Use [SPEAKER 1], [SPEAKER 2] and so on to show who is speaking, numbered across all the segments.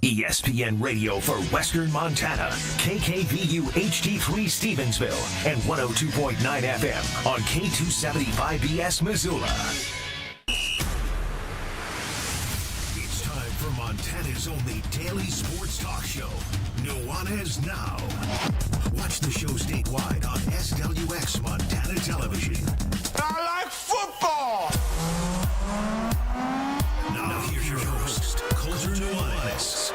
[SPEAKER 1] ESPN Radio for Western Montana, KKVU HD3 Stevensville, and 102.9 FM on K275BS Missoula. It's time for Montana's only daily sports talk show, Nuanez Now. Watch the show statewide on SWX Montana Television.
[SPEAKER 2] I like football!
[SPEAKER 1] Now here's your host, Coulter Nuanez.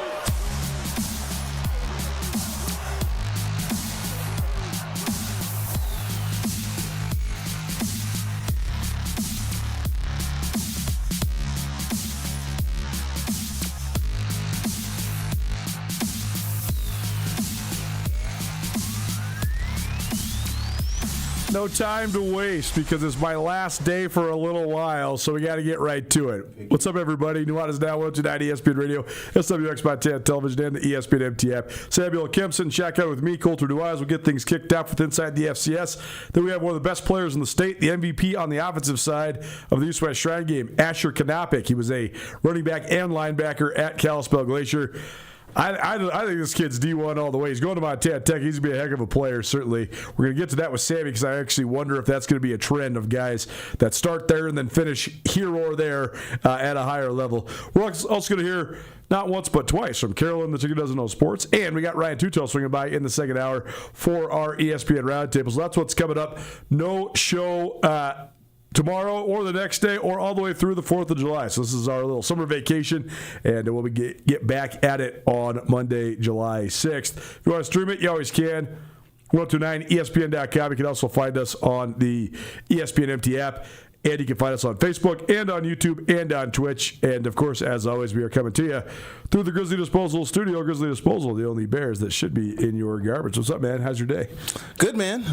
[SPEAKER 3] No time to waste because it's my last day for a little while, so we got to get right to it. What's up, everybody? Nuanez Now, 102.9 ESPN Radio, SWX Montana Television, and the ESPN MT app. Samuel Kempson, check out with me, Coulter Nuanez. We'll get things kicked off with Inside the FCS. Then we have one of the best players in the state, the MVP on the offensive side of the East West Shrine game, Asher Kanapik. He was a running back and linebacker at Kalispell Glacier. I think this kid's D1 all the way. He's going to Montana Tech. He's going to be a heck of a player, certainly. We're going to get to that with Sammy because I actually wonder if that's going to be a trend of guys that start there and then finish here or there at a higher level. We're also going to hear not once but twice from Carolyn, the chicken doesn't know sports, and we got Ryan Tutel swinging by in the second hour for our ESPN Roundtable. So that's what's coming up. No show tomorrow or the next day or all the way through the 4th of July. So this is our little summer vacation, and we'll get back at it on Monday, July 6th. If you want to stream it, you always can. 1029ESPN.com. You can also find us on the ESPN MT app, and you can find us on Facebook and on YouTube and on Twitch. And, of course, as always, we are coming to you through the Grizzly Disposal Studio. Grizzly Disposal, the only bears that should be in your garbage. What's up, man? How's your day?
[SPEAKER 4] Good, man.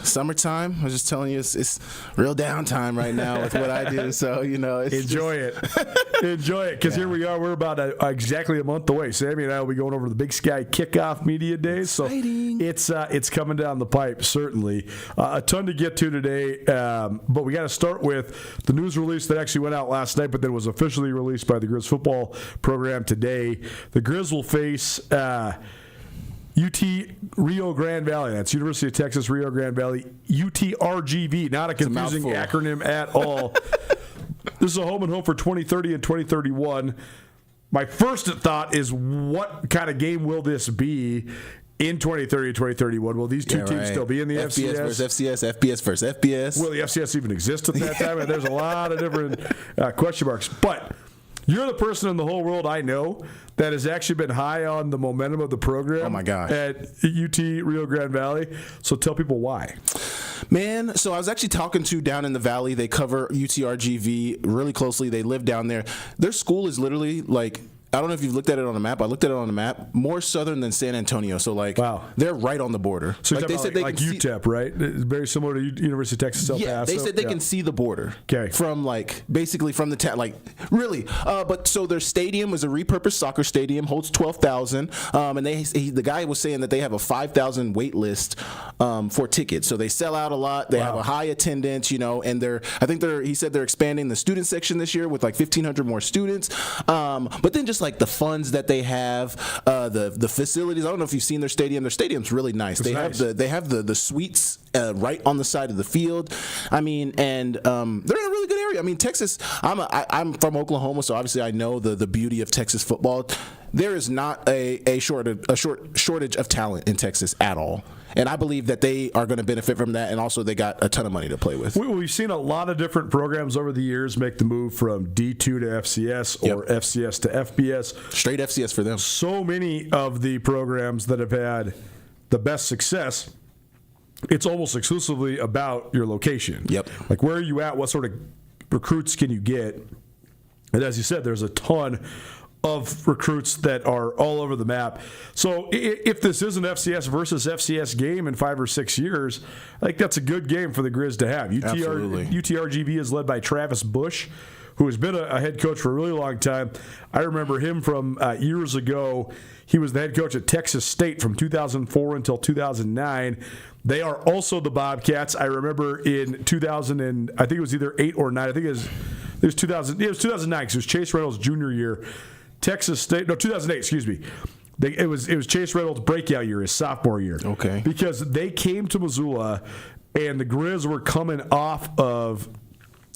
[SPEAKER 4] Summertime. I was just telling you, it's real downtime right now with what I do. So,
[SPEAKER 3] enjoy it. Enjoy it, because here we are. We're about exactly a month away. Sammy and I will be going over to the Big Sky Kickoff Media Days. So it's coming down the pipe, certainly. A ton to get to today, but we got to start with the news release that actually went out last night, but then was officially released by the Grizz football program today. The Grizz will face UT Rio Grande Valley. That's University of Texas Rio Grande Valley. UTRGV, not a confusing acronym at all. This is a home and home for 2030 and 2031. My first thought is, what kind of game will this be in 2030 and 2031? Will these two teams still be in the FCS?
[SPEAKER 4] FBS versus FCS, FBS versus FBS.
[SPEAKER 3] Will the FCS even exist at that time? And there's a lot of different question marks. But you're the person in the whole world I know that has actually been high on the momentum of the program.
[SPEAKER 4] Oh my gosh.
[SPEAKER 3] At UT Rio Grande Valley. So tell people why.
[SPEAKER 4] Man, so I was actually talking to down in the valley. They cover UTRGV really closely. They live down there. Their school is literally like, I don't know if you've looked at it on the map. I looked at it on the map. More southern than San Antonio. So, wow. They're right on the border.
[SPEAKER 3] So they said like UTEP, right? It's very similar to University of Texas El Paso.
[SPEAKER 4] Yeah, they said they can see the border.
[SPEAKER 3] Okay.
[SPEAKER 4] From, basically from the town. Really. But so their stadium is a repurposed soccer stadium, holds 12,000. And the guy was saying that they have a 5,000 wait list for tickets. So they sell out a lot. They have a high attendance, and he said they're expanding the student section this year with 1,500 more students. But then just the funds that they have, the facilities. I don't know if you've seen their stadium. Their stadium's really nice. They have the suites right on the side of the field. I mean, and they're in a really good area. I mean, Texas. I'm from Oklahoma, so obviously I know the beauty of Texas football. There is not a shortage of talent in Texas at all. And I believe that they are going to benefit from that, and also they got a ton of money to play with.
[SPEAKER 3] We've seen a lot of different programs over the years make the move from D2 to FCS or FCS to FBS.
[SPEAKER 4] Straight FCS for them.
[SPEAKER 3] So many of the programs that have had the best success, it's almost exclusively about your location.
[SPEAKER 4] Yep.
[SPEAKER 3] Where are you at? What sort of recruits can you get? And as you said, there's a ton of recruits that are all over the map. So if this is an FCS versus FCS game in 5 or 6 years, I think that's a good game for the Grizz to have. UTRGV is led by Travis Bush, who has been a head coach for a really long time. I remember him from years ago. He was the head coach at Texas State from 2004 until 2009. They are also the Bobcats. I remember in 2000, and I think it was either 8 or 9. I think it was 2000. It was 2009 because it was Chase Reynolds' junior year. Texas State, no, 2008, excuse me. It was Chase Reynolds' breakout year, his sophomore year.
[SPEAKER 4] Okay.
[SPEAKER 3] Because they came to Missoula, and the Grizz were coming off of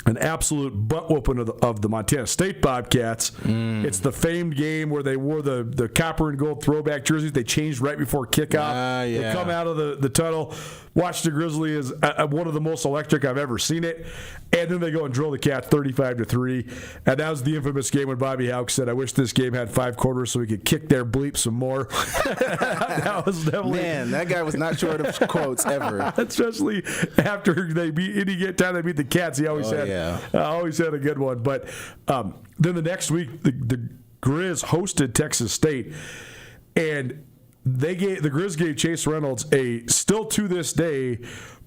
[SPEAKER 3] an absolute butt whooping of the Montana State Bobcats. It's the famed game where they wore the copper and gold throwback jerseys. They changed right before kickoff.
[SPEAKER 4] Yeah.
[SPEAKER 3] They come out of the tunnel, watch the Grizzly is one of the most electric I've ever seen it, and then they go and drill the Cats 35-3. And that was the infamous game when Bobby Houck said, "I wish this game had 5 quarters so we could kick their bleep some more." That was definitely,
[SPEAKER 4] Man, that guy was not short of quotes ever.
[SPEAKER 3] especially after they beat any time they beat the Cats. He always always had a good one. But then the next week, the Grizz hosted Texas State, and the Grizz gave Chase Reynolds a still to this day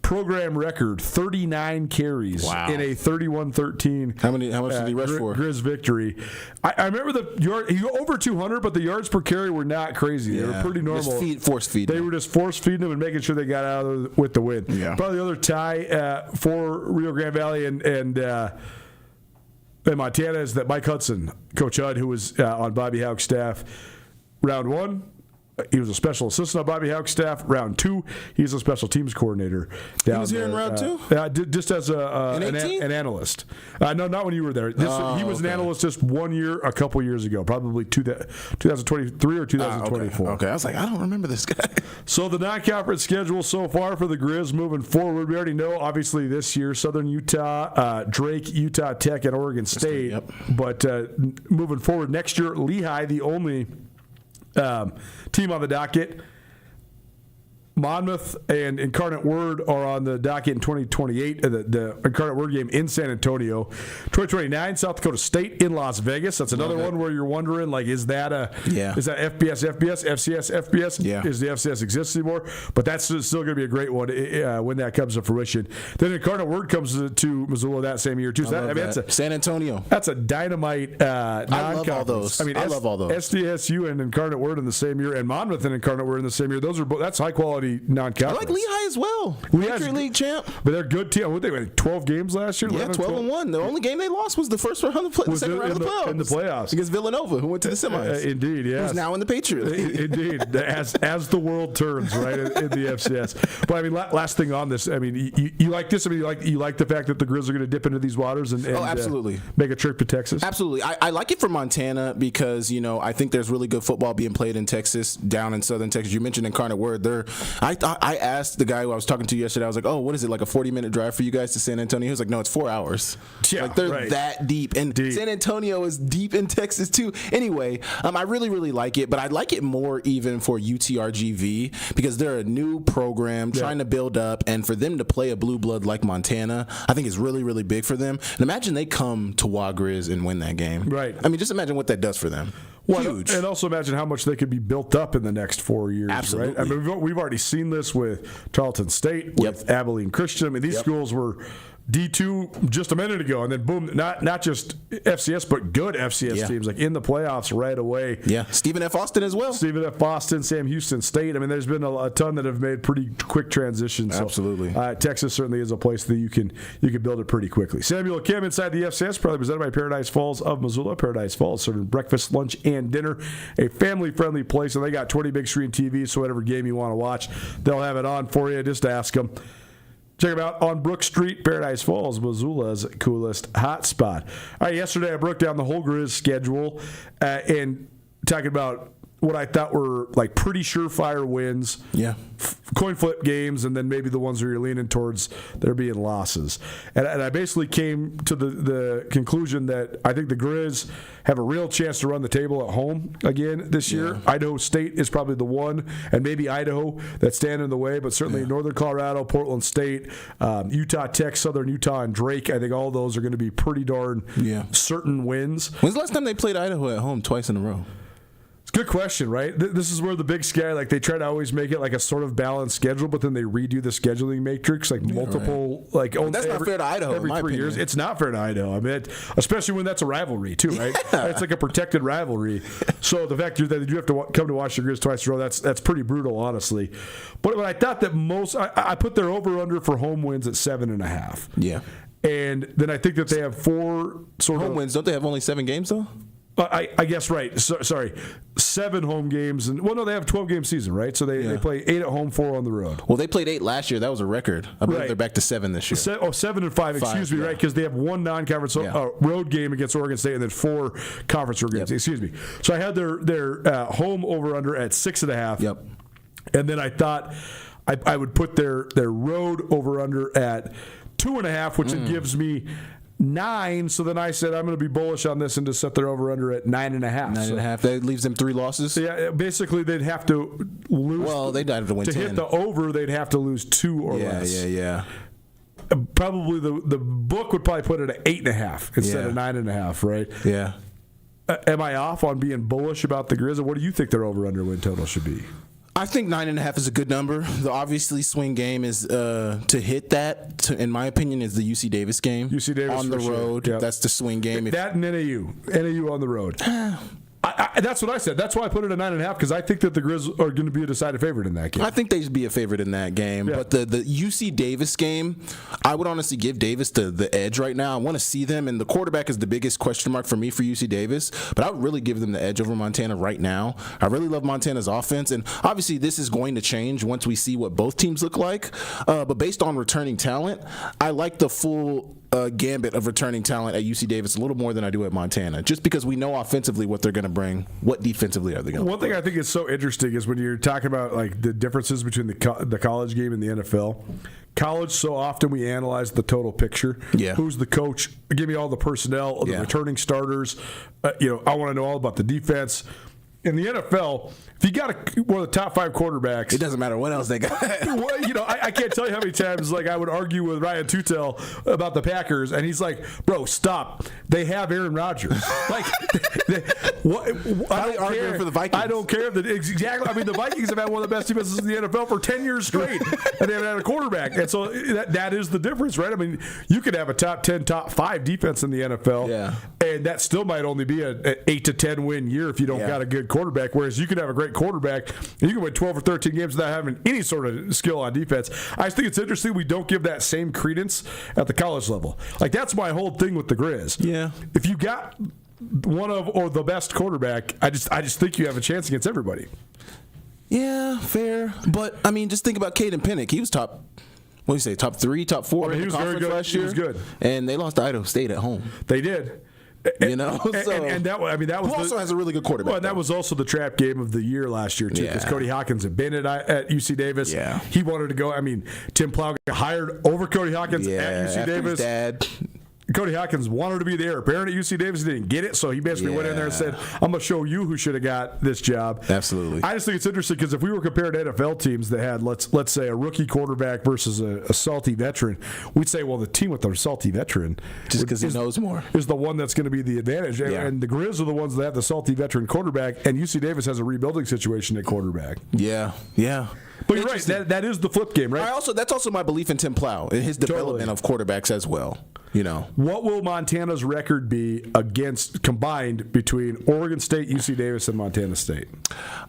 [SPEAKER 3] program record 39 carries in a 31-13.
[SPEAKER 4] How much did he rush for?
[SPEAKER 3] Grizz victory. I remember he over 200, but the yards per carry were not crazy. They were pretty normal.
[SPEAKER 4] Just force feed.
[SPEAKER 3] They were just force feeding them and making sure they got out of there with the win.
[SPEAKER 4] Yeah.
[SPEAKER 3] Probably the other tie for Rio Grande Valley and Montana is that Mike Hudson, Coach Hud, who was on Bobby Houck's staff, round 1. He was a special assistant on Bobby Houck's staff. Round 2, he's a special teams coordinator.
[SPEAKER 4] He was here in round 2?
[SPEAKER 3] Just as an analyst. No, not when you were there. He was an analyst just 1 year, a couple years ago, probably 2023 or 2024.
[SPEAKER 4] Okay, I was like, I don't remember this guy.
[SPEAKER 3] So the non-conference schedule so far for the Grizz moving forward, we already know, obviously, this year, Southern Utah, Drake, Utah Tech, and Oregon State.
[SPEAKER 4] Yep.
[SPEAKER 3] But moving forward, next year, Lehigh, the only team on the docket. Monmouth and Incarnate Word are on the docket in 2028. The Incarnate Word game in San Antonio. 2029, South Dakota State in Las Vegas. That's another one where you're wondering, like, is that FCS, FBS?
[SPEAKER 4] Yeah.
[SPEAKER 3] Is the FCS exists anymore? But that's still going to be a great one when that comes to fruition. Then Incarnate Word comes to Missoula that same year, too. So
[SPEAKER 4] that's San Antonio.
[SPEAKER 3] That's a dynamite non-conference.
[SPEAKER 4] I love all those. I love all those.
[SPEAKER 3] SDSU and Incarnate Word in the same year, and Monmouth and Incarnate Word in the same year. That's high quality non-conference.
[SPEAKER 4] I like Lehigh as well.
[SPEAKER 3] Lehigh's
[SPEAKER 4] league champ.
[SPEAKER 3] But they're a good team. What, they won 12 games last year?
[SPEAKER 4] Yeah, 12-1. The only game they lost was the first round of the second round of the playoffs.
[SPEAKER 3] In the playoffs.
[SPEAKER 4] Against Villanova, who went to the semis.
[SPEAKER 3] Indeed, yes.
[SPEAKER 4] Who's now in the Patriot League.
[SPEAKER 3] Indeed. As the world turns, right, in the FCS. But, I mean, last thing on this, I mean, you like this? I mean, you like the fact that the Grizz are going to dip into these waters and
[SPEAKER 4] absolutely.
[SPEAKER 3] Make a trip to Texas?
[SPEAKER 4] Absolutely. I like it for Montana because, I think there's really good football being played in Texas, down in southern Texas. You mentioned Incarnate Word. I asked the guy who I was talking to yesterday, I was like, oh, what is it, like a 40-minute drive for you guys to San Antonio? He was like, no, it's 4 hours.
[SPEAKER 3] Yeah,
[SPEAKER 4] like they're that deep. And San Antonio is deep in Texas too. Anyway, I really, really like it, but I like it more even for UTRGV because they're a new program trying to build up, and for them to play a blue blood like Montana, I think is really, really big for them. And imagine they come to Wagriz and win that game.
[SPEAKER 3] Right.
[SPEAKER 4] I mean, just imagine what that does for them.
[SPEAKER 3] Well,
[SPEAKER 4] huge.
[SPEAKER 3] And also imagine how much they could be built up in the next 4 years.
[SPEAKER 4] Absolutely.
[SPEAKER 3] Right? I mean, we've already seen this with Tarleton State, with Abilene Christian. I mean, these schools were D2 just a minute ago, and then boom, not just FCS, but good FCS teams, like in the playoffs right away.
[SPEAKER 4] Yeah, Stephen F. Austin as well.
[SPEAKER 3] Stephen F. Austin, Sam Houston State. I mean, there's been a ton that have made pretty quick transitions.
[SPEAKER 4] Absolutely.
[SPEAKER 3] So, Texas certainly is a place that you can build it pretty quickly. Samuel Kim inside the FCS, proudly presented by Paradise Falls of Missoula. Paradise Falls serving breakfast, lunch, and dinner. A family-friendly place, and they got 20 big screen TVs, so whatever game you want to watch, they'll have it on for you. Just ask them. Check them out on Brook Street, Paradise Falls, Missoula's coolest hotspot. All right, yesterday I broke down the whole Grizz schedule and talking about what I thought were like pretty surefire wins.
[SPEAKER 4] Yeah.
[SPEAKER 3] Coin flip games, and then maybe the ones where you're leaning towards there being losses. And I basically came to the conclusion that I think the Grizz have a real chance to run the table at home again this year. Idaho State is probably the one, and maybe Idaho that stand in the way, but certainly Northern Colorado, Portland State, Utah Tech, Southern Utah, and Drake. I think all those are going to be pretty darn certain wins.
[SPEAKER 4] When's the last time they played Idaho at home twice in a row?
[SPEAKER 3] It's a good question, right? This is where the Big Sky, like they try to always make it like a sort of balanced schedule, but then they redo the scheduling matrix, like multiple, like
[SPEAKER 4] that's not fair to Idaho.
[SPEAKER 3] Every
[SPEAKER 4] in my
[SPEAKER 3] 3 years,
[SPEAKER 4] opinion.
[SPEAKER 3] it's not fair to Idaho. I mean, especially when that's a rivalry too, right? It's like a protected rivalry. So the fact that you have to come to watch the Grizz twice in a row, that's pretty brutal, honestly. But I thought that I put their over/under for home wins at 7.5.
[SPEAKER 4] Yeah.
[SPEAKER 3] And then I think that they have 4 sort of
[SPEAKER 4] home wins. Don't they have only 7 games though?
[SPEAKER 3] I guess right. Sorry, 7 home games, and no, they have a 12-game season, right? So they play 8 at home, 4 on the road.
[SPEAKER 4] Well, they played 8 last year. That was a record. I believe
[SPEAKER 3] Right.
[SPEAKER 4] they're back to 7 this year.
[SPEAKER 3] 7 and 5. Excuse me,
[SPEAKER 4] yeah.
[SPEAKER 3] right? Because they have 1 non-conference road game against Oregon State, and then 4 conference road games.
[SPEAKER 4] Yep.
[SPEAKER 3] Excuse me. So I had their home over under at 6.5.
[SPEAKER 4] Yep.
[SPEAKER 3] And then I thought I would put their road over under at 2.5, which gives me 9. So then I said I'm going to be bullish on this and just set their over under at 9.5.
[SPEAKER 4] 9.5. That leaves them 3 losses.
[SPEAKER 3] So yeah, basically they'd have to lose.
[SPEAKER 4] Well, they'd have to win 10.
[SPEAKER 3] hit the over. They'd have to lose 2 or less.
[SPEAKER 4] Yeah.
[SPEAKER 3] Probably the book would probably put it at 8.5 instead of 9.5, right?
[SPEAKER 4] Yeah.
[SPEAKER 3] Am I off on being bullish about the Grizz? What do you think their over under win total should be?
[SPEAKER 4] I think 9.5 is a good number. The obviously swing game is to hit that. In my opinion, is the UC Davis game.
[SPEAKER 3] UC Davis
[SPEAKER 4] on the
[SPEAKER 3] for
[SPEAKER 4] road.
[SPEAKER 3] Sure. Yep.
[SPEAKER 4] That's the swing game.
[SPEAKER 3] That and NAU on the road. That's what I said. That's why I put it at 9.5 because I think that the Grizz are going to be a decided favorite in that game.
[SPEAKER 4] I think they should be a favorite in that game.
[SPEAKER 3] Yeah.
[SPEAKER 4] But the UC Davis game, I would honestly give Davis the edge right now. I want to see them, and the quarterback is the biggest question mark for me for UC Davis. But I would really give them the edge over Montana right now. I really love Montana's offense, and obviously this is going to change once we see what both teams look like. But based on returning talent, I like the full gambit of returning talent at UC Davis a little more than I do at Montana, just because we know offensively what they're going to bring. What defensively are they going to
[SPEAKER 3] One thing I think is so interesting is when you're talking about like the differences between the college game and the NFL. College, so often we analyze the total picture.
[SPEAKER 4] Yeah.
[SPEAKER 3] Who's the coach? Give me all the personnel, the returning starters. I want to know all about the defense. In the NFL, if you got one of the top 5 quarterbacks,
[SPEAKER 4] it doesn't matter what else they got.
[SPEAKER 3] Well, I can't tell you how many times like I would argue with Ryan Tutel about the Packers, and he's like, "Bro, stop! They have Aaron Rodgers." Like,
[SPEAKER 4] Probably arguing for the Vikings.
[SPEAKER 3] I don't care that exactly. I mean, the Vikings have had one of the best defenses in the NFL for 10 years straight, and they haven't had a quarterback, and so that is the difference, right? I mean, you could have a top 10, top 5 defense in the NFL, and that still might only be an 8 to 10 win year if you don't got a good quarterback, whereas you could have a great quarterback and you can win 12 or 13 games without having any sort of skill on defense. I just think it's interesting we don't give that same credence at the college level. Like, that's my whole thing with the Grizz.
[SPEAKER 4] Yeah.
[SPEAKER 3] If you got one of or the best quarterback, I just think you have a chance against everybody.
[SPEAKER 4] Yeah, fair. But I mean, just think about Caden Pennick. He was top. What do you say? Top 3, top 4 in the conference last year.
[SPEAKER 3] He was good,
[SPEAKER 4] and they lost to Idaho State at home.
[SPEAKER 3] They did.
[SPEAKER 4] You know,
[SPEAKER 3] and that was
[SPEAKER 4] who also has a really good quarterback.
[SPEAKER 3] Well, and that was also the trap game of the year last year too, because Cody Hawkins had been at UC Davis.
[SPEAKER 4] Yeah,
[SPEAKER 3] he wanted to go. I mean, Tim Plow got hired over Cody Hawkins at UC Davis.
[SPEAKER 4] His dad.
[SPEAKER 3] Cody Hawkins wanted to be the heir apparent at UC Davis. He didn't get it, so he basically went in there and said, "I'm going to show you who should have got this job."
[SPEAKER 4] Absolutely.
[SPEAKER 3] I just think it's interesting because if we were comparing NFL teams that had, let's say, a rookie quarterback versus a salty veteran, we'd say, well, the team with the salty veteran,
[SPEAKER 4] just because he knows more,
[SPEAKER 3] is the one that's going to be the advantage.
[SPEAKER 4] Yeah.
[SPEAKER 3] And the Grizz are the ones that have the salty veteran quarterback, and UC Davis has a rebuilding situation at quarterback.
[SPEAKER 4] Yeah.
[SPEAKER 3] But you're right. That is the flip game, right?
[SPEAKER 4] That's also my belief in Tim Plow and his development of quarterbacks as well. You know,
[SPEAKER 3] what will Montana's record be combined between Oregon State, UC Davis, and Montana State?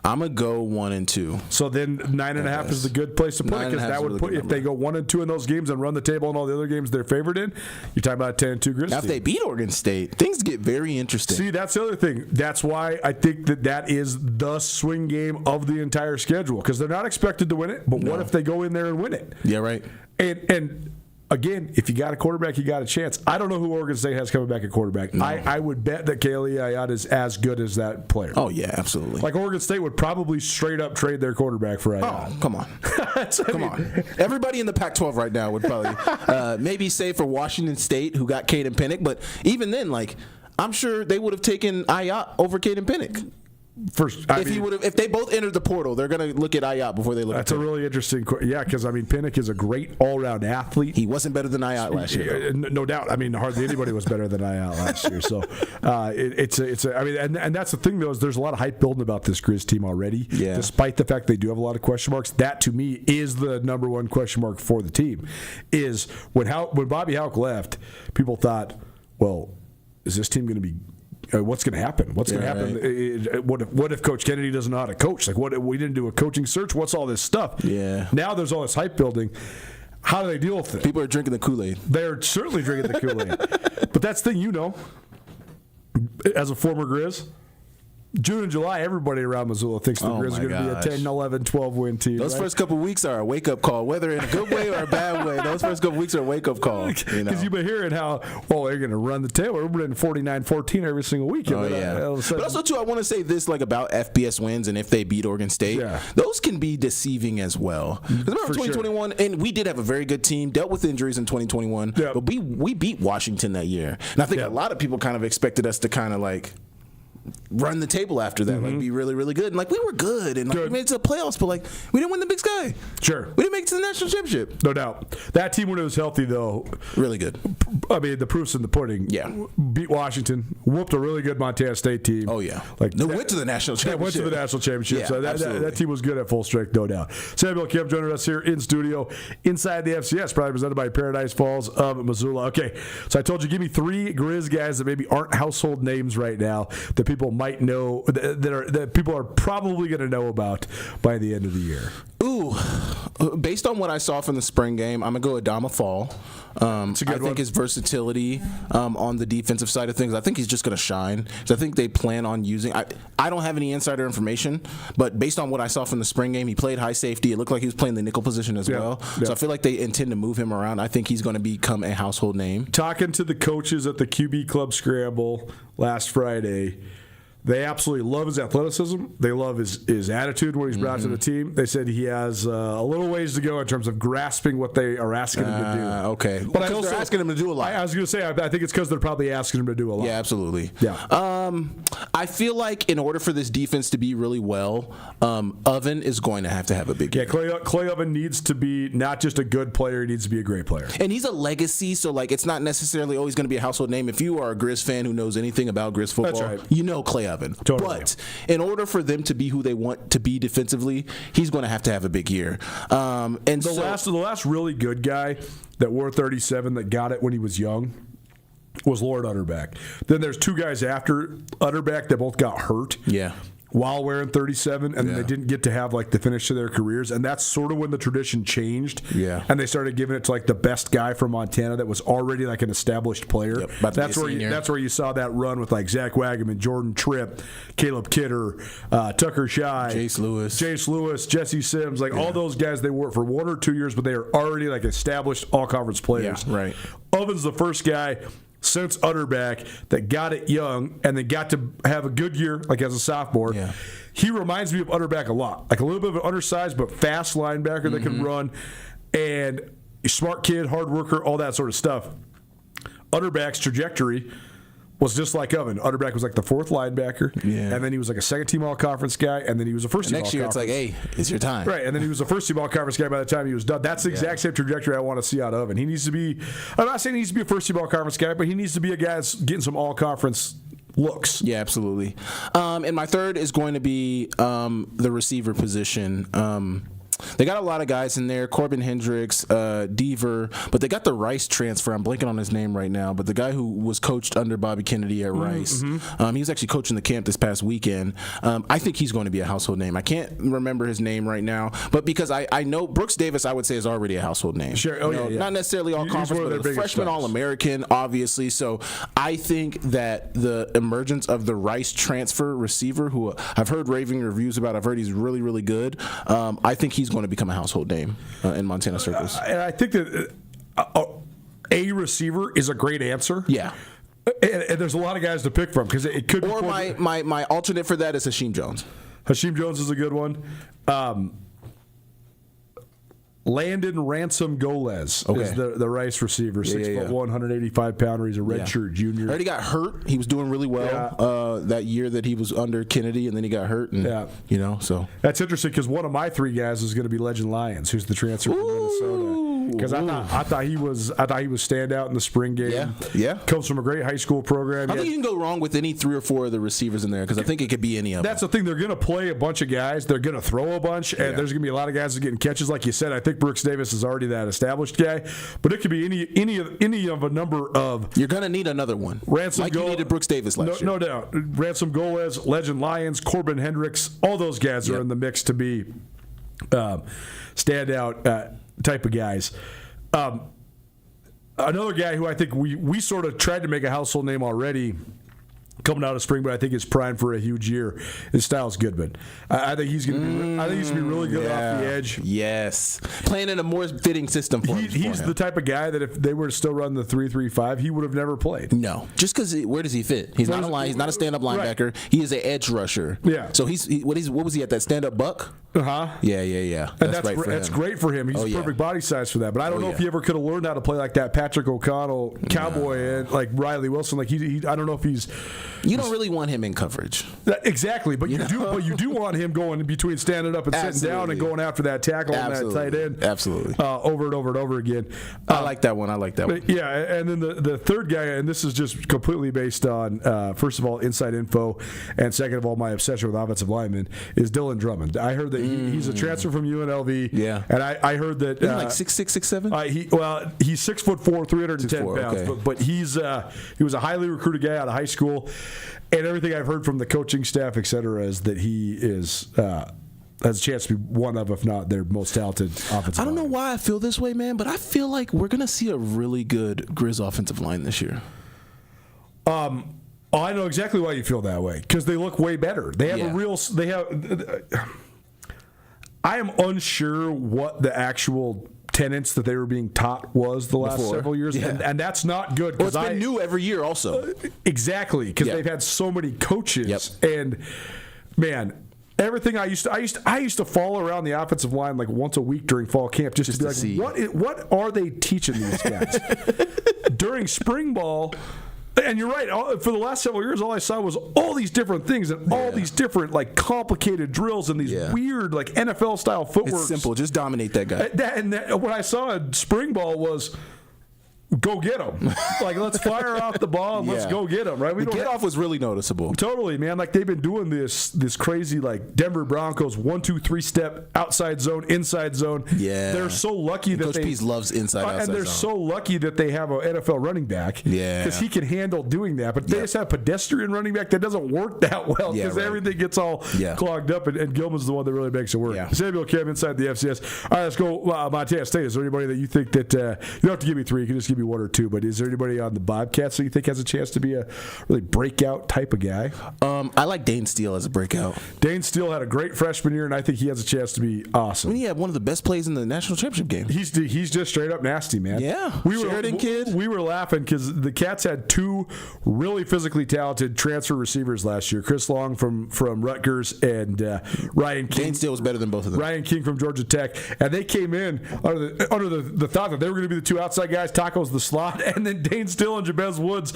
[SPEAKER 4] I'm gonna go 1-2.
[SPEAKER 3] So then 9.5 is the good place to put it, because that would put, if they go 1-2 in those games and run the table in all the other games they're favored in, you're talking about a 10-2 Grizz
[SPEAKER 4] Now, if they beat Oregon State, things get very interesting.
[SPEAKER 3] See, that's the other thing. That's why I think that is the swing game of the entire schedule, because they're not expected to win it. But what if they go in there and win it?
[SPEAKER 4] Yeah, right.
[SPEAKER 3] And again, if you got a quarterback, you got a chance. I don't know who Oregon State has coming back at quarterback. No. I would bet that Kaylee Ayat is as good as that player.
[SPEAKER 4] Oh, yeah, absolutely.
[SPEAKER 3] Like, Oregon State would probably straight up trade their quarterback for Ayat.
[SPEAKER 4] Oh, come on. Come on. Everybody in the Pac-12 right now would probably maybe say for Washington State, who got Caden Pennick. But even then, like, I'm sure they would have taken Ayat over Caden Pennick. If they both entered the portal, they're going to look at Ayat before they look at Pennick.
[SPEAKER 3] That's a really interesting question. Yeah, because, I mean, Pennick is a great all-around athlete.
[SPEAKER 4] He wasn't better than Ayat last year, though.
[SPEAKER 3] No doubt. I mean, hardly anybody was better than Ayat last year. So I mean, and that's the thing, though, is there's a lot of hype building about this Grizz team already.
[SPEAKER 4] Yeah.
[SPEAKER 3] Despite the fact they do have a lot of question marks. That, to me, is the number one question mark for the team. Is when Bobby Houck left, people thought, well, is this team going to be what's going to happen? What's going to happen? Right. What if Coach Kennedy doesn't know how to coach? Like, what we didn't do a coaching search? What's all this stuff?
[SPEAKER 4] Yeah.
[SPEAKER 3] Now there's all this hype building. How do they deal with it?
[SPEAKER 4] People are drinking the Kool-Aid.
[SPEAKER 3] They're certainly drinking the Kool-Aid. But that's the thing, as a former Grizz, June and July, everybody around Missoula thinks the Grizz are going to be a 10, 11, 12 win team.
[SPEAKER 4] Those
[SPEAKER 3] right?
[SPEAKER 4] first couple weeks are a wake-up call, whether in a good way or a bad way. Those first couple weeks are a wake-up call.
[SPEAKER 3] Because you've been hearing how, they're going to run the tail. We're running 49-14 every single week.
[SPEAKER 4] Oh, yeah. But also, too, I want to say this about FBS wins and if they beat Oregon State. Yeah. Those can be deceiving as well. Because remember 2021, and we did have a very good team, dealt with injuries in 2021, but we beat Washington that year. And I think a lot of people kind of expected us to kind of run the table after that, be really, really good. And we were good, and we made it to the playoffs, but we didn't win the Big Sky.
[SPEAKER 3] Sure.
[SPEAKER 4] We didn't make it to the national championship.
[SPEAKER 3] No doubt. That team, when it was healthy, though,
[SPEAKER 4] really good.
[SPEAKER 3] I mean, the proof's in the pudding.
[SPEAKER 4] Yeah.
[SPEAKER 3] Beat Washington, whooped a really good Montana State team.
[SPEAKER 4] Oh, yeah. Went to the national championship.
[SPEAKER 3] Yeah, went to the national championship.
[SPEAKER 4] Yeah,
[SPEAKER 3] so that team was good at full strength, no doubt. Samuel Kemp joining us here in studio inside the FCS, probably presented by Paradise Falls of Missoula. Okay, so I told you, give me 3 Grizz guys that maybe aren't household names right now that people might know, that people are probably going to know about by the end of the year.
[SPEAKER 4] Ooh, based on what I saw from the spring game, I'm going to go Adama Fall. I think his versatility on the defensive side of things, I think he's just going to shine. So I think they plan on using, I don't have any insider information, but based on what I saw from the spring game, he played high safety. It looked like he was playing the nickel position as well. So I feel like they intend to move him around. I think he's going to become a household name.
[SPEAKER 3] Talking to the coaches at the QB Club Scramble last Friday, they absolutely love his athleticism. They love his attitude when he's brought to the team. They said he has a little ways to go in terms of grasping what they are asking him to do.
[SPEAKER 4] Okay.
[SPEAKER 3] But
[SPEAKER 4] they're asking him to do a lot.
[SPEAKER 3] I was going to say, I think it's because they're probably asking him to do a lot.
[SPEAKER 4] Yeah, absolutely.
[SPEAKER 3] Yeah.
[SPEAKER 4] I feel like in order for this defense to be really well, Oven is going to have a big year.
[SPEAKER 3] Clay Oven needs to be not just a good player, he needs to be a great player.
[SPEAKER 4] And he's a legacy, so it's not necessarily always going to be a household name. If you are a Grizz fan who knows anything about Grizz football,
[SPEAKER 3] That's right.
[SPEAKER 4] you know Clay Oven.
[SPEAKER 3] Totally.
[SPEAKER 4] But in order for them to be who they want to be defensively, he's going to have a big year.
[SPEAKER 3] The last really good guy that wore 37 that got it when he was young was Lord Utterback. Then there's 2 guys after Utterback that both got hurt.
[SPEAKER 4] Yeah.
[SPEAKER 3] While wearing 37, and then they didn't get to have the finish of their careers, and that's sort of when the tradition changed.
[SPEAKER 4] Yeah,
[SPEAKER 3] and they started giving it to the best guy from Montana that was already an established player.
[SPEAKER 4] Yep,
[SPEAKER 3] that's where you saw that run with Zach Wagaman, Jordan Tripp, Caleb Kidder, Tucker Shy, Jace Lewis, Jesse Sims, all those guys. They were for 1 or 2 years, but they are already established all conference players.
[SPEAKER 4] Yeah, right.
[SPEAKER 3] Oven's the first guy since Utterback that got it young and then got to have a good year as a sophomore.
[SPEAKER 4] Yeah.
[SPEAKER 3] He reminds me of Utterback a lot. A little bit of an undersized but fast linebacker that can run, and a smart kid, hard worker, all that sort of stuff. Utterback's trajectory was just like Oven. Utterback was the 4th linebacker, and then he was a second-team all-conference guy, and then he was a first-team
[SPEAKER 4] all-conference. Next year, it's hey, it's your time.
[SPEAKER 3] Right, and then he was a first-team all-conference guy by the time he was done. That's the exact same trajectory I want to see out of Oven. He needs to be, I'm not saying he needs to be a first-team all-conference guy, but he needs to be a guy that's getting some all-conference looks.
[SPEAKER 4] Yeah, absolutely. And my third is going to be the receiver position. They got a lot of guys in there, Corbin Hendricks, Deaver, but they got the Rice transfer. I'm blanking on his name right now, but the guy who was coached under Bobby Kennedy at Rice. He was actually coaching the camp this past weekend. I think he's going to be a household name. I can't remember his name right now, but because I know Brooks Davis, I would say, is already a household name.
[SPEAKER 3] Sure.
[SPEAKER 4] Not necessarily all conference, but a freshman All-American, obviously. So I think that the emergence of the Rice transfer receiver, who I've heard raving reviews about, I've heard he's really, really good. I think he's going to become a household name in Montana circles.
[SPEAKER 3] And I think that a receiver is a great answer.
[SPEAKER 4] Yeah.
[SPEAKER 3] And there's a lot of guys to pick from because it could.
[SPEAKER 4] Or my alternate for that is Hasheem Jones.
[SPEAKER 3] Hasheem Jones is a good one. Landon Ransom Golez is the Rice receiver, 6'1", 185-pounder. He's a redshirt junior.
[SPEAKER 4] Already got hurt. He was doing really well that year that he was under Kennedy, and then he got hurt. And, so
[SPEAKER 3] that's interesting because one of my 3 guys is going to be Legend Lyons, who's the transfer from Minnesota. Because I thought he was standout in the spring game.
[SPEAKER 4] Yeah.
[SPEAKER 3] Comes from a great high school program.
[SPEAKER 4] I think you can go wrong with any 3 or 4 of the receivers in there because I think it could be any of them.
[SPEAKER 3] That's the thing. They're going to play a bunch of guys. They're going to throw a bunch, and there's going to be a lot of guys that are getting catches. Like you said, I think Brooks Davis is already that established guy, but it could be any of a number of.
[SPEAKER 4] You're going to need another one. You needed Brooks Davis last year.
[SPEAKER 3] No doubt. Ransom Golez, Legend Lyons, Corbin Hendricks, all those guys are in the mix to be standout type of guys. Another guy who I think we sort of tried to make a household name already coming out of spring, but I think it's primed for a huge year. His style's good, man. I think he's going to be. I think he's going to be really good off the edge.
[SPEAKER 4] Yes, playing in a more fitting system for him.
[SPEAKER 3] He's the type of guy that if they were to still run the 3-3-5, he would have never played.
[SPEAKER 4] No, just because where does he fit? He's not a line. He's not a stand-up linebacker. Right. He is an edge rusher.
[SPEAKER 3] Yeah.
[SPEAKER 4] So what was he at that stand-up buck? Yeah.
[SPEAKER 3] That's right for him. That's great for him. He's perfect body size for that. But I don't know if he ever could have learned how to play like that Patrick O'Connell cowboy and like Riley Wilson. Like he I don't know if he's.
[SPEAKER 4] You don't really want him in coverage.
[SPEAKER 3] Exactly, but you do. But you do want him going in between standing up and sitting down and going after that tackle on that tight end.
[SPEAKER 4] Absolutely.
[SPEAKER 3] Over and over and over again.
[SPEAKER 4] I like that one.
[SPEAKER 3] Yeah, and then the third guy, and this is just completely based on first of all inside info, and second of all my obsession with offensive linemen is Dylan Drummond. I heard that he's a transfer from UNLV.
[SPEAKER 4] Yeah,
[SPEAKER 3] and I heard that
[SPEAKER 4] he's like 6'6", 6'7".
[SPEAKER 3] He's 6'4", 310 pounds,
[SPEAKER 4] okay.
[SPEAKER 3] but he was a highly recruited guy out of high school, and everything I've heard from the coaching staff, et cetera, is that he is. Has a chance to be one of, if not their most talented offensive line.
[SPEAKER 4] I don't know why I feel this way, man, but I feel like we're going to see a really good Grizz offensive line this year.
[SPEAKER 3] I know exactly why you feel that way, because they look way better. They have I am unsure what the actual tenets that they were being taught was the last several years, and that's not good.
[SPEAKER 4] Well, it's been new every year also.
[SPEAKER 3] Exactly, because they've had so many coaches, and man, everything I used to follow around the offensive line like once a week during fall camp just to be like, what are they teaching these guys during spring ball? And you're right. For the last several years, all I saw was all these different things and all these different like complicated drills and these weird like NFL style footwork.
[SPEAKER 4] It's simple. Just dominate that guy.
[SPEAKER 3] And what I saw in spring ball was. Go get them! Like let's fire off the ball and let's go get them. Right?
[SPEAKER 4] The get off was really noticeable.
[SPEAKER 3] Totally, man. Like they've been doing this crazy like Denver Broncos 1-2-3 step outside zone, inside zone.
[SPEAKER 4] Yeah,
[SPEAKER 3] they're so lucky that
[SPEAKER 4] Coach Pease loves inside outside
[SPEAKER 3] and they're
[SPEAKER 4] zone.
[SPEAKER 3] so lucky that they have an NFL running back.
[SPEAKER 4] Yeah,
[SPEAKER 3] because he can handle doing that. But they just have pedestrian running back that doesn't work that well because everything gets all clogged up. And Gilman's the one that really makes it work.
[SPEAKER 4] Yeah.
[SPEAKER 3] Samuel Kim inside the FCS. All right, let's go. Montana State. Is there anybody that you think that you don't have to give me three? You can just give me one or two. But is there anybody on the Bobcats that you think has a chance to be a really breakout type of guy?
[SPEAKER 4] I like Dane Steele as a breakout.
[SPEAKER 3] Dane Steele had a great freshman year, and I think he has a chance to be awesome.
[SPEAKER 4] I mean, he had one of the best plays in the national championship game.
[SPEAKER 3] He's just straight up nasty, man.
[SPEAKER 4] Yeah,
[SPEAKER 3] kid. We were laughing because the Cats had two really physically talented transfer receivers last year: Chris Long from Rutgers and Ryan King.
[SPEAKER 4] Dane Steele was better than both of them.
[SPEAKER 3] Ryan King from Georgia Tech, and they came in under the thought that they were going to be the two outside guys, Taco's the slot, and then Dane Steele and Jabez Woods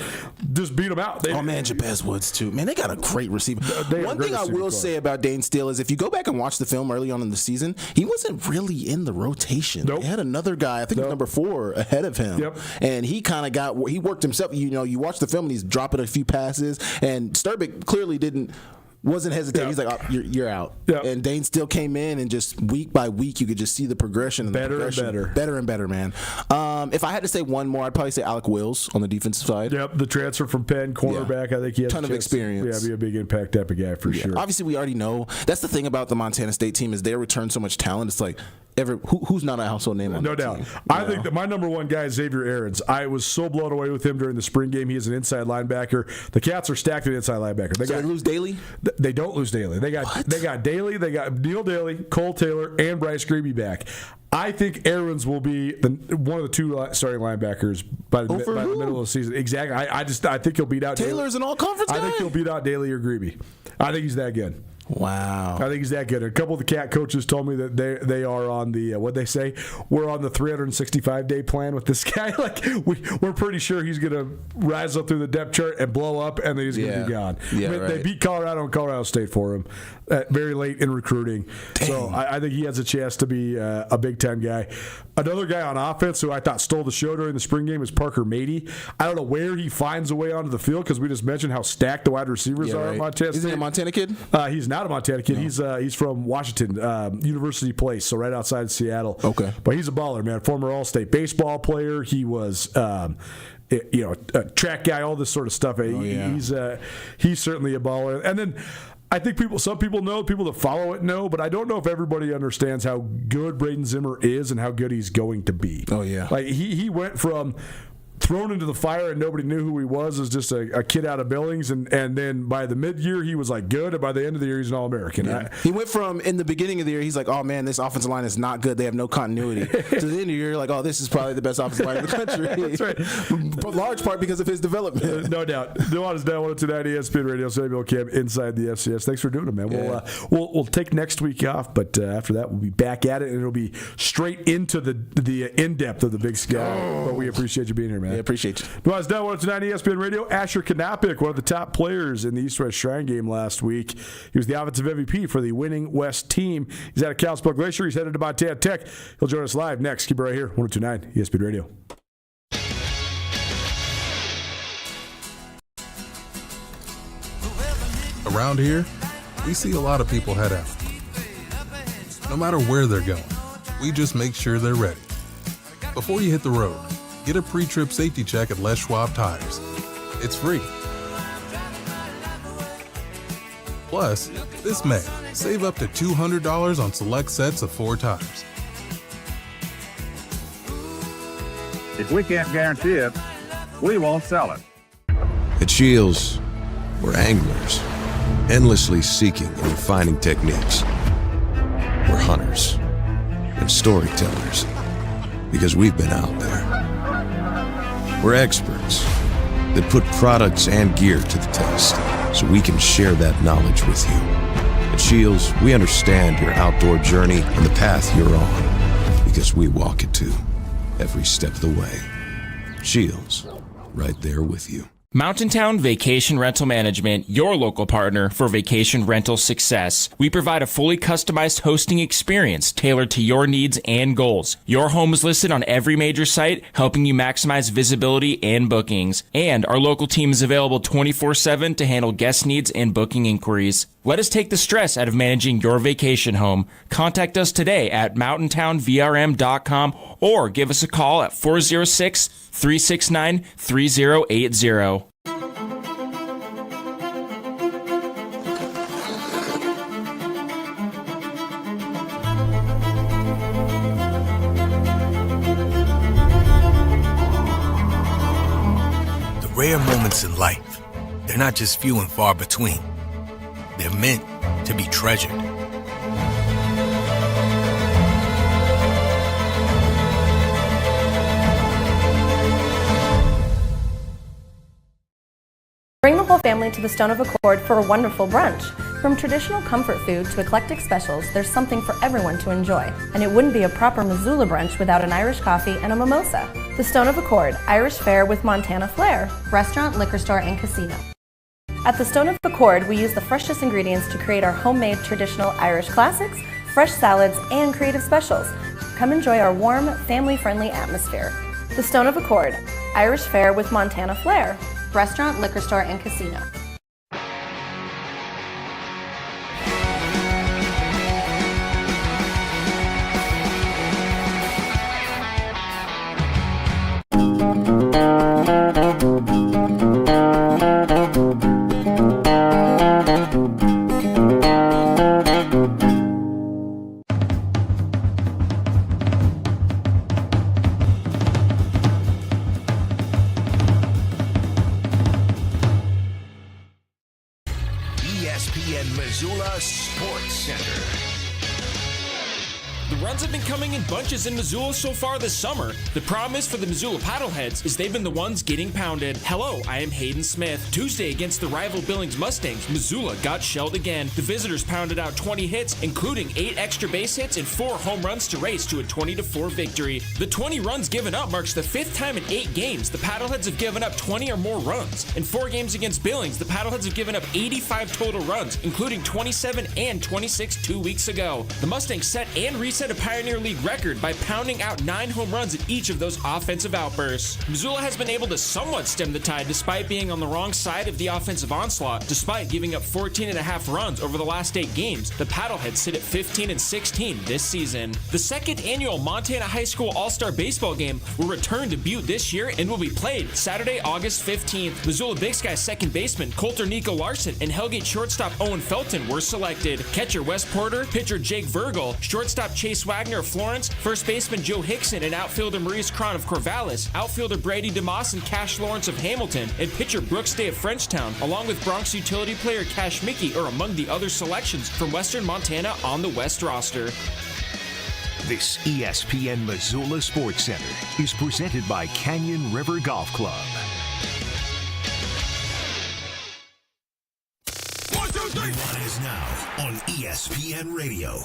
[SPEAKER 3] just beat them out.
[SPEAKER 4] Jabez Woods too. Man, they got a great receiver. One thing I will say about Dane Steele is if you go back and watch the film early on in the season, he wasn't really in the rotation.
[SPEAKER 3] Nope.
[SPEAKER 4] They had another guy, I think number 4, ahead of him.
[SPEAKER 3] Yep.
[SPEAKER 4] And he kind of he worked himself. You watch the film and he's dropping a few passes, and Sturbick clearly wasn't hesitating. He's like, oh, you're out.
[SPEAKER 3] Yep.
[SPEAKER 4] And Dane still came in, and just week by week, you could just see the progression. And
[SPEAKER 3] better,
[SPEAKER 4] man. If I had to say one more, I'd probably say Alec Wills on the defensive side.
[SPEAKER 3] Yep, the transfer from Penn, cornerback. I think he has
[SPEAKER 4] ton of experience.
[SPEAKER 3] Be a big impact type of guy for sure.
[SPEAKER 4] Obviously, we already know. That's the thing about the Montana State team is they return so much talent. It's like who's not a household name on
[SPEAKER 3] no
[SPEAKER 4] that
[SPEAKER 3] doubt.
[SPEAKER 4] team?
[SPEAKER 3] I think that my number one guy is Xavier Aarons. I was so blown away with him during the spring game. He is an inside linebacker. The Cats are stacked at inside linebacker.
[SPEAKER 4] They lose Daly?
[SPEAKER 3] They don't lose Daly. They got Daly, they got Neil Daly, Cole Taylor, and Bryce Grebe back. I think Aarons will be one of the two starting linebackers by the middle of the season. Exactly. I think he'll beat out
[SPEAKER 4] Taylor's an all-conference guy?
[SPEAKER 3] I think he'll beat out Daly or Grebe. I think he's that good.
[SPEAKER 4] Wow.
[SPEAKER 3] I think he's that good. A couple of the Cat coaches told me that they are on the, what'd they say? We're on the 365-day plan with this guy. Like, we're pretty sure he's going to rise up through the depth chart and blow up, and then he's going to be gone.
[SPEAKER 4] Yeah,
[SPEAKER 3] They beat Colorado and Colorado State for him very late in recruiting. Dang. So I think he has a chance to be a Big-Time guy. Another guy on offense who I thought stole the show during the spring game is Parker Mady. I don't know where he finds a way onto the field because we just mentioned how stacked the wide receivers are at Montana State.
[SPEAKER 4] Isn't he a Montana kid?
[SPEAKER 3] He's not a Montana kid. No. He's from Washington, University Place, so right outside Seattle.
[SPEAKER 4] Okay.
[SPEAKER 3] But he's a baller, man. Former All-State baseball player. He was a track guy, all this sort of stuff. He's certainly a baller. And then I think some people know, people that follow it know, but I don't know if everybody understands how good Braden Zimmer is and how good he's going to be.
[SPEAKER 4] Oh, yeah.
[SPEAKER 3] Like he went from thrown into the fire and nobody knew who he was as just a kid out of Billings, and then by the mid-year he was like good, and by the end of the year he's an All-American.
[SPEAKER 4] Yeah. He went from, in the beginning of the year, he's like, oh man, this offensive line is not good, they have no continuity. To the end of the year, like, oh, this is probably the best offensive line in the country.
[SPEAKER 3] That's right.
[SPEAKER 4] But large part because of his development.
[SPEAKER 3] No doubt. Nuanez Now 102.9 ESPN Radio, Samuel Kim inside the FCS. Thanks for doing it, man.
[SPEAKER 4] Yeah.
[SPEAKER 3] We'll take next week off, but after that we'll be back at it, and it'll be straight into the in-depth of the Big Sky. But we appreciate you being here, man.
[SPEAKER 4] Yeah, appreciate you.
[SPEAKER 3] Nuanez Now 102.9 ESPN Radio. Asher Kanapik, one of the top players in the East-West Shrine game last week. He was the offensive MVP for the winning West team. He's out of Kalispell Glacier. He's headed to Montana Tech. He'll join us live next. Keep it right here, 102.9 ESPN Radio.
[SPEAKER 5] Around here, we see a lot of people head out. No matter where they're going, we just make sure they're ready. Before you hit the road, get a pre-trip safety check at Les Schwab Tires. It's free. Plus, this May, save up to $200 on select sets of 4 tires.
[SPEAKER 6] If we can't guarantee it, we won't sell it.
[SPEAKER 7] At Shields, we're anglers, endlessly seeking and refining techniques. We're hunters and storytellers, because we've been out there. We're experts that put products and gear to the test, so we can share that knowledge with you. At Shields, we understand your outdoor journey and the path you're on, because we walk it too, every step of the way. Shields, right there with you.
[SPEAKER 8] Mountain Town Vacation Rental Management, your local partner for vacation rental success. We provide a fully customized hosting experience tailored to your needs and goals. Your home is listed on every major site, helping you maximize visibility and bookings. And our local team is available 24/7 to handle guest needs and booking inquiries. Let us take the stress out of managing your vacation home. Contact us today at mountaintownvrm.com or give us a call at 406-369-3080.
[SPEAKER 9] The rare moments in life, they're not just few and far between. They're meant to be treasured.
[SPEAKER 10] Bring the whole family to the Stone of Accord for a wonderful brunch. From traditional comfort food to eclectic specials, there's something for everyone to enjoy. And it wouldn't be a proper Missoula brunch without an Irish coffee and a mimosa. The Stone of Accord, Irish fare with Montana flair, restaurant, liquor store, and casino. At the Stone of Accord, we use the freshest ingredients to create our homemade traditional Irish classics, fresh salads, and creative specials. Come enjoy our warm, family-friendly atmosphere. The Stone of Accord, Irish fare with Montana flair, restaurant, liquor store, and casino.
[SPEAKER 1] ESPN Missoula Sports Center.
[SPEAKER 8] The runs have been coming in bunches in Missoula so far this summer. The problem is for the Missoula Paddleheads is they've been the ones getting pounded. Hello, I am Hayden Smith. Tuesday against the rival Billings Mustangs, Missoula got shelled again. The visitors pounded out 20 hits, including 8 extra base hits and 4 home runs to race to a 20-4 victory. The 20 runs given up marks the 5th time in 8 games the Paddleheads have given up 20 or more runs. In 4 games against Billings, the Paddleheads have given up 85 total runs, including 27 and 26 2 weeks ago. The Mustangs set and reset a Pioneer League record by pounding out 9 home runs in each of those offensive outbursts. Missoula has been able to somewhat stem the tide despite being on the wrong side of the offensive onslaught. Despite giving up 14.5 runs over the last 8 games, the Paddleheads sit at 15-16 this season. The 2nd annual Montana High School All-Star Baseball game will return to Butte this year and will be played Saturday, August 15th. Missoula Big Sky second baseman Coulter Nico Larson and Hellgate shortstop Owen Felton were selected. Catcher Wes Porter, pitcher Jake Virgil, shortstop Chase Chase Wagner of Florence, first baseman Joe Hickson, and outfielder Maurice Cron of Corvallis, outfielder Brady DeMoss and Cash Lawrence of Hamilton, and pitcher Brooks Day of Frenchtown, along with Bronx utility player Cash Mickey, are among the other selections from Western Montana on the West roster.
[SPEAKER 1] This ESPN Missoula Sports Center is presented by Canyon River Golf Club. Nuanez Now on ESPN Radio.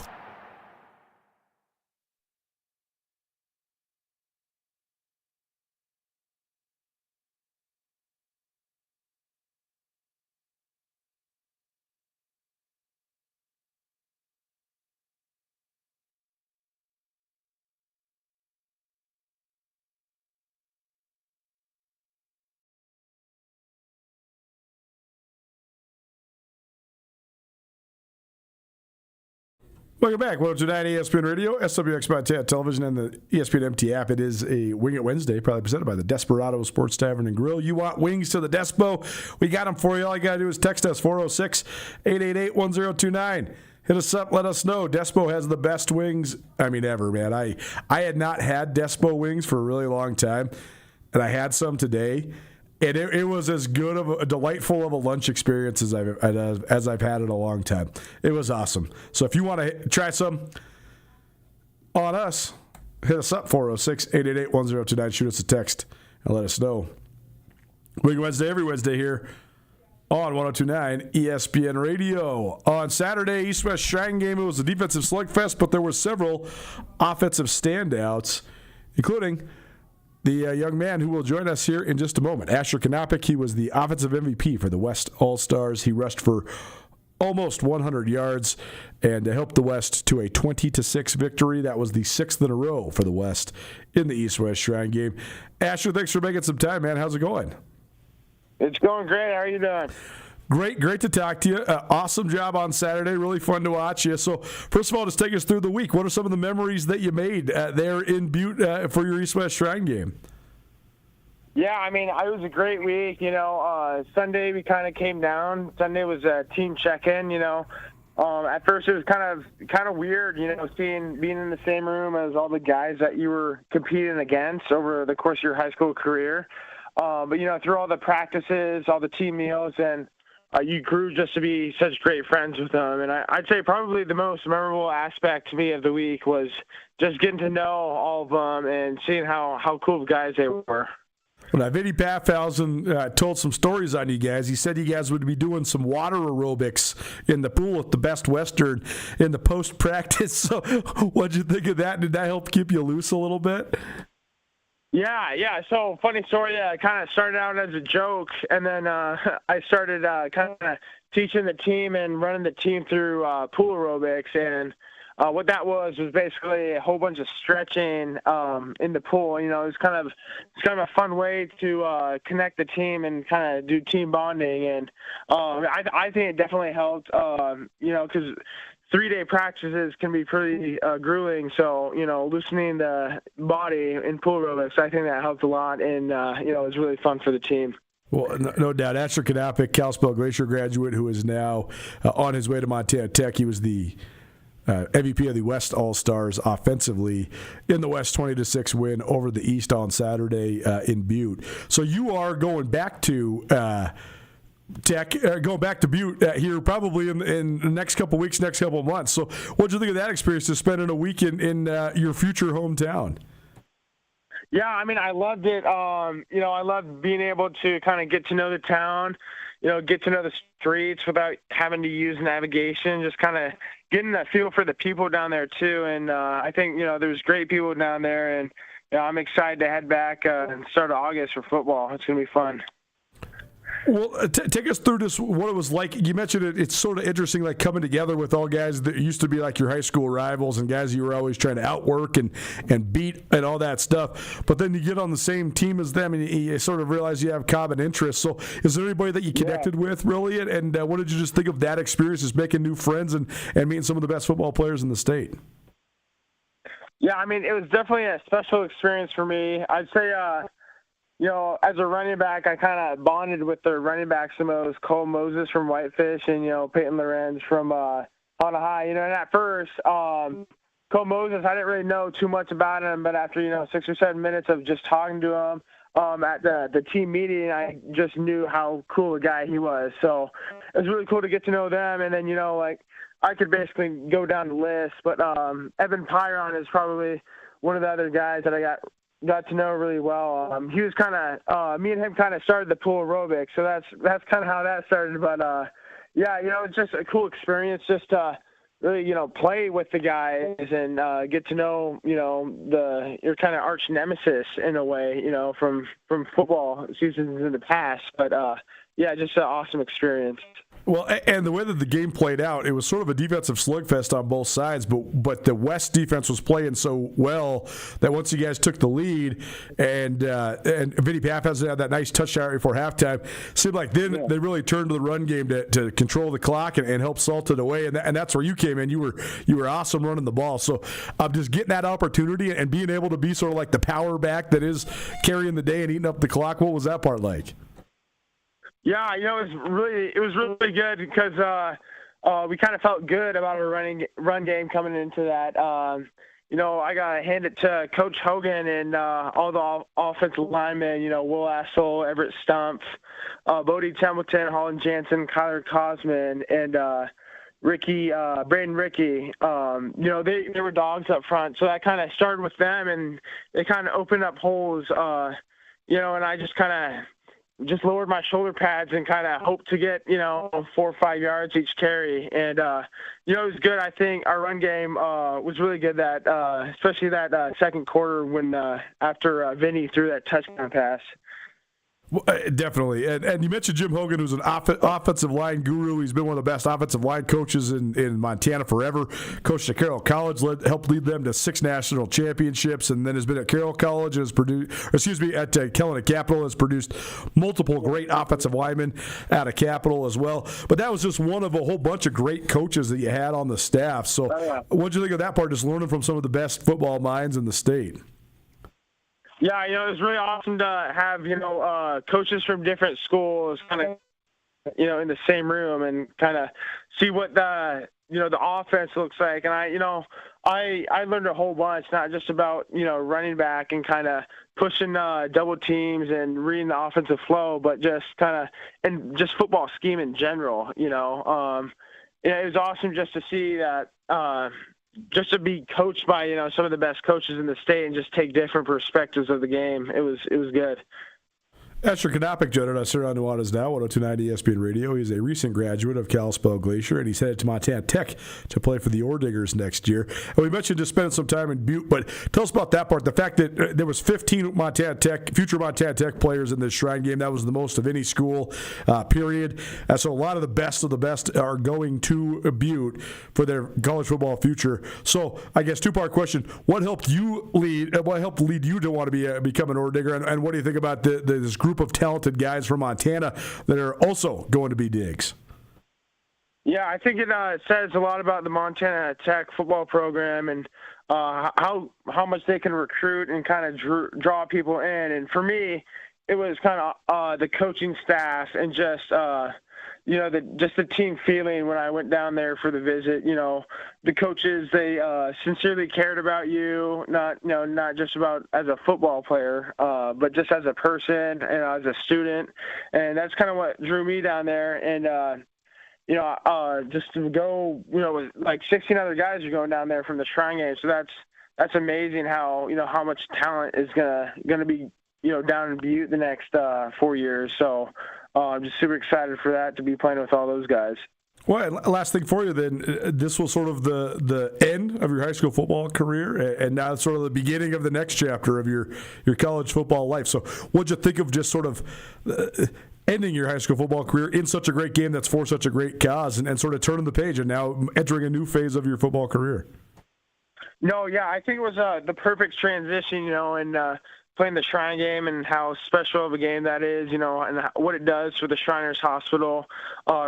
[SPEAKER 3] Welcome back. Welcome to 9 ESPN Radio, SWX Montana Television, and the ESPN MT app. It is a Wing It Wednesday, probably presented by the Desperado Sports Tavern and Grill. You want wings to the Despo? We got them for you. All you got to do is text us, 406-888-1029. Hit us up. Let us know. Despo has the best wings, ever, man. I had not had Despo wings for a really long time, and I had some today. And it was as good of a delightful of a lunch experience as I've had in a long time. It was awesome. So if you want to try some on us, hit us up, 406-888-1029. Shoot us a text and let us know. Wing Wednesday, every Wednesday here on 102.9 ESPN Radio. On Saturday, East-West Shrine game, it was a defensive slugfest, but there were several offensive standouts, including the young man who will join us here in just a moment, Asher Kanopik. He was the offensive MVP for the West All-Stars. He rushed for almost 100 yards and helped the West to a 20-6 victory. That was the 6th in a row for the West in the East-West Shrine game. Asher, thanks for making some time, man. How's it going?
[SPEAKER 11] It's going great. How are you doing?
[SPEAKER 3] Great to talk to you. Awesome job on Saturday. Really fun to watch you. So, first of all, just take us through the week. What are some of the memories that you made there in Butte for your East-West Shrine game?
[SPEAKER 11] Yeah, it was a great week. Sunday we kind of came down. Sunday was a team check-in. At first it was kind of weird, being in the same room as all the guys that you were competing against over the course of your high school career. But through all the practices, all the team meals, and you grew just to be such great friends with them. And I'd say probably the most memorable aspect to me of the week was just getting to know all of them and seeing how cool of guys they were.
[SPEAKER 3] Well, now, Vinny Paffhausen told some stories on you guys. He said you guys would be doing some water aerobics in the pool at the Best Western in the post-practice. So what'd you think of that? Did that help keep you loose a little bit?
[SPEAKER 11] Yeah. So funny story. I kind of started out as a joke, and then I started kind of teaching the team and running the team through pool aerobics. And what that was basically a whole bunch of stretching in the pool. It's kind of a fun way to connect the team and kind of do team bonding. And I think it definitely helped. Because 3-day practices can be pretty grueling. So, loosening the body in pool aerobics, I think that helped a lot. And, it was really fun for the team.
[SPEAKER 3] Well, no doubt. Asher Kanopik, Kalispell Glacier graduate, who is now on his way to Montana Tech. He was the MVP of the West All-Stars offensively in the West 20-6 win over the East on Saturday in Butte. So you are going back to Tech, going back to Butte here probably in the next couple weeks, next couple of months. So what did you think of that experience, to spending a week in your future hometown?
[SPEAKER 11] Yeah, I loved it. I loved being able to kind of get to know the town, get to know the streets without having to use navigation, just kind of getting that feel for the people down there too. And I think, there's great people down there, and I'm excited to head back and start of August for football. It's going to be fun.
[SPEAKER 3] Well, take us through this, what it was like. You mentioned it's sort of interesting, like coming together with all guys that used to be like your high school rivals and guys you were always trying to outwork and beat and all that stuff. But then you get on the same team as them and you sort of realize you have common interests. So is there anybody that you connected with, really? And what did you just think of that experience, just making new friends and meeting some of the best football players in the state?
[SPEAKER 11] Yeah, it was definitely a special experience for me. I'd say, as a running back, I kind of bonded with the running backs the most, Cole Moses from Whitefish and, Peyton Lorenz from Hana High. And at first, Cole Moses, I didn't really know too much about him, but after 6 or 7 minutes of just talking to him at the team meeting, I just knew how cool a guy he was. So it was really cool to get to know them, and then I could basically go down the list, but Evan Pyron is probably one of the other guys that I got to know really well. He was kind of me and him kind of started the pool aerobics, so that's kind of how that started. But yeah, it's just a cool experience just to really play with the guys and get to know your kind of arch nemesis in a way, from football seasons in the past. But yeah, just an awesome experience.
[SPEAKER 3] Well, and the way that the game played out, it was sort of a defensive slugfest on both sides, but the West defense was playing so well that once you guys took the lead and Vinny Pappas had that nice touchdown before halftime, seemed like then they really turned to the run game to control the clock and help salt it away, and that's where you came in. You were awesome running the ball. So just getting that opportunity and being able to be sort of like the power back that is carrying the day and eating up the clock, what was that part like?
[SPEAKER 11] Yeah, it was really good because we kind of felt good about our run game coming into that. I got to hand it to Coach Hogan and all the offensive linemen. Will Assel, Everett Stumpf, Bodie Templeton, Holland Jansen, Kyler Cosman, and Braden Rickey. They were dogs up front, so that kind of started with them, and they kind of opened up holes. And I just kind of lowered my shoulder pads and kind of hoped to get 4 or 5 yards each carry, and it was good. I think our run game was really good that especially that second quarter when after Vinny threw that touchdown pass.
[SPEAKER 3] Well, definitely. And you mentioned Jim Hogan, who's an offensive line guru. He's been one of the best offensive line coaches in Montana forever. Coached at Carroll College, helped lead them to 6 national championships, and then has been at Carroll College, at Kellogg Capital, has produced multiple great offensive linemen out of Capital as well. But that was just one of a whole bunch of great coaches that you had on the staff. So what did you think of that part, just learning from some of the best football minds in the state?
[SPEAKER 11] Yeah, it was really awesome to have, coaches from different schools kind of, in the same room and kind of see what the offense looks like. And I learned a whole bunch, not just about, running back and kind of pushing double teams and reading the offensive flow, but just and just football scheme in general, it was awesome just to see that, just to be coached by some of the best coaches in the state and just take different perspectives of the game. It was good.
[SPEAKER 3] Asher Konopik joined us here on Nuanez Now, 102.9 ESPN Radio. He's a recent graduate of Kalispell Glacier, and he's headed to Montana Tech to play for the Ore Diggers next year. And we mentioned just spending some time in Butte, but tell us about that part. The fact that there was 15 future Montana Tech players in this Shrine game, that was the most of any school, period. So a lot of the best are going to Butte for their college football future. So I guess two-part question: what helped lead you to want to become an Ore Digger, and what do you think about this group of talented guys from Montana that are also going to be Digs?
[SPEAKER 11] Yeah, I think it says a lot about the Montana Tech football program and how much they can recruit and kind of draw people in. And for me, it was kind of the coaching staff and just the team feeling when I went down there for the visit. The coaches, they sincerely cared about you, not just about as a football player, but just as a person and as a student. And that's kind of what drew me down there. And just to go, with like 16 other guys are going down there from the Shrine game. So that's amazing how much talent is gonna be down in Butte the next 4 years. So I'm just super excited for that, to be playing with all those guys.
[SPEAKER 3] Well, last thing for you then, this was sort of the end of your high school football career, and now it's sort of the beginning of the next chapter of your college football life. So what'd you think of just sort of ending your high school football career in such a great game that's for such a great cause, and sort of turning the page and now entering a new phase of your football career?
[SPEAKER 11] No, yeah, I think it was the perfect transition, and playing the Shrine game and how special of a game that is, and what it does for the Shriners Hospital,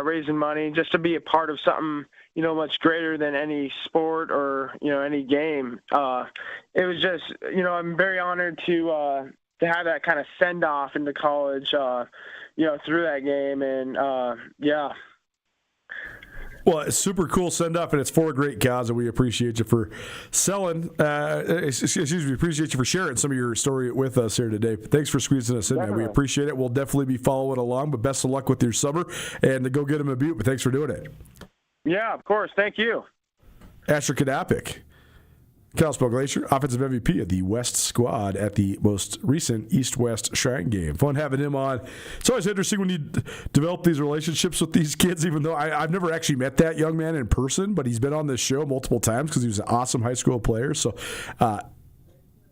[SPEAKER 11] raising money, just to be a part of something, much greater than any sport or, any game. It was just, I'm very honored to have that kind of send off into college, through that game. And yeah.
[SPEAKER 3] Well, it's super cool send off, and it's for a great cause, and we appreciate you for appreciate you for sharing some of your story with us here today. Thanks for squeezing us in, man. We appreciate it. We'll definitely be following along, but best of luck with your summer, and to go get him a Butte, but thanks for doing it.
[SPEAKER 11] Yeah, of course. Thank you.
[SPEAKER 3] Asher Kadapik, Kalispell Glacier, offensive MVP of the West squad at the most recent East-West Shrine game. Fun having him on. It's always interesting when you develop these relationships with these kids, even though I've never actually met that young man in person, but he's been on this show multiple times because he was an awesome high school player. So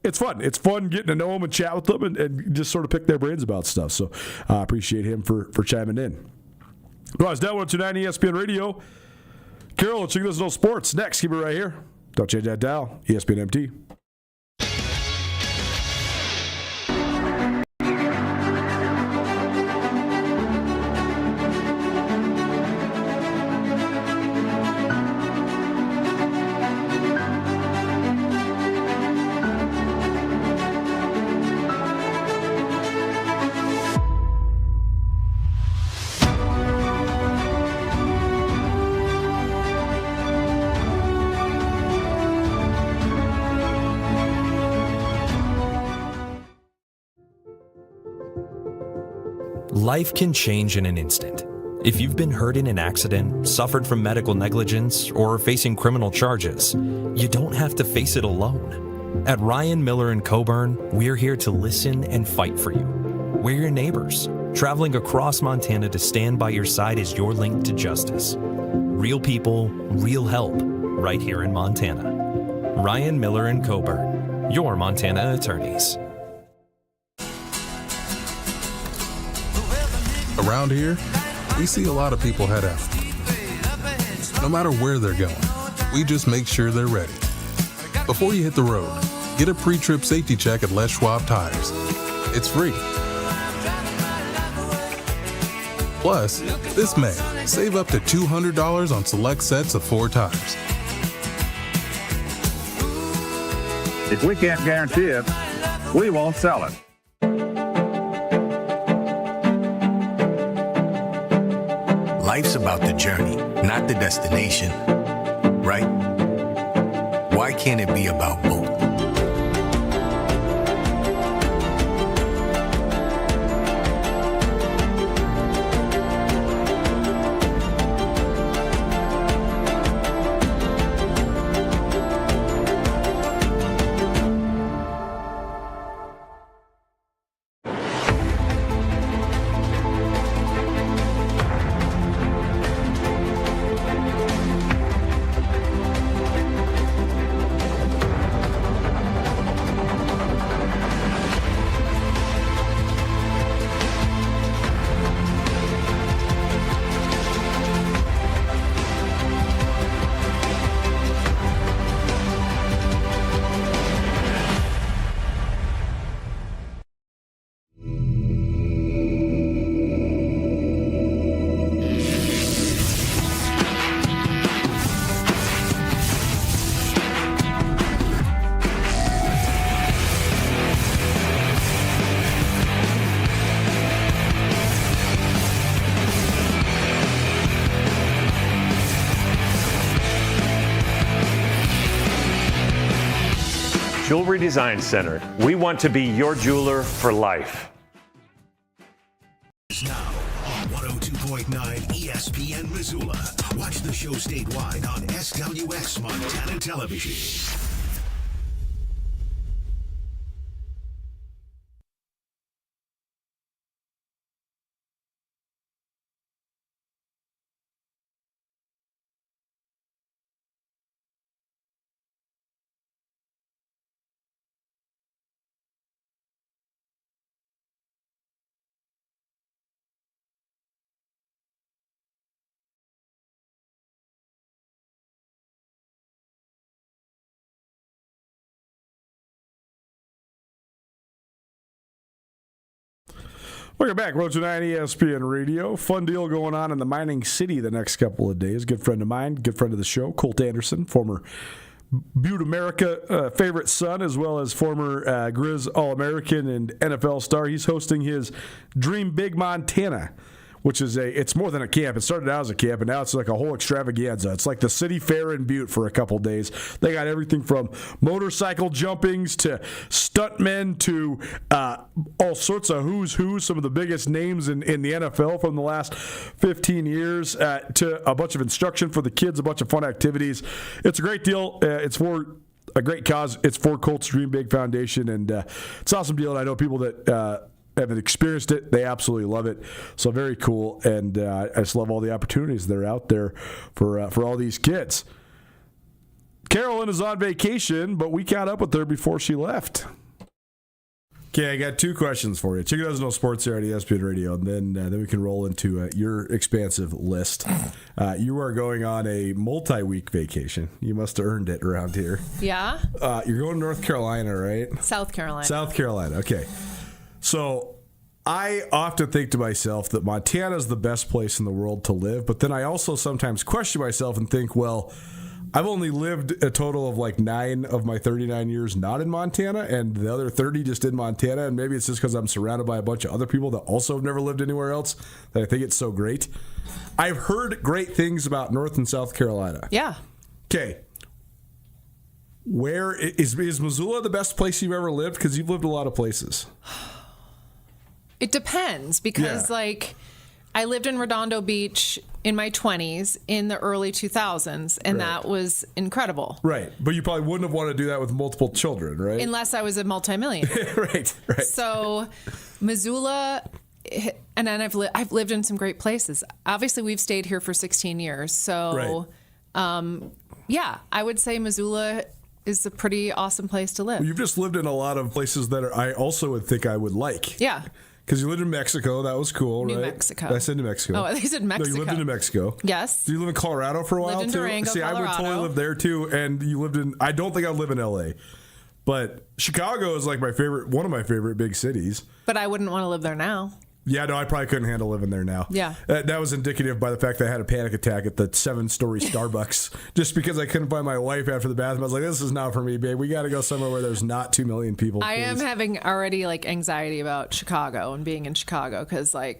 [SPEAKER 3] it's fun. It's fun getting to know him and chat with them and just sort of pick their brains about stuff. So I appreciate him for chiming in. Well, it's down 129 ESPN Radio. Carol, let's check this no sports. Next, keep it right here. Don't change that dial. ESPN MT.
[SPEAKER 12] Life can change in an instant. If you've been hurt in an accident, suffered from medical negligence, or are facing criminal charges, you don't have to face it alone. At Ryan Miller & Coburn, we're here to listen and fight for you. We're your neighbors, traveling across Montana to stand by your side as your link to justice. Real people, real help, right here in Montana. Ryan Miller & Coburn, your Montana attorneys.
[SPEAKER 5] Around here, we see a lot of people head out. No matter where they're going, we just make sure they're ready. Before you hit the road, get a pre-trip safety check at Les Schwab Tires. It's free. Plus, this May, save up to $200 on select sets of 4 tires.
[SPEAKER 6] If we can't guarantee it, we won't sell it.
[SPEAKER 9] Life's about the journey, not the destination, right? Why can't it be about both?
[SPEAKER 13] Jewelry Design Center. We want to be your jeweler for life.
[SPEAKER 1] Now on 102.9 ESPN Missoula. Watch the show statewide on SWX Montana Television.
[SPEAKER 3] Welcome back, Road to 9 ESPN Radio. Fun deal going on in the mining city the next couple of days. Good friend of mine, good friend of the show, Colt Anderson, former Butte America favorite son, as well as former Grizz All-American and NFL star. He's hosting his Dream Big Montana which is it's more than a camp. It started out as a camp, and now it's like a whole extravaganza. It's like the city fair in Butte for a couple days. They got everything from motorcycle jumpings to stuntmen to all sorts of who's who, some of the biggest names in the NFL from the last 15 years, to a bunch of instruction for the kids, a bunch of fun activities. It's a great deal. It's for a great cause. It's for Colts Dream Big Foundation, and it's an awesome deal. And I know people that haven't experienced it. They absolutely love it. So very cool, and I just love all the opportunities that are out there for all these kids. Carolyn is on vacation, but we caught up with her before she left. Okay, I got two questions for you. Chicken Doesn't Know Sports here at ESPN Radio, and then we can roll into your expansive list. You are going on a multi-week vacation. You must have earned it around here.
[SPEAKER 14] Yeah?
[SPEAKER 3] You're going to North Carolina, right?
[SPEAKER 14] South Carolina.
[SPEAKER 3] South Carolina, okay. So I often think to myself that Montana is the best place in the world to live, but then I also sometimes question myself and think, well, I've only lived a total of like 9 of my 39 years not in Montana, and the other 30 just in Montana, and maybe it's just because I'm surrounded by a bunch of other people that also have never lived anywhere else that I think it's so great. I've heard great things about North and South Carolina.
[SPEAKER 14] Yeah.
[SPEAKER 3] Okay. Where is Missoula the best place you've ever lived? Because you've lived a lot of places.
[SPEAKER 14] It depends because, I lived in Redondo Beach in my 20s in the early 2000s, and that was incredible.
[SPEAKER 3] Right. But you probably wouldn't have wanted to do that with multiple children, right?
[SPEAKER 14] Unless I was a multimillionaire.
[SPEAKER 3] Right.
[SPEAKER 14] So, Missoula, and then I've lived in some great places. Obviously, we've stayed here for 16 years. So, I would say Missoula is a pretty awesome place to live.
[SPEAKER 3] Well, you've just lived in a lot of places that I also would think I would like.
[SPEAKER 14] Yeah.
[SPEAKER 3] Because you lived in Mexico. That was cool, right?
[SPEAKER 14] New Mexico.
[SPEAKER 3] I said New Mexico.
[SPEAKER 14] Oh, they said Mexico.
[SPEAKER 3] No, you lived in New Mexico.
[SPEAKER 14] Yes.
[SPEAKER 3] Did you live in Colorado for a while,
[SPEAKER 14] lived in
[SPEAKER 3] too?
[SPEAKER 14] Durango,
[SPEAKER 3] See,
[SPEAKER 14] Colorado.
[SPEAKER 3] I would totally live there, too. And you lived in... I don't think I'd live in L.A. But Chicago is like one of my favorite big cities.
[SPEAKER 14] But I wouldn't want to live there now.
[SPEAKER 3] Yeah, no, I probably couldn't handle living there now.
[SPEAKER 14] Yeah.
[SPEAKER 3] That was indicative by the fact that I had a panic attack at the 7-story Starbucks just because I couldn't find my wife after the bathroom. I was like, this is not for me, babe. We got to go somewhere where there's not 2 million people.
[SPEAKER 14] I am having already anxiety about Chicago and being in Chicago because I'll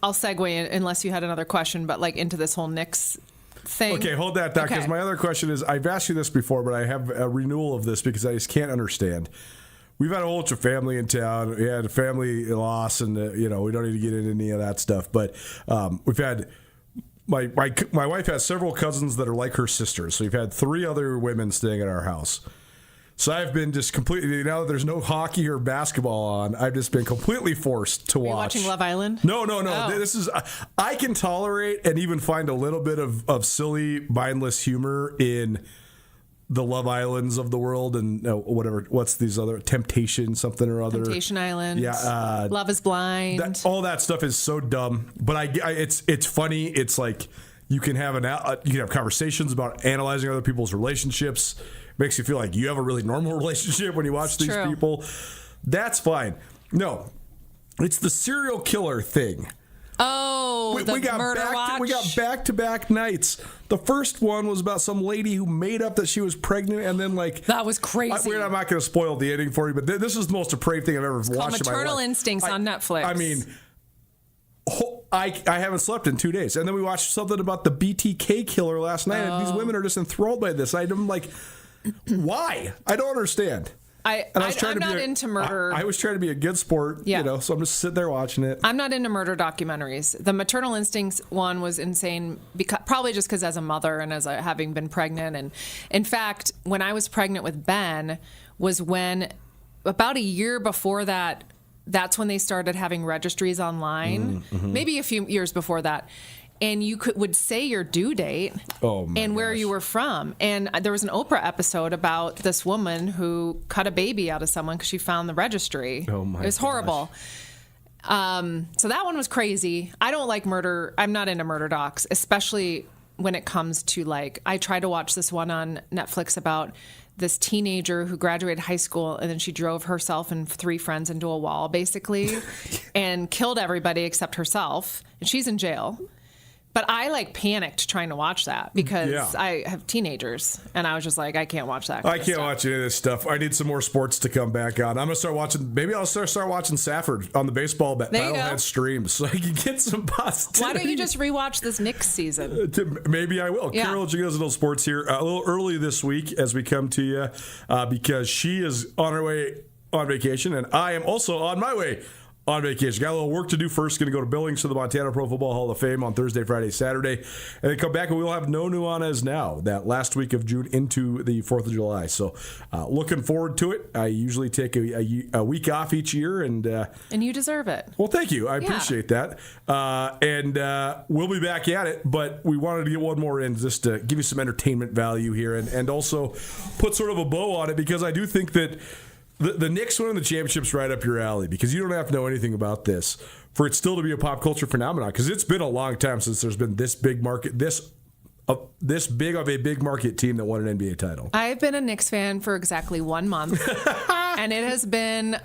[SPEAKER 14] segue in, unless you had another question, but into this whole Knicks thing.
[SPEAKER 3] Okay, hold that thought because my other question is, I've asked you this before, but I have a renewal of this because I just can't understand. We've had a whole bunch of family in town. We had a family loss, and we don't need to get into any of that stuff. But we've had my wife has several cousins that are like her sisters. So we've had 3 other women staying at our house. So I've been just completely, now that there's no hockey or basketball on, I've just been completely forced to watch.
[SPEAKER 14] Are you watching Love Island?
[SPEAKER 3] No.
[SPEAKER 14] Oh.
[SPEAKER 3] This is, I can tolerate and even find a little bit of silly, mindless humor in the Love Islands of the world and whatever. What's these other Temptation something or other?
[SPEAKER 14] Temptation Island.
[SPEAKER 3] Yeah.
[SPEAKER 14] Love is Blind.
[SPEAKER 3] All that stuff is so dumb, but it's funny. It's like you can have conversations about analyzing other people's relationships. It makes you feel like you have a really normal relationship when you watch these people. That's fine. No, it's the serial killer thing.
[SPEAKER 14] Oh,
[SPEAKER 3] we got
[SPEAKER 14] Murder Watch?
[SPEAKER 3] We got back-to-back nights. The first one was about some lady who made up that she was pregnant, and then
[SPEAKER 14] that was crazy.
[SPEAKER 3] I'm not going to spoil the ending for you, but this is the most depraved thing I've ever watched in my life.
[SPEAKER 14] Maternal Instincts on Netflix.
[SPEAKER 3] I mean, I haven't slept in 2 days, and then we watched something about the BTK killer last night, and these women are just enthralled by this. I'm like, why? I don't understand.
[SPEAKER 14] I'm not into murder.
[SPEAKER 3] I was trying to be a good sport, so I'm just sitting there watching it.
[SPEAKER 14] I'm not into murder documentaries. The Maternal Instincts one was insane, probably just because as a mother and as having been pregnant. And in fact, when I was pregnant with Ben was when about a year before that, that's when they started having registries online, maybe a few years before that. And you would say your due date and where you were from. And there was an Oprah episode about this woman who cut a baby out of someone because she found the registry.
[SPEAKER 3] Oh my!
[SPEAKER 14] It was horrible. So that one was crazy. I don't like murder. I'm not into murder docs, especially when it comes to I tried to watch this one on Netflix about this teenager who graduated high school and then she drove herself and 3 friends into a wall basically and killed everybody except herself. And she's in jail. But I panicked trying to watch that because I have teenagers, and I was just like, I can't watch that.
[SPEAKER 3] I can't watch any of this stuff. I need some more sports to come back on. I'm gonna start watching. Maybe I'll start watching Safford on the baseball Battlehead stream, so I can get some positivity.
[SPEAKER 14] Why don't you just rewatch this Knicks season?
[SPEAKER 3] Maybe I will.
[SPEAKER 14] Yeah.
[SPEAKER 3] Carol Giggles Sports here a little early this week as we come to you because she is on her way on vacation, and I am also on my way on vacation. Got a little work to do first. Going to go to Billings to the Montana Pro Football Hall of Fame on Thursday, Friday, Saturday. And then come back and we'll have no Nuanez Now that last week of June into the 4th of July. So looking forward to it. I usually take a week off each year. And
[SPEAKER 14] you deserve it.
[SPEAKER 3] Well, thank you. I appreciate that. And we'll be back at it. But we wanted to get one more in just to give you some entertainment value here and also put sort of a bow on it because I do think that the Knicks winning the championship's right up your alley because you don't have to know anything about this for it still to be a pop culture phenomenon because it's been a long time since there's been this big market, this big of a big market team that won an NBA title.
[SPEAKER 14] I've been a Knicks fan for exactly 1 month, and it has been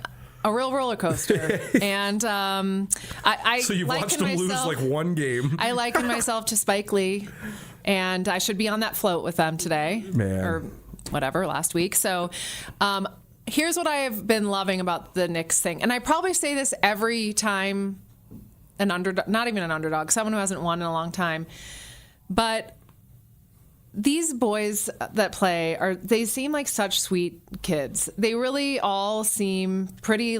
[SPEAKER 14] a real roller coaster. And I
[SPEAKER 3] so you've watched them lose like one game.
[SPEAKER 14] I liken myself to Spike Lee, and I should be on that float with them today, or whatever, last week. So. Here's what I have been loving about the Knicks thing. And I probably say this every time an underdog, not even an underdog, someone who hasn't won in a long time. But these boys that play, they seem like such sweet kids. They really all seem pretty,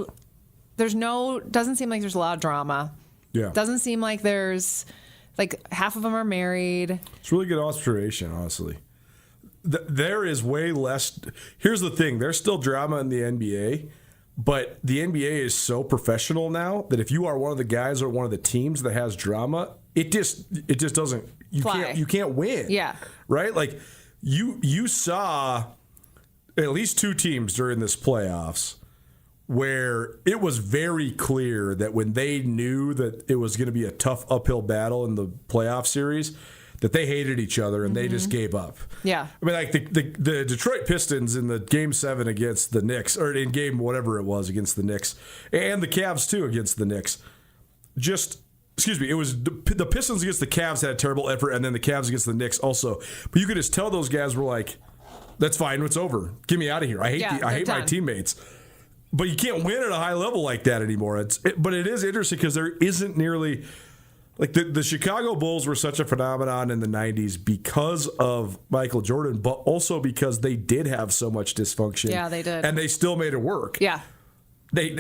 [SPEAKER 14] doesn't seem like there's a lot of drama.
[SPEAKER 3] Yeah.
[SPEAKER 14] Doesn't seem like there's, half of them are married.
[SPEAKER 3] It's really good observation, honestly. There is way less. Here's the thing: there's still drama in the NBA, but the NBA is so professional now that if you are one of the guys or one of the teams that has drama, it just doesn't. You can't win.
[SPEAKER 14] Yeah.
[SPEAKER 3] Right. Like you saw at least two teams during this playoffs where it was very clear that when they knew that it was going to be a tough uphill battle in the playoff series, that they hated each other and they just gave up.
[SPEAKER 14] Yeah.
[SPEAKER 3] I mean, like the Detroit Pistons in the Game 7 against the Knicks, or in game whatever it was against the Knicks, and the Cavs too against the Knicks. It was the Pistons against the Cavs had a terrible effort, and then the Cavs against the Knicks also. But you could just tell those guys were like, that's fine, it's over. Get me out of here. I hate my teammates. But you can't win at a high level like that anymore. But it is interesting because there isn't nearly... Like the Chicago Bulls were such a phenomenon in the 90s because of Michael Jordan, but also because they did have so much dysfunction.
[SPEAKER 14] Yeah, they did.
[SPEAKER 3] And they still made it work.
[SPEAKER 14] Yeah.
[SPEAKER 3] They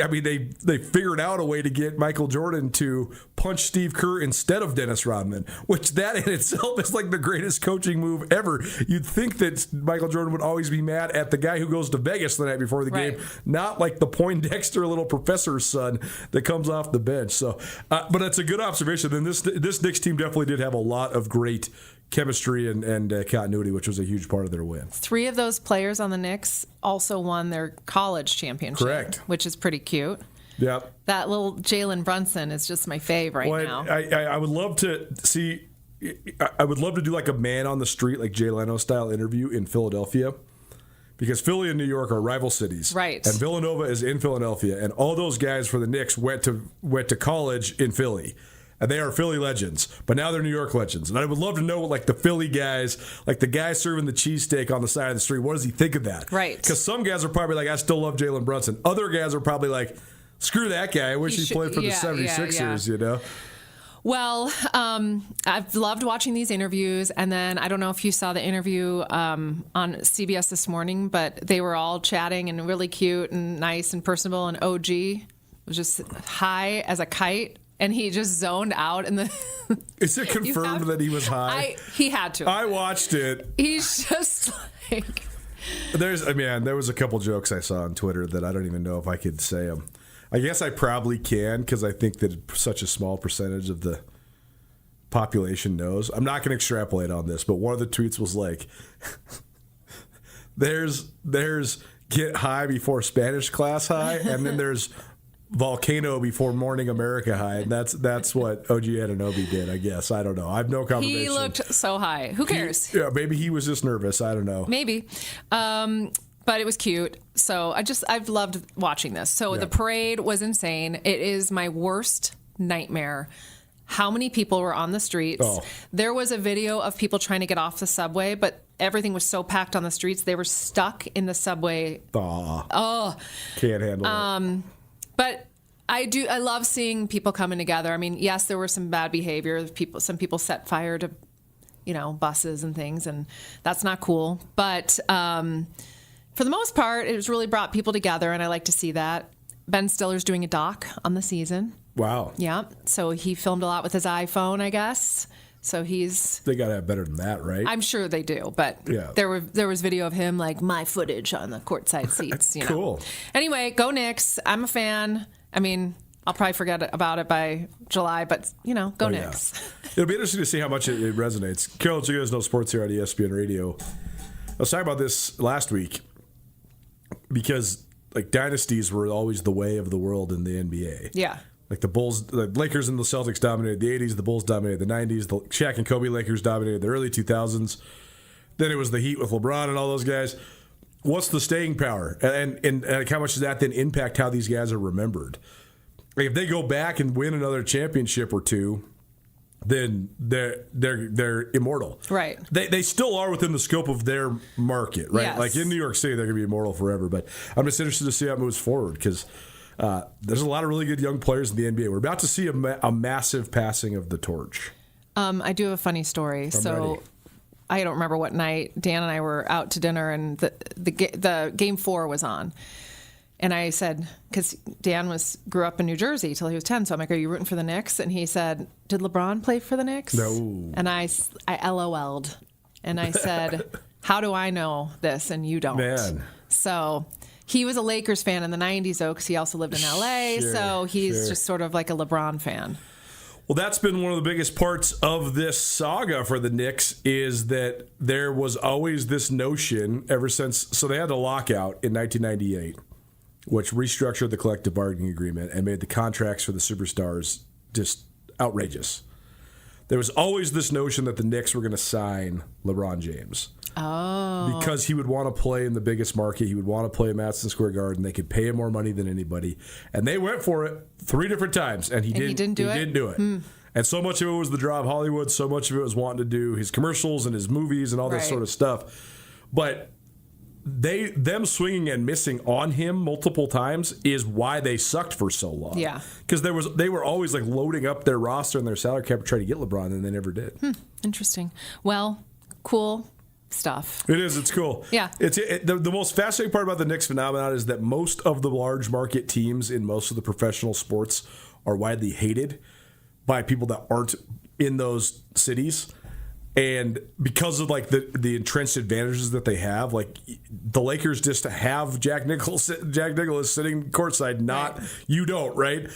[SPEAKER 3] figured out a way to get Michael Jordan to punch Steve Kerr instead of Dennis Rodman, which that in itself is like the greatest coaching move ever. You'd think that Michael Jordan would always be mad at the guy who goes to Vegas the night before the game, not like the Poindexter little professor's son that comes off the bench. So, but it's a good observation. And this Knicks team definitely did have a lot of great chemistry and continuity, which was a huge part of their win. 3
[SPEAKER 14] of those players on the Knicks also won their college championship.
[SPEAKER 3] Correct.
[SPEAKER 14] Which is pretty cute.
[SPEAKER 3] Yep.
[SPEAKER 14] That little Jalen Brunson is just my fave now.
[SPEAKER 3] I would love to see. I would love to do like a man on the street, like Jay Leno style interview in Philadelphia, because Philly and New York are rival cities,
[SPEAKER 14] right?
[SPEAKER 3] And Villanova is in Philadelphia, and all those guys for the Knicks went to college in Philly. And they are Philly legends, but now they're New York legends. And I would love to know, like, the Philly guys, like the guy serving the cheesesteak on the side of the street, what does he think of that?
[SPEAKER 14] Right.
[SPEAKER 3] Because some guys are probably like, I still love Jalen Brunson. Other guys are probably like, screw that guy. I wish he played for the 76ers, you know?
[SPEAKER 14] Well, I've loved watching these interviews. And then I don't know if you saw the interview on CBS this morning, but they were all chatting and really cute and nice and personable. And OG was just high as a kite. And he just zoned out in the.
[SPEAKER 3] Is it confirmed that he was high?
[SPEAKER 14] He had to.
[SPEAKER 3] I watched it.
[SPEAKER 14] He's just like.
[SPEAKER 3] There was a couple jokes I saw on Twitter that I don't even know if I could say them. I guess I probably can because I think that such a small percentage of the population knows. I'm not going to extrapolate on this, but one of the tweets was like, "There's get high before Spanish class high, and then there's." Volcano before Morning America high, and that's what OG Anunoby did, I guess. I don't know. I have no combination.
[SPEAKER 14] He looked so high. Who cares?
[SPEAKER 3] Maybe he was just nervous. I don't know.
[SPEAKER 14] Maybe. But it was cute. So I've loved watching this. So the parade was insane. It is my worst nightmare how many people were on the streets.
[SPEAKER 3] Oh.
[SPEAKER 14] There was a video of people trying to get off the subway, but everything was so packed on the streets, they were stuck in the subway.
[SPEAKER 3] Oh. Can't handle it.
[SPEAKER 14] But I love seeing people coming together. I mean, yes, there were some bad behavior. Some people set fire to, buses and things, and that's not cool. But for the most part, it was really brought people together, and I like to see that. Ben Stiller's doing a doc on the season.
[SPEAKER 3] Wow.
[SPEAKER 14] Yeah. So he filmed a lot with his iPhone, I guess. So
[SPEAKER 3] they got to have better than that, right?
[SPEAKER 14] I'm sure they do, but
[SPEAKER 3] yeah.
[SPEAKER 14] there was video of him, like my footage on the courtside seats.
[SPEAKER 3] Cool.
[SPEAKER 14] Anyway, go Knicks. I'm a fan. I mean, I'll probably forget about it by July, but go Knicks.
[SPEAKER 3] Yeah. It'll be interesting to see how much it resonates. Carol, you guys know sports here on ESPN Radio. I was talking about this last week because like dynasties were always the way of the world in the NBA.
[SPEAKER 14] Yeah.
[SPEAKER 3] Like the Bulls, the Lakers and the Celtics dominated the 80s, the Bulls dominated the 90s, the Shaq and Kobe Lakers dominated the early 2000s. Then it was the Heat with LeBron and all those guys. What's the staying power? And how much does that then impact how these guys are remembered? Like if they go back and win another championship or two, then they're immortal.
[SPEAKER 14] Right.
[SPEAKER 3] They still are within the scope of their market, right?
[SPEAKER 14] Yes.
[SPEAKER 3] Like in New York City, they're going to be immortal forever. But I'm just interested to see how it moves forward because there's a lot of really good young players in the NBA. We're about to see a massive passing of the torch.
[SPEAKER 14] I do have a funny story.
[SPEAKER 3] Ready.
[SPEAKER 14] I don't remember what night Dan and I were out to dinner, and the game 4 was on. And I said, because Dan grew up in New Jersey till he was 10, so I'm like, "Are you rooting for the Knicks?" And he said, "Did LeBron play for the Knicks?"
[SPEAKER 3] No.
[SPEAKER 14] And I LOL'd, and I said, "How do I know this and you don't?"
[SPEAKER 3] Man.
[SPEAKER 14] So he was a Lakers fan in the 90s, though, because he also lived in LA.
[SPEAKER 3] Sure,
[SPEAKER 14] so he's
[SPEAKER 3] sure.
[SPEAKER 14] just sort of like a LeBron fan.
[SPEAKER 3] Well, that's been one of the biggest parts of this saga for the Knicks is that there was always this notion ever since. So they had the lockout in 1998, which restructured the collective bargaining agreement and made the contracts for the superstars just outrageous. There was always this notion that the Knicks were going to sign LeBron James.
[SPEAKER 14] Oh.
[SPEAKER 3] Because he would want to play in the biggest market. He would want to play at Madison Square Garden. They could pay him more money than anybody. And they went for it 3 different times, and he didn't do it. And so much of it was the draw of Hollywood. So much of it was wanting to do his commercials and his movies and all this sort of stuff. But them swinging and missing on him multiple times is why they sucked for so long.
[SPEAKER 14] Yeah.
[SPEAKER 3] Because they were always like loading up their roster and their salary cap to try to get LeBron, and they never did.
[SPEAKER 14] Interesting. Well, cool stuff.
[SPEAKER 3] It is. It's cool.
[SPEAKER 14] Yeah.
[SPEAKER 3] The most fascinating part about the Knicks phenomenon is that most of the large market teams in most of the professional sports are widely hated by people that aren't in those cities. And because of like the entrenched advantages that they have, like the Lakers just have Jack Nicklaus sitting courtside, you don't, right?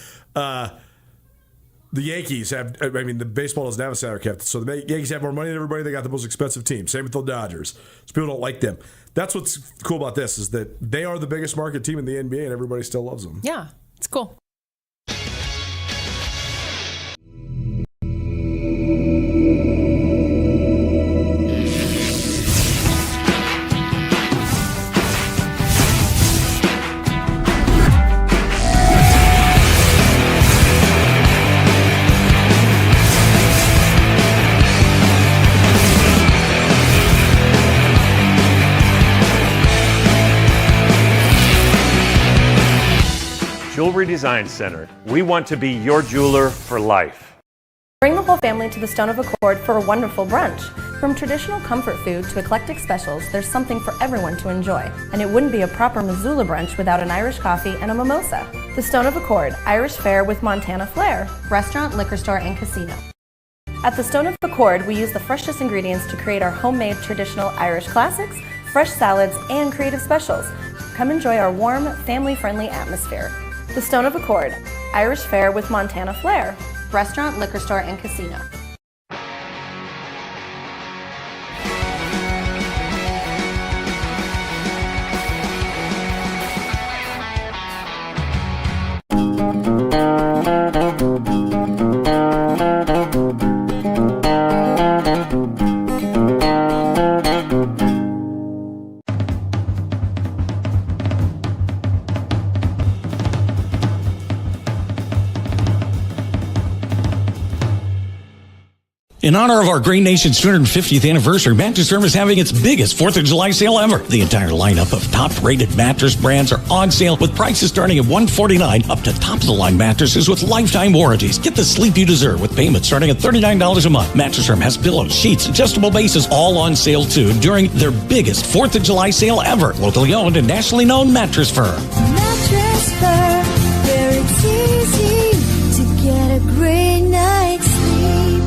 [SPEAKER 3] The Yankees have, the baseball doesn't have a salary cap, so the Yankees have more money than everybody. They got the most expensive team. Same with the Dodgers. So people don't like them. That's what's cool about this is that they are the biggest market team in the NBA, and everybody still loves them.
[SPEAKER 14] Yeah, it's cool.
[SPEAKER 13] Jewelry Design Center. We want to be your jeweler for life.
[SPEAKER 10] Bring the whole family to the Stone of Accord for a wonderful brunch. From traditional comfort food to eclectic specials, there's something for everyone to enjoy. And it wouldn't be a proper Missoula brunch without an Irish coffee and a mimosa. The Stone of Accord, Irish fare with Montana flair. Restaurant, liquor store, and casino. At the Stone of Accord, we use the freshest ingredients to create our homemade traditional Irish classics, fresh salads, and creative specials. Come enjoy our warm, family-friendly atmosphere. The Stone of Accord, Irish fare with Montana flair. Restaurant, liquor store, and casino.
[SPEAKER 15] In honor of our great nation's 250th anniversary, Mattress Firm is having its biggest 4th of July sale ever. The entire lineup of top-rated mattress brands are on sale with prices starting at $149 up to top-of-the-line mattresses with lifetime warranties. Get the sleep you deserve with payments starting at $39 a month. Mattress Firm has pillows, sheets, adjustable bases, all on sale too during their biggest 4th of July sale ever. Locally owned and nationally known Mattress Firm.
[SPEAKER 16] Mattress Firm, where it's easy to get a great night's sleep.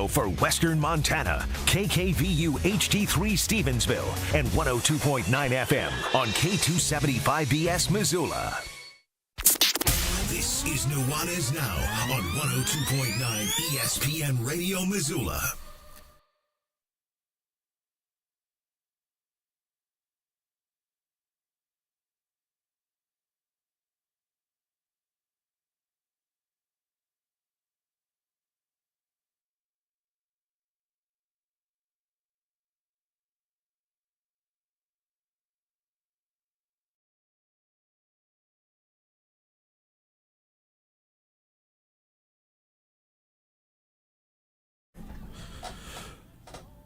[SPEAKER 1] For Western Montana, KKVU HD3 Stevensville and 102.9 FM on K275BS Missoula. This is Nuanez Now on 102.9 ESPN Radio Missoula.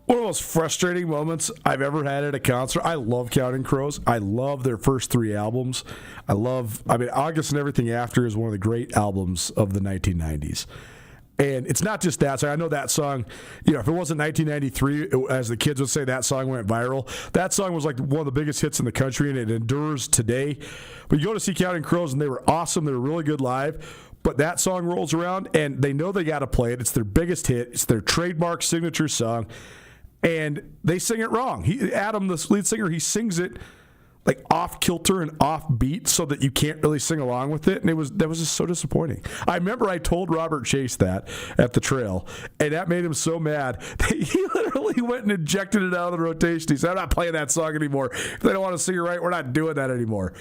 [SPEAKER 3] One of the most frustrating moments I've ever had at a concert. I love Counting Crows. I love their first 3 albums. August and Everything After is one of the great albums of the 1990s. And it's not just that song. I know that song, if it wasn't 1993, as the kids would say, that song went viral. That song was like one of the biggest hits in the country, and it endures today. But you go to see Counting Crows, and they were awesome. They were really good live. But that song rolls around, and they know they got to play it. It's their biggest hit. It's their trademark signature song. And they sing it wrong. Adam, the lead singer, he sings it like off kilter and off beat so that you can't really sing along with it. And that was just so disappointing. I remember I told Robert Chase that at the trail, and that made him so mad that he literally went and ejected it out of the rotation. He said, I'm not playing that song anymore. If they don't want to sing it right, we're not doing that anymore.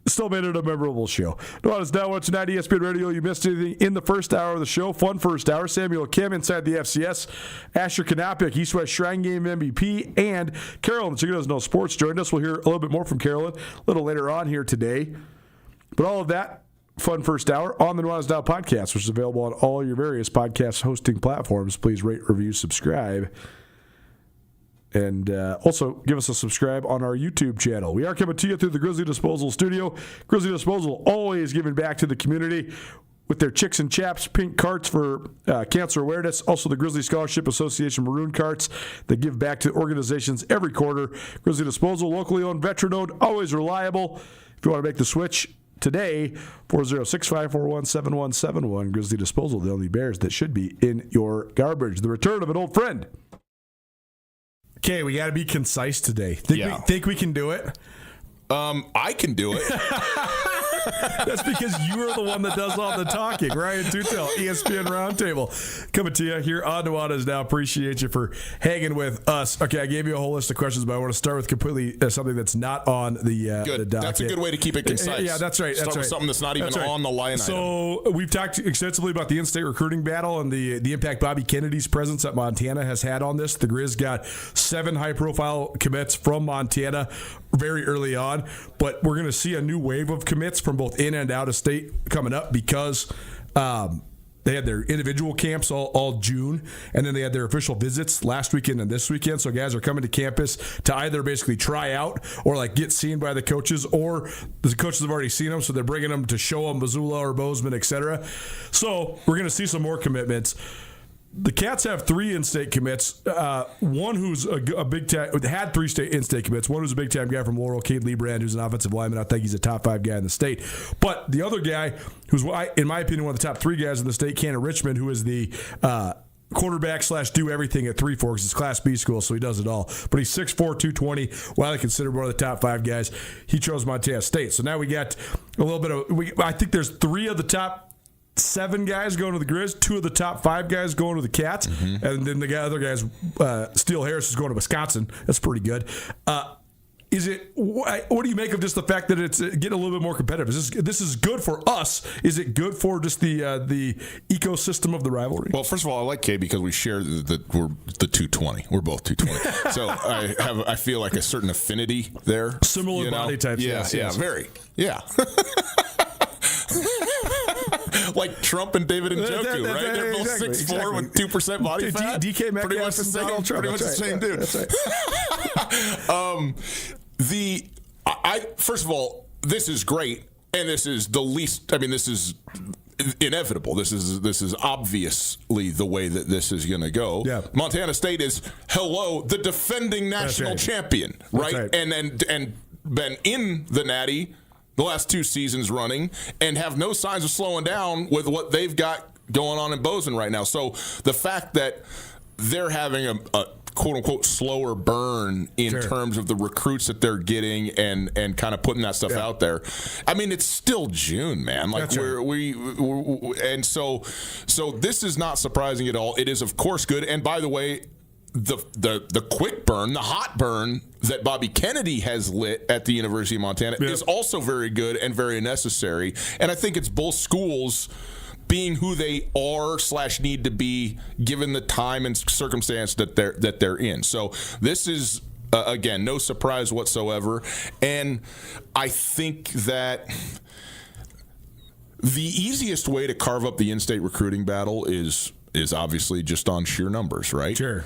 [SPEAKER 3] Still made it a memorable show. Nuanez Now tonight, ESPN Radio. You missed anything in the first hour of the show. Fun first hour. Samuel Kim inside the FCS. Asher Kanapik, East West Shrine Game MVP. And Carolyn, so you guys know sports, joined us. We'll hear a little bit more from Carolyn a little later on here today. But all of that, fun first hour on the Nuanez Now podcast, which is available on all your various podcast hosting platforms. Please rate, review, subscribe. And also, give us a subscribe on our YouTube channel. We are coming to you through the Grizzly Disposal Studio. Grizzly Disposal always giving back to the community with their Chicks and Chaps pink carts for cancer awareness. Also, the Grizzly Scholarship Association maroon carts that give back to organizations every quarter. Grizzly Disposal, locally owned, veteran-owned, always reliable. If you want to make the switch today, 406-541-7171. Grizzly Disposal, the only Bears that should be in your garbage. The return of an old friend. Okay, we got to be concise today. Think we can do it?
[SPEAKER 17] I can do it.
[SPEAKER 3] That's because you are the one that does all the talking. Ryan Tutel, ESPN Roundtable, coming to you here on Nuanez Now. Appreciate you for hanging with us. Okay, I gave you a whole list of questions, but I want to start with completely something that's not on the docket.
[SPEAKER 17] That's a good way to keep it concise.
[SPEAKER 3] Yeah, that's right.
[SPEAKER 17] Start with something that's not even on the line item.
[SPEAKER 3] So we've talked extensively about the in-state recruiting battle and the impact Bobby Kennedy's presence at Montana has had on this. The Grizz got 7 high-profile commits from Montana very early on, but we're going to see a new wave of commits from both in and out of state coming up because they had their individual camps all June, and then they had their official visits last weekend and this weekend. So guys are coming to campus to either basically try out or like get seen by the coaches, or the coaches have already seen them, so they're bringing them to show them Missoula or Bozeman, etc. So we're going to see some more commitments. The Cats have 3 in-state commits. One who's a big time, had 3 in-state commits. One who's a big-time guy from Laurel, Cade Lebrand, who's an offensive lineman. I think he's a top 5 guy in the state. But the other guy, who's, in my opinion, one of the top 3 guys in the state, Cannon Richmond, who is the quarterback / do everything at Three Forks. It's Class B school, so he does it all. But he's 6'4", 220, widely considered one of the top 5 guys. He chose Montana State. So now we got a little bit of, I think there's 3 of the top 7 guys going to the Grizz, 2 of the top 5 guys going to the Cats, and then the other guys, Steele Harris is going to Wisconsin. That's pretty good. What do you make of just the fact that it's getting a little bit more competitive? This is good for us. Is it good for just the ecosystem of the rivalry?
[SPEAKER 17] Well, first of all, I like Kay because we share we're the 220. We're both 220. So I feel like a certain affinity there.
[SPEAKER 3] Similar body types.
[SPEAKER 17] Yeah, very. Yeah. Like Trump and David Njoku, right? They're both 6'4" with 2% body fat.
[SPEAKER 3] DK Metcalf,
[SPEAKER 17] pretty much the same. Pretty much the same dude.
[SPEAKER 3] That's right.
[SPEAKER 17] First of all, this is great, and this is the least. I mean, this is inevitable. This is obviously the way that this is going to go.
[SPEAKER 3] Yeah.
[SPEAKER 17] Montana State is the defending national champion, right? And been in the Natty the last 2 seasons running, and have no signs of slowing down with what they've got going on in Bozeman right now. So the fact that they're having a quote-unquote slower burn in terms of the recruits that they're getting and kind of putting that stuff out there. I mean, it's still June, man. Like and so this is not surprising at all. It is, of course, good. And by the way, the quick burn, the hot burn that Bobby Kennedy has lit at the University of Montana is also very good and very necessary. And I think it's both schools being who they are / need to be given the time and circumstance that they're in. So this is again no surprise whatsoever. And I think that the easiest way to carve up the in-state recruiting battle is obviously just on sheer numbers, right?
[SPEAKER 3] Sure.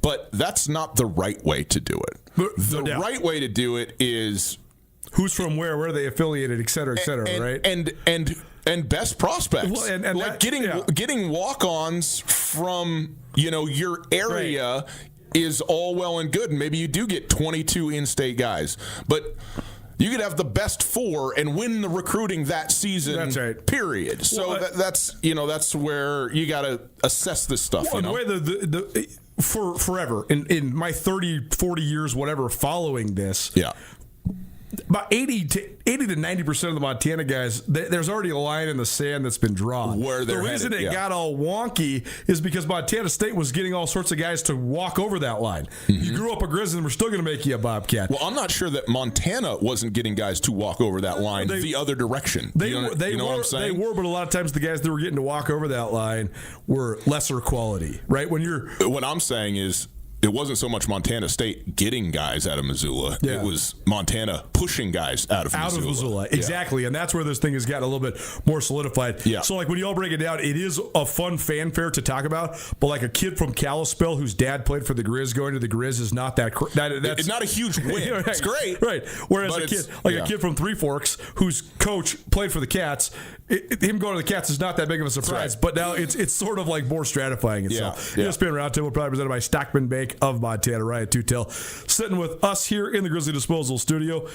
[SPEAKER 17] But that's not the right way to do it. The right way to do it is
[SPEAKER 3] who's from where are they affiliated, et cetera, right?
[SPEAKER 17] And best prospects.
[SPEAKER 3] Well, and
[SPEAKER 17] like getting walk-ons from your area is all well and good, and maybe you do get 22 in-state guys, but you could have the best 4 and win the recruiting that season. That's right. Period. So that's where you got to assess this stuff.
[SPEAKER 3] Well, the way for forever in my 30, 40 years, whatever, following this, about 80 to 90% of the Montana guys, there's already a line in the sand that's been drawn.
[SPEAKER 17] Where they're
[SPEAKER 3] the reason
[SPEAKER 17] headed,
[SPEAKER 3] it got all wonky is because Montana State was getting all sorts of guys to walk over that line. You grew up a Grizz and we're still going to make you a Bobcat.
[SPEAKER 17] Well, I'm not sure that Montana wasn't getting guys to walk over that line the other direction.
[SPEAKER 3] They
[SPEAKER 17] know what I'm saying?
[SPEAKER 3] They were, but a lot of times the guys that were getting to walk over that line were lesser quality, right?
[SPEAKER 17] What I'm saying is, it wasn't so much Montana State getting guys out of Missoula. It was Montana pushing guys out of Missoula.
[SPEAKER 3] Exactly. And that's where this thing has gotten a little bit more solidified. So, like, when you all break it down, it is a fun fanfare to talk about. But, like, a kid from Kalispell whose dad played for the Grizz going to the Grizz is not that...
[SPEAKER 17] It's not a huge win.
[SPEAKER 3] Right.
[SPEAKER 17] It's great.
[SPEAKER 3] Right. Whereas a kid from Three Forks whose coach played for the Cats... him going to the Cats is not that big of a surprise, but now it's sort of like more stratifying itself. ESPN Roundtable, probably presented by Stockman Bank of Montana. Ryan Tutel sitting with us here in the Grizzly Disposal Studio.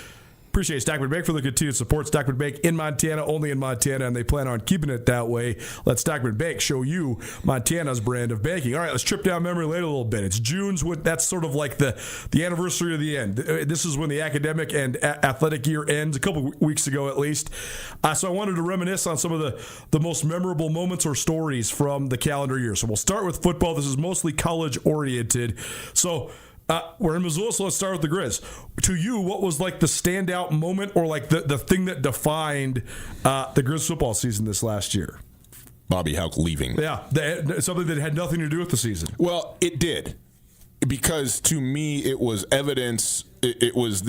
[SPEAKER 3] Appreciate Stockman Bank for the continued support. Stockman Bank in Montana, only in Montana, and they plan on keeping it that way. Let Stockman Bank show you Montana's brand of banking. All right, let's trip down memory lane a little bit. It's June's. That's sort of like the anniversary of the end. This is when the academic and athletic year ends, a couple weeks ago at least. So I wanted to reminisce on some of the most memorable moments or stories from the calendar year. So we'll start with football. This is mostly college-oriented. So... we're in Missoula, so let's start with the Grizz. To you, what was like the standout moment or like the thing that defined the Grizz football season this last year?
[SPEAKER 17] Bobby Houck leaving.
[SPEAKER 3] Yeah, something that had nothing to do with the season.
[SPEAKER 17] Well, it did. Because to me, it was evidence. It was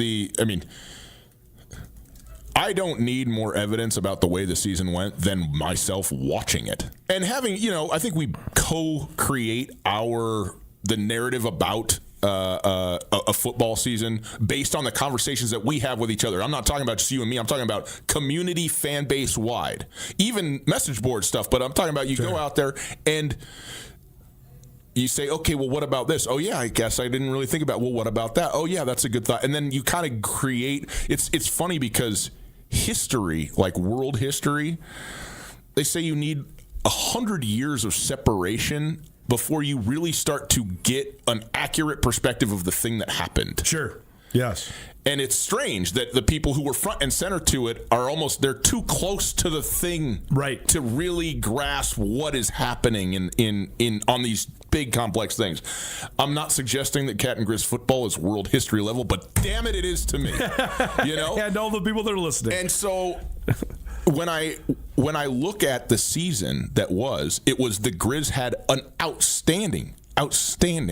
[SPEAKER 17] I don't need more evidence about the way the season went than myself watching it. And having, I think we co-create the narrative about a football season based on the conversations that we have with each other. I'm not talking about just you and me. I'm talking about community, fan base wide, even message board stuff. But I'm talking about you go out there and you say, okay, well, what about this? Oh, yeah, I guess I didn't really think about, well, what about that? Oh, yeah, that's a good thought. And then you kind of create, it's funny because history, like world history, they say you need 100 years of separation before you really start to get an accurate perspective of the thing that happened.
[SPEAKER 3] Sure. Yes.
[SPEAKER 17] And it's strange that the people who were front and center to it are they're too close to the thing to really grasp what is happening in on these big complex things. I'm not suggesting that Cat and Grizz football is world history level, but damn it is to me.
[SPEAKER 3] And all the people that are listening.
[SPEAKER 17] And so when I look at the season it was the Grizz had an outstanding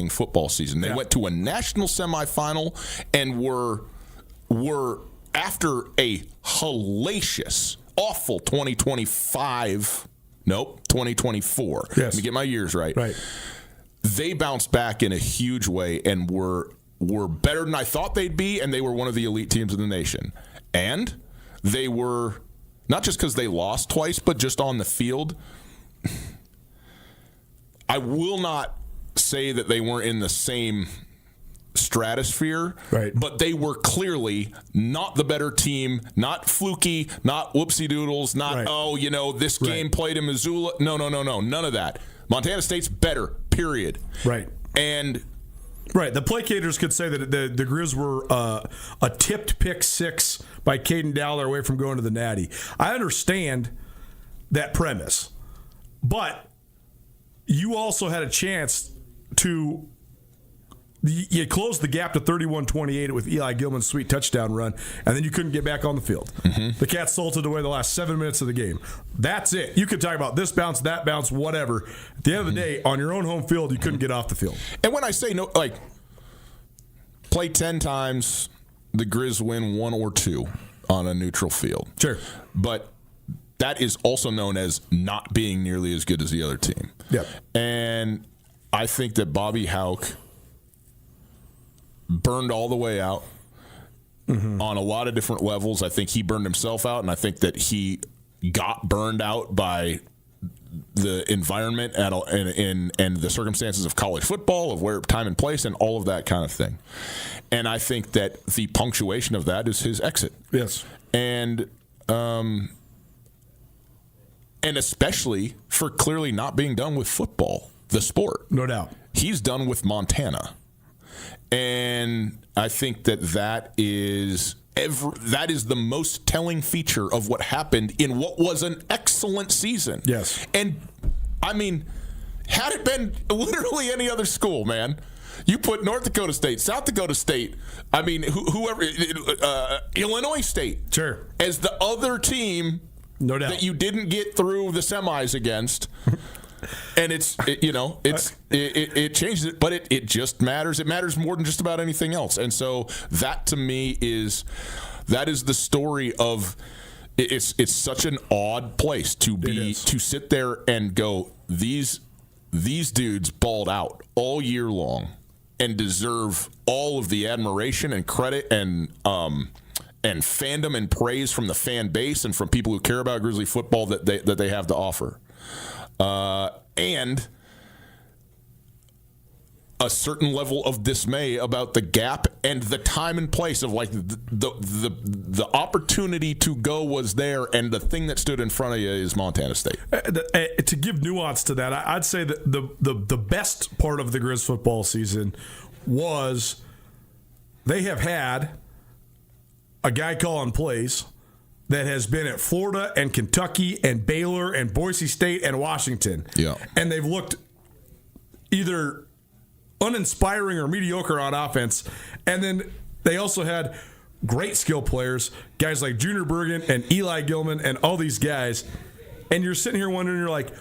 [SPEAKER 17] football season. They went to a national semifinal and were after a hellacious, awful 2024.
[SPEAKER 3] Yes.
[SPEAKER 17] Let me get my years right.
[SPEAKER 3] Right.
[SPEAKER 17] They bounced back in a huge way and were better than I thought they'd be, and they were one of the elite teams in the nation. And they were, not just because they lost twice, but just on the field. I will not say that they weren't in the same stratosphere, but they were clearly not the better team, not fluky, not whoopsie doodles, not this game played in Missoula. No, none of that. Montana State's better, period.
[SPEAKER 3] Right.
[SPEAKER 17] And
[SPEAKER 3] the placators could say that the Grizz were a tipped pick six by Caden Dowler away from going to the Natty. I understand that premise, but you also had a chance to you closed the gap to 31-28 with Eli Gilman's sweet touchdown run, and then you couldn't get back on the field. Mm-hmm. The Cats salted away the last 7 minutes of the game. That's it. You could talk about this bounce, that bounce, whatever. At the end of the day, on your own home field, you couldn't get off the field.
[SPEAKER 17] And when I say play 10 times, the Grizz win 1 or 2 on a neutral field.
[SPEAKER 3] Sure.
[SPEAKER 17] But that is also known as not being nearly as good as the other team.
[SPEAKER 3] Yep.
[SPEAKER 17] And I think that Bobby Houck burned all the way out on a lot of different levels. I think he burned himself out, and I think that he got burned out by the environment and the circumstances of college football, of where time and place, and all of that kind of thing. And I think that the punctuation of that is his exit.
[SPEAKER 3] Yes.
[SPEAKER 17] And especially for clearly not being done with football, the sport.
[SPEAKER 3] No doubt.
[SPEAKER 17] He's done with Montana. And I think that is the most telling feature of what happened in what was an excellent season.
[SPEAKER 3] Yes.
[SPEAKER 17] And, I mean, had it been literally any other school, man, you put North Dakota State, South Dakota State, I mean, whoever, Illinois State,
[SPEAKER 3] sure,
[SPEAKER 17] as the other team,
[SPEAKER 3] no doubt,
[SPEAKER 17] that you didn't get through the semis against. And it changes it, but it just matters. It matters more than just about anything else. And so that to me is the story of it's such an odd place to sit there and go, these dudes balled out all year long and deserve all of the admiration and credit and fandom and praise from the fan base and from people who care about Grizzly football that they have to offer. And a certain level of dismay about the gap and the time and place of the opportunity to go was there, and the thing that stood in front of you is Montana State.
[SPEAKER 3] To give nuance to that, I'd say that the best part of the Grizz football season was they have had a guy calling plays that has been at Florida and Kentucky and Baylor and Boise State and Washington.
[SPEAKER 17] Yeah.
[SPEAKER 3] And they've looked either uninspiring or mediocre on offense. And then they also had great skill players, guys like Junior Bergen and Eli Gilman and all these guys. And you're sitting here wondering, you're like,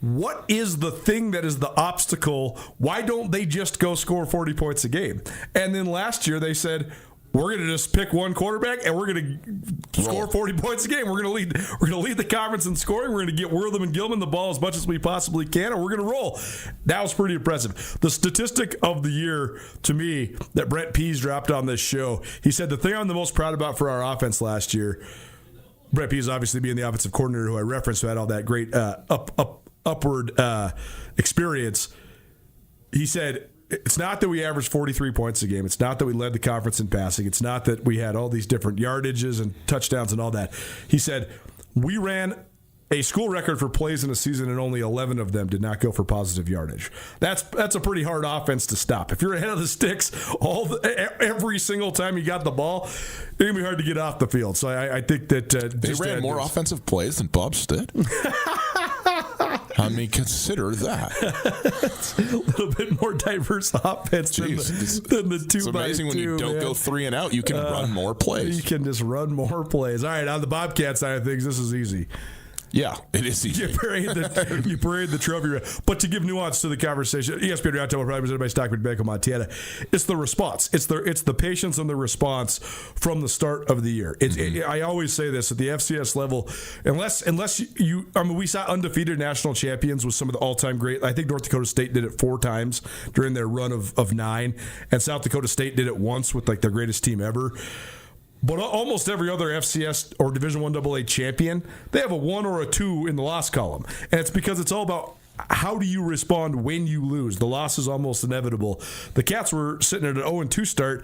[SPEAKER 3] what is the thing that is the obstacle? Why don't they just go score 40 points a game? And then last year they said, we're going to just pick one quarterback and we're going to score 40 points a game. We're going to lead the conference in scoring. We're going to get Wortham and Gilman the ball as much as we possibly can, and we're going to roll. That was pretty impressive. The statistic of the year to me that Brett Pease dropped on this show, he said the thing I'm the most proud about for our offense last year, Brett Pease obviously being the offensive coordinator who I referenced, who had all that great upward experience. He said, it's not that we averaged 43 points a game. It's not that we led the conference in passing. It's not that we had all these different yardages and touchdowns and all that. He said, we ran a school record for plays in a season, and only 11 of them did not go for positive yardage. That's a pretty hard offense to stop. If you're ahead of the sticks every single time you got the ball, it's going to be hard to get off the field. So I think that
[SPEAKER 17] they ran more offensive plays than Bubs did. I mean, consider that.
[SPEAKER 3] It's a little bit more diverse offense than the 2x2.
[SPEAKER 17] It's amazing when you don't go 3 and out, you can run more plays.
[SPEAKER 3] You can just run more plays. All right, on the Bobcat side of things, this is easy.
[SPEAKER 17] Yeah, it is easy.
[SPEAKER 3] You parade the trophy. But to give nuance to the conversation, ESPN Roundtable presented by Stockman Bank of Montana, it's the response. It's the patience and the response from the start of the year. I always say this at the FCS level, unless you, I mean, we saw undefeated national champions with some of the all-time great. I think North Dakota State did it 4 times during their run of 9, and South Dakota State did it once with like their greatest team ever. But almost every other FCS or Division I AA champion, they have a 1 or a 2 in the loss column. And it's because it's all about how do you respond when you lose. The loss is almost inevitable. The Cats were sitting at an 0-2 start,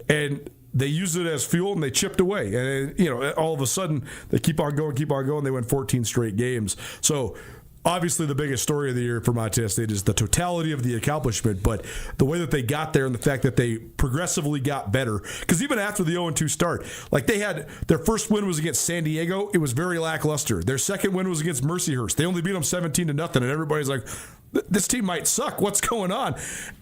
[SPEAKER 3] and they used it as fuel, and they chipped away. And, all of a sudden, they keep on going. They win 14 straight games. So, obviously, the biggest story of the year for Montana State is the totality of the accomplishment, but the way that they got there and the fact that they progressively got better. Because even after the 0-2 start, like they had their first win was against San Diego. It was very lackluster. Their second win was against Mercyhurst. They only beat them 17-0, and everybody's like, this team might suck. What's going on?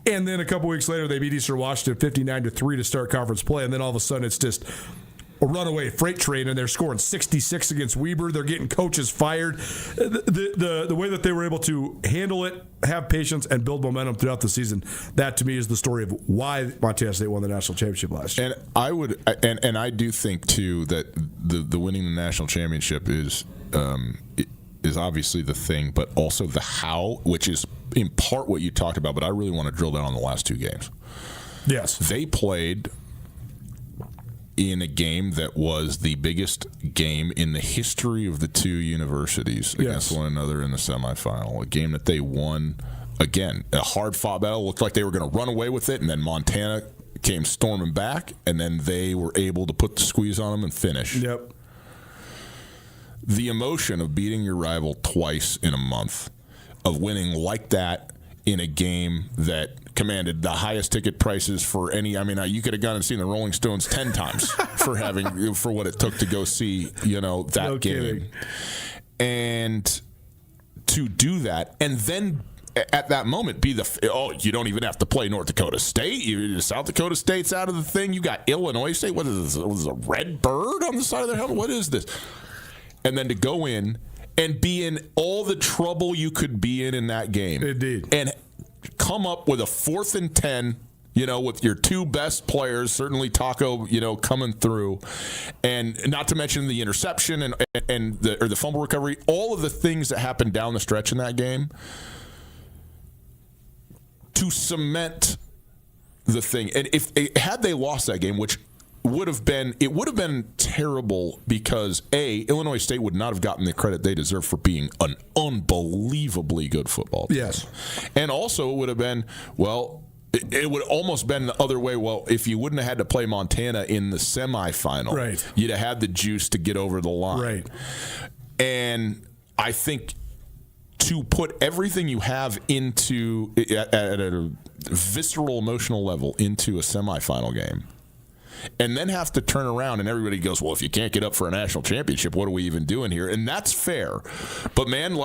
[SPEAKER 3] And then a couple weeks later, they beat Eastern Washington 59-3 to start conference play, and then all of a sudden it's just a runaway freight train, and they're scoring 66 against Weber. They're getting coaches fired. The way that they were able to handle it, have patience, and build momentum throughout the season, that to me is the story of why Montana State won the national championship last year.
[SPEAKER 17] And I do think too that the winning the national championship is obviously the thing, but also the how, which is in part what you talked about. But I really want to drill down on the last 2 games.
[SPEAKER 3] Yes,
[SPEAKER 17] they played in a game that was the biggest game in the history of the 2 universities against one another in the semifinal. A game that they won, again, a hard-fought battle. Looked like they were going to run away with it, and then Montana came storming back, and then they were able to put the squeeze on them and finish.
[SPEAKER 3] Yep.
[SPEAKER 17] The emotion of beating your rival twice in a month, of winning like that in a game that commanded the highest ticket prices for any. I mean, you could have gone and seen the Rolling Stones 10 times for what it took to go see, that game. Kidding. And to do that, and then at that moment be you don't even have to play North Dakota State. South Dakota State's out of the thing. You got Illinois State. What is this? Was a red bird on the side of their helmet? What is this? And then to go in and be in all the trouble you could be in that game.
[SPEAKER 3] Indeed.
[SPEAKER 17] And come up with a 4th and 10, with your 2 best players, certainly Taco, coming through. And not to mention the interception and the fumble recovery, all of the things that happened down the stretch in that game to cement the thing. And had they lost that game, which would have been terrible, because Illinois State would not have gotten the credit they deserve for being an unbelievably good football team.
[SPEAKER 3] Yes.
[SPEAKER 17] And also it would have been, it would almost been the other way. Well, if you wouldn't have had to play Montana in the semifinal,
[SPEAKER 3] right,
[SPEAKER 17] you'd have had the juice to get over the line.
[SPEAKER 3] Right.
[SPEAKER 17] And I think to put everything you have into at a visceral emotional level into a semifinal game, and then have to turn around and everybody goes, well, if you can't get up for a national championship, what are we even doing here? And that's fair. But, man,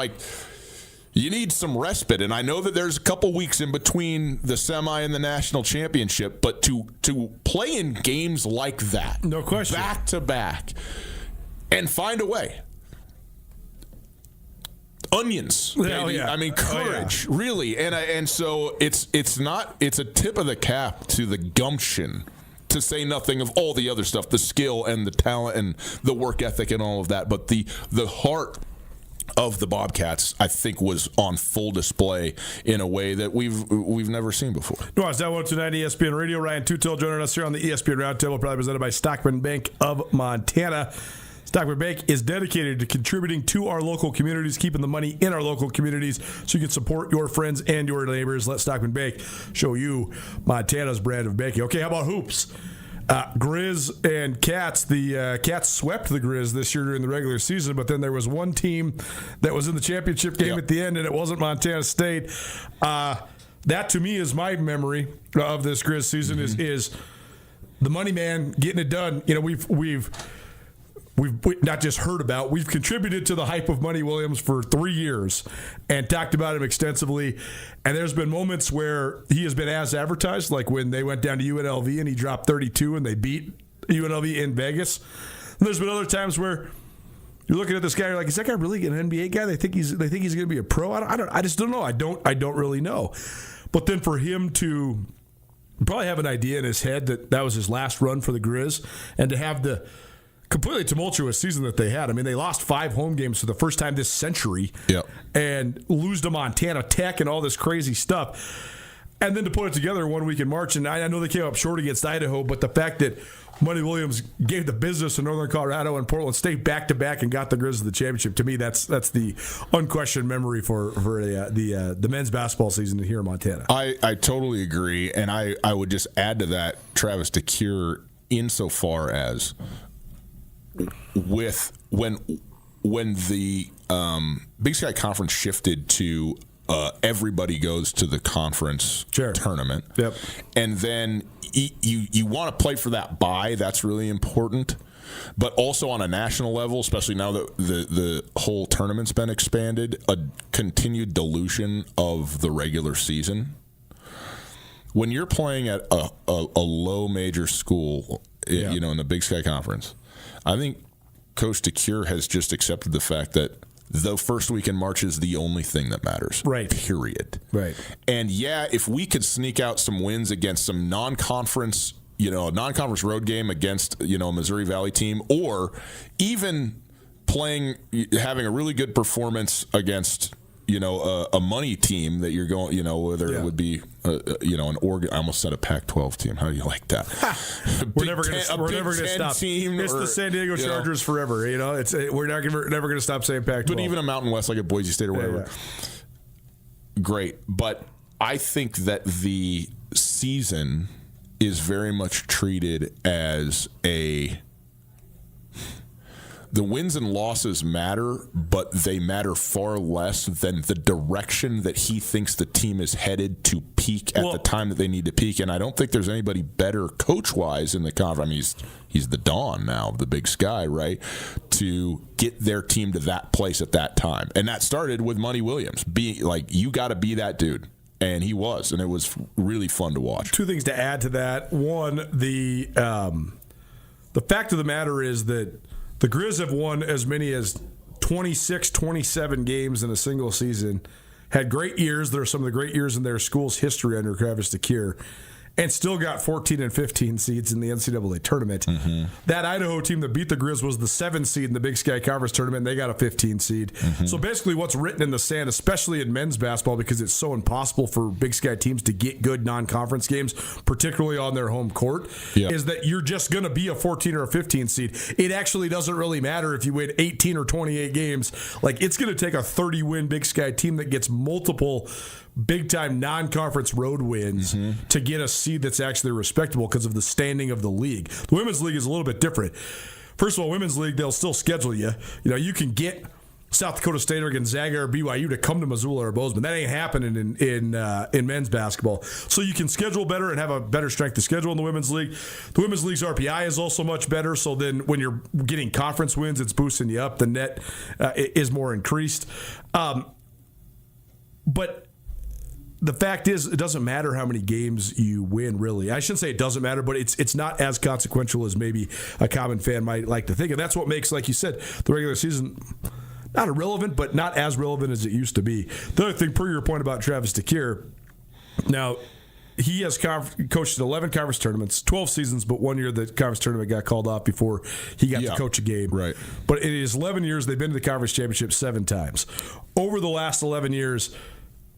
[SPEAKER 17] you need some respite. And I know that there's a couple weeks in between the semi and the national championship, but to play in games like that,
[SPEAKER 3] no question,
[SPEAKER 17] back to back, and find a way. Onions.
[SPEAKER 3] Yeah.
[SPEAKER 17] I mean, courage, really. And so it's a tip of the cap to the gumption to say nothing of all the other stuff, the skill and the talent and the work ethic and all of that. But the heart of the Bobcats, I think, was on full display in a way that we've never seen before.
[SPEAKER 3] Nuanez Now 129 ESPN Radio. Ryan Tutel joining us here on the ESPN Roundtable, probably presented by Stockman Bank of Montana. Stockman Bank is dedicated to contributing to our local communities, keeping the money in our local communities so you can support your friends and your neighbors. Let Stockman Bank show you Montana's brand of banking. Okay, how about hoops? Grizz and Cats. The Cats swept the Grizz this year during the regular season, but then there was one team that was in the championship game at the end, and it wasn't Montana State. That, to me, is my memory of this Grizz season is the money man getting it done. You know, we've not just heard about, we've contributed to the hype of Money Williams for 3 years and talked about him extensively. And there's been moments where he has been as advertised, like when they went down to UNLV and he dropped 32 and they beat UNLV in Vegas. And there's been other times where you're looking at this guy, you're like, is that guy really an NBA guy? They think he's going to be a pro. I just don't know. I don't really know. But then for him to probably have an idea in his head that was his last run for the Grizz, and to have the completely tumultuous season that they had. I mean, they lost 5 home games for the first time this century, and lose to Montana Tech and all this crazy stuff. And then to put it together 1 week in March, and I know they came up short against Idaho, but the fact that Money Williams gave the business to Northern Colorado and Portland State back-to-back and got the Grizz to the championship, to me, that's the unquestioned memory for the men's basketball season here in Montana.
[SPEAKER 17] I totally agree, and I would just add to that Travis DeCure insofar as with when the Big Sky Conference shifted to everybody goes to the conference tournament, and then you want to play for that bye. That's really important, but also on a national level, especially now that the whole tournament's been expanded, a continued dilution of the regular season. When you're playing at a low major school, you know, in the Big Sky Conference, I think Coach DeCure has just accepted the fact that the first week in March is the only thing that matters.
[SPEAKER 3] Right.
[SPEAKER 17] Period.
[SPEAKER 3] Right.
[SPEAKER 17] And if we could sneak out some wins against some non-conference, a non-conference road game against, a Missouri Valley team, or even having a really good performance against, a money team that you're going, whether it would be, an Oregon. I almost said a Pac-12 team. How do you like that?
[SPEAKER 3] We're never going to stop.
[SPEAKER 17] Team
[SPEAKER 3] it's the San Diego Chargers forever. We're never going to stop saying Pac-12.
[SPEAKER 17] But even a Mountain West like a Boise State or whatever. Great. But I think that the season is very much treated as the wins and losses matter, but they matter far less than the direction that he thinks the team is headed to peak at the time that they need to peak. And I don't think there's anybody better coach-wise in the conference. I mean, he's the Dawn now of the Big Sky, right? To get their team to that place at that time. And that started with Money Williams. You got to be that dude. And he was, and it was really fun to watch.
[SPEAKER 3] 2 things to add to that. One, the fact of the matter is that the Grizz have won as many as 26, 27 games in a single season. Had great years. They're some of the great years in their school's history under Travis DeCure. And still got 14 and 15 seeds in the NCAA tournament. Mm-hmm. That Idaho team that beat the Grizz was the 7 seed in the Big Sky Conference tournament. They got a 15 seed. Mm-hmm. So basically what's written in the sand, especially in men's basketball, because it's so impossible for Big Sky teams to get good non-conference games, particularly on their home court, is that you're just going to be a 14 or a 15 seed. It actually doesn't really matter if you win 18 or 28 games. It's going to take a 30-win Big Sky team that gets multiple big-time non-conference road wins to get a seed that's actually respectable because of the standing of the league. The Women's League is a little bit different. First of all, Women's League, they'll still schedule you. You can get South Dakota State or Gonzaga or BYU to come to Missoula or Bozeman. That ain't happening in men's basketball. So you can schedule better and have a better strength of schedule in the Women's League. The Women's League's RPI is also much better, so then when you're getting conference wins, it's boosting you up. The net is more increased. But the fact is, it doesn't matter how many games you win, really. I shouldn't say it doesn't matter, but it's not as consequential as maybe a common fan might like to think. And that's what makes, like you said, the regular season not irrelevant, but not as relevant as it used to be. The other thing, per your point about Travis DeCure, now, he has coached 11 conference tournaments, 12 seasons, but 1 year the conference tournament got called off before he got to coach a game.
[SPEAKER 17] Right.
[SPEAKER 3] But in his 11 years, they've been to the conference championship 7 times. Over the last 11 years,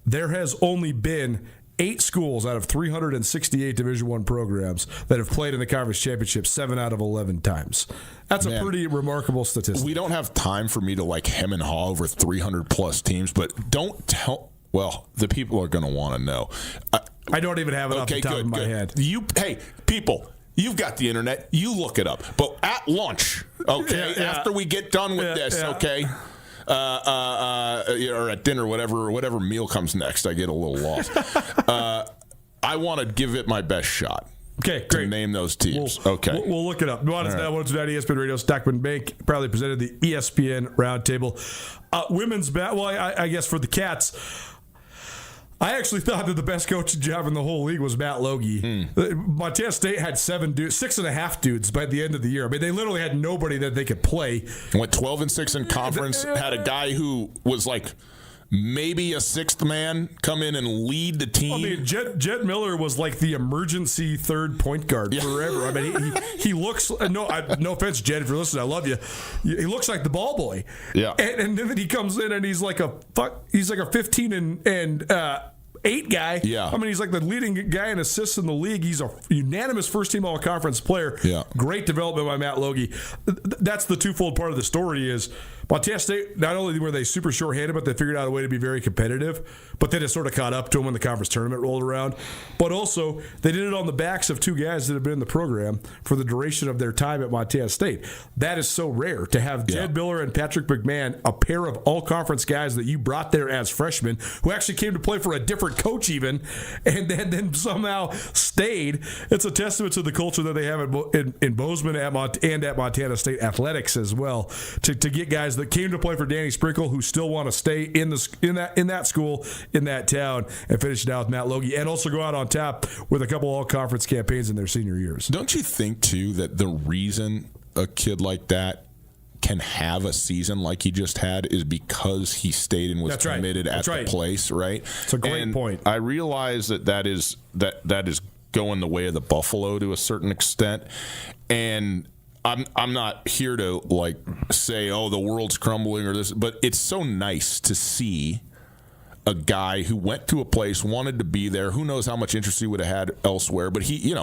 [SPEAKER 3] there has only been 8 schools out of 368 Division I programs that have played in the conference championship 7 out of 11 times. That's a pretty remarkable statistic.
[SPEAKER 17] We don't have time for me to hem and haw over 300 plus teams, but don't tell. Well, the people are going to want to know.
[SPEAKER 3] I don't even have it off the top of my head.
[SPEAKER 17] Hey, people, you've got the internet. You look it up. But at lunch, okay, after we get done with this, okay, or at dinner, whatever meal comes next, I get a little lost. I want to give it my best shot.
[SPEAKER 3] Okay, great.
[SPEAKER 17] To name those teams.
[SPEAKER 3] We'll look it up. Nuanez Now June, ESPN Radio, Stockman Bank proudly presented the ESPN Roundtable. Women's well, I guess for the Cats, I actually thought that the best coaching job in the whole league was Matt Logie. Montana State had 6.5 dudes by the end of the year. I mean, they literally had nobody that they could play.
[SPEAKER 17] Went 12-6 in conference. Had a guy who was maybe a 6th man come in and lead the team.
[SPEAKER 3] I mean, Jet Miller was like the emergency third point guard forever. I mean, he looks no offense, Jet, if you're listening, I love you. He looks like the ball boy.
[SPEAKER 17] Yeah,
[SPEAKER 3] and then he comes in and he's like a 15 and 8 guy.
[SPEAKER 17] Yeah.
[SPEAKER 3] I mean, he's like the leading guy in assists in the league. He's a unanimous first-team all-conference player.
[SPEAKER 17] Yeah.
[SPEAKER 3] Great development by Matt Logie. That's the twofold part of the story is Montana State, not only were they super short-handed, but they figured out a way to be very competitive, but then it sort of caught up to them when the conference tournament rolled around. But also, they did it on the backs of 2 guys that have been in the program for the duration of their time at Montana State. That is so rare to have Jed Miller and Patrick McMahon, a pair of all-conference guys that you brought there as freshmen, who actually came to play for a different coach even, and then somehow stayed. It's a testament to the culture that they have in Bozeman and at Montana State athletics as well, to get guys that came to play for Danny Sprinkle who still want to stay in that school, in that town, and finish it out with Matt Logie, and also go out on top with a couple all-conference campaigns in their senior years.
[SPEAKER 17] Don't you think, too, that the reason a kid like that can have a season like he just had is because he stayed and was committed at the place, right?
[SPEAKER 3] It's a great point.
[SPEAKER 17] I realize that is going the way of the buffalo to a certain extent, and I'm not here to say, oh, the world's crumbling or this, but it's so nice to see a guy who went to a place, wanted to be there. Who knows how much interest he would have had elsewhere? But he,